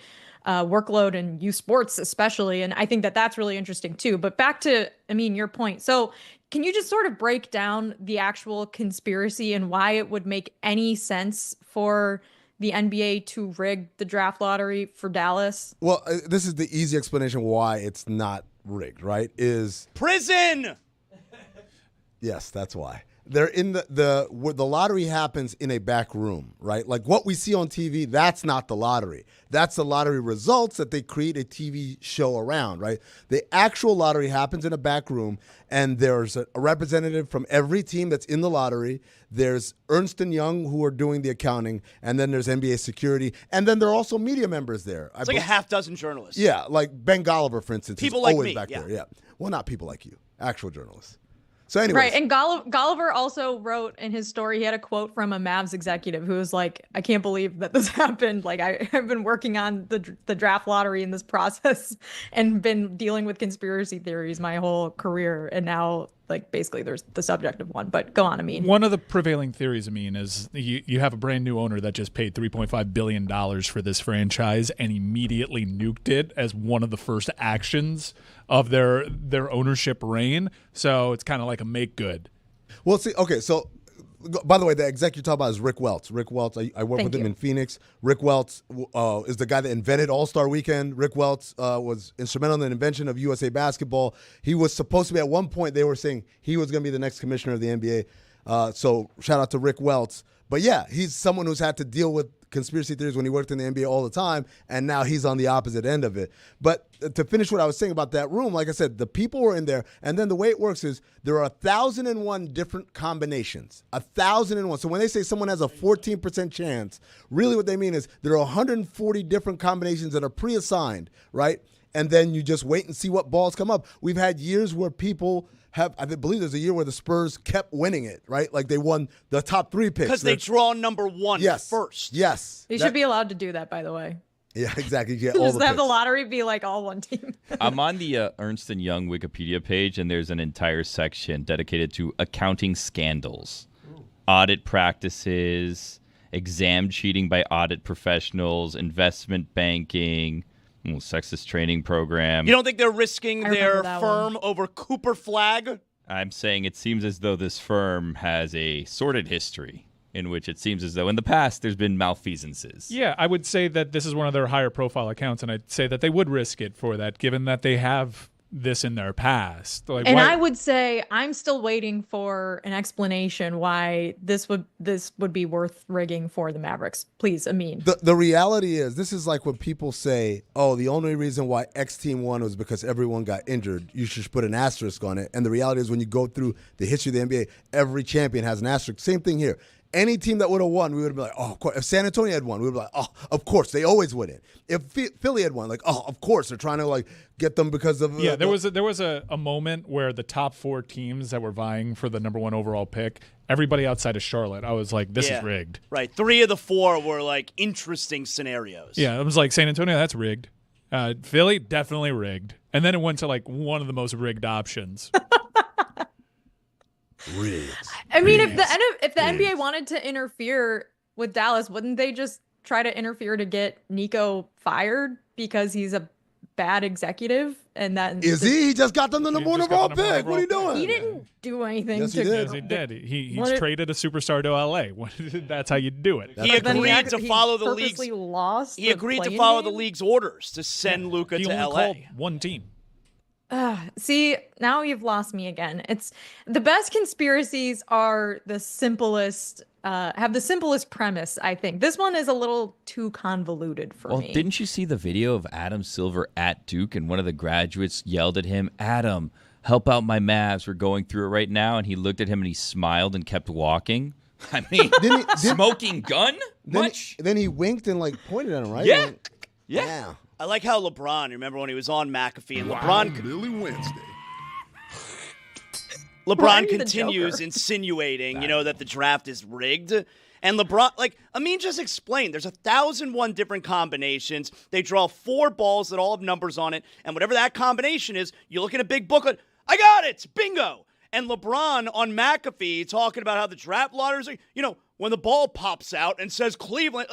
workload and youth sports especially. And I think that that's really interesting too. But back to, your point. So can you just sort of break down the actual conspiracy and why it would make any sense for the NBA to rig the draft lottery for Dallas? Well, this is the easy explanation why it's not rigged, right? Is prison. Yes, that's why. They're in the lottery happens in a back room, right? Like what we see on TV, that's not the lottery. That's the lottery results that they create a TV show around, right? The actual lottery happens in a back room, and there's a representative from every team that's in the lottery. There's Ernst & Young who are doing the accounting, and then there's NBA security, and then there are also media members there. It's like a half dozen journalists. Yeah, like Ben Golliver, for instance, People is like always me, back yeah. there. Yeah, well, not people like you, actual journalists. So anyways. Right, and Golliver also wrote in his story, he had a quote from a Mavs executive who was like, I can't believe that this happened. Like, I've been working on the draft lottery in this process and been dealing with conspiracy theories my whole career. And now, like, basically there's the subject of one. But go on, Amin. One of the prevailing theories, Amin, is you have a brand new owner that just paid $3.5 billion for this franchise and immediately nuked it as one of the first actions of their ownership reign. So it's kind of like a make good. Well, see, okay, so by the way, the exec you're talking about is Rick Welts. Rick Welts, I work with him in Phoenix. Rick Welts is the guy that invented All-Star Weekend. Rick Welts was instrumental in the invention of USA Basketball. He was supposed to be, at one point, they were saying he was going to be the next commissioner of the NBA. So shout out to Rick Welts. But yeah, he's someone who's had to deal with conspiracy theories when he worked in the NBA all the time, and now he's on the opposite end of it. But to finish what I was saying about that room, like I said, the people were in there, and then the way it works is there are 1,001 different combinations. 1,001. So when they say someone has a 14% chance, really what they mean is there are 140 different combinations that are pre-assigned, right? And then you just wait and see what balls come up. We've had years where people I believe there's a year where the Spurs kept winning it, right? Like they won the top 3 picks. Because they draw number one first. Yes. They should be allowed to do that, by the way. Yeah, exactly. You get all Just the have the picks. lottery be like all one team. I'm on the Ernst & Young Wikipedia page, and there's an entire section dedicated to accounting scandals, audit practices, exam cheating by audit professionals, investment banking, sexist training program. You don't think they're risking their that firm over Cooper Flag? I'm saying it seems as though this firm has a sordid history in which it seems as though in the past there's been malfeasances. Yeah, I would say that this is one of their higher profile accounts, and I'd say that they would risk it for that, given that they have this in their past. Like, And I would say I'm still waiting for an explanation why this would be worth rigging for the Mavericks. Please, Amin. The reality is, this is like when people say, oh, the only reason why X team won was because everyone got injured. You should put an asterisk on it. And the reality is when you go through the history of the NBA, every champion has an asterisk. Same thing here. Any team that would have won, we would have been like, oh, of course. If San Antonio had won, we would be like, oh, of course. They always win it. If Philly had won, like, oh, of course. They're trying to like get them because of there was a moment where the top 4 teams that were vying for the number 1 overall pick, everybody outside of Charlotte, I was like, this is rigged. Right. 3 of the 4 were like interesting scenarios. Yeah, it was like San Antonio, that's rigged. Philly, definitely rigged. And then it went to like one of the most rigged options. I mean, if the NBA wanted to interfere with Dallas, wouldn't they just try to interfere to get Nico fired because he's a bad executive? And that is he? He just got them the number 1 overall pick. What are you doing? He didn't do anything. Yes, he did. Yes, he did. He's traded a superstar to LA. That's how you do it. He agreed to follow the league's. Lost. He agreed to follow the league's orders to send Luka to LA. Called one team. See, now you've lost me again. It's the best conspiracies are the simplest, have the simplest premise, I think. This one is a little too convoluted for me. Well, didn't you see the video of Adam Silver at Duke and one of the graduates yelled at him, Adam, help out my Mavs. We're going through it right now. And he looked at him and he smiled and kept walking. I mean, smoking gun? Then he winked and like pointed at him, right? Yeah. Like, Yeah. I like how LeBron, remember when he was on McAfee, and LeBron Billy Wednesday. LeBron continues insinuating, that the draft is rigged. And LeBron, Amin just explained, there's 1,001 different combinations. They draw 4 balls that all have numbers on it. And whatever that combination is, you look at a big booklet, I got it, bingo. And LeBron on McAfee talking about how the draft lotteries, when the ball pops out and says Cleveland,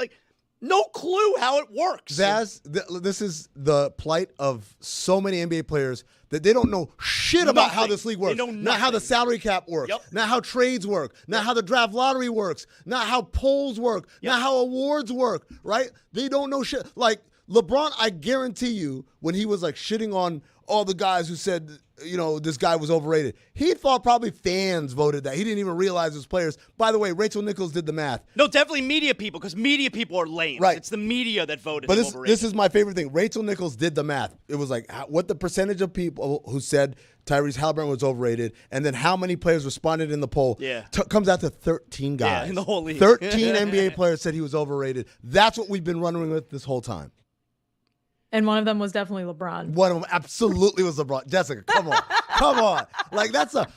no clue how it works. Zaz, this is the plight of so many NBA players that they don't know shit about how this league works. Not how the salary cap works. Not how trades work. Not how the draft lottery works. Not how polls work. Not how awards work, right? They don't know shit. Like LeBron, I guarantee you, when he was like shitting on all the guys who said, this guy was overrated, he thought probably fans voted that. He didn't even realize it was players. By the way, Rachel Nichols did the math. No, definitely media people, because media people are lame. Right. It's the media that voted But him overrated. this is my favorite thing. Rachel Nichols did the math. It was like what the percentage of people who said Tyrese Halliburton was overrated, and then how many players responded in the poll. Comes out to 13 guys. in the whole league. 13 NBA players said he was overrated. That's what we've been running with this whole time. And one of them was definitely LeBron. One of them absolutely was LeBron. Jessica, come on. Come on. Like,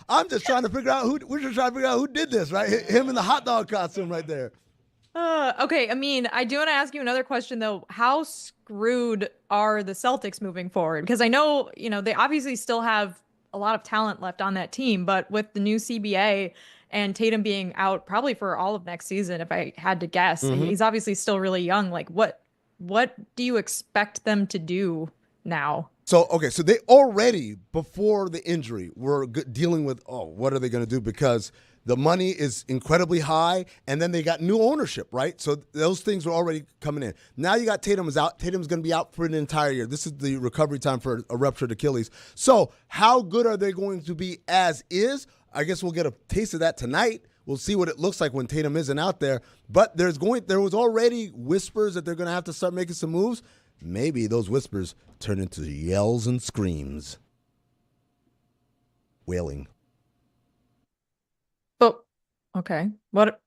I'm just trying to figure out who did this, right? Him in the hot dog costume right there. Okay, I mean, I do want to ask you another question, though. How screwed are the Celtics moving forward? Because I know, they obviously still have a lot of talent left on that team, but with the new CBA and Tatum being out probably for all of next season, if I had to guess, and he's obviously still really young, like what do you expect them to do now? So they already, before the injury, were dealing with, what are they going to do? Because the money is incredibly high, and then they got new ownership, right? So those things were already coming in. Now you got Tatum is out. Tatum's going to be out for an entire year. This is the recovery time for a ruptured Achilles. So how good are they going to be as is? I guess we'll get a taste of that tonight. We'll see what it looks like when Tatum isn't out there. But there was already whispers that they're going to have to start making some moves. Maybe those whispers turn into yells and screams. Wailing. But, okay. What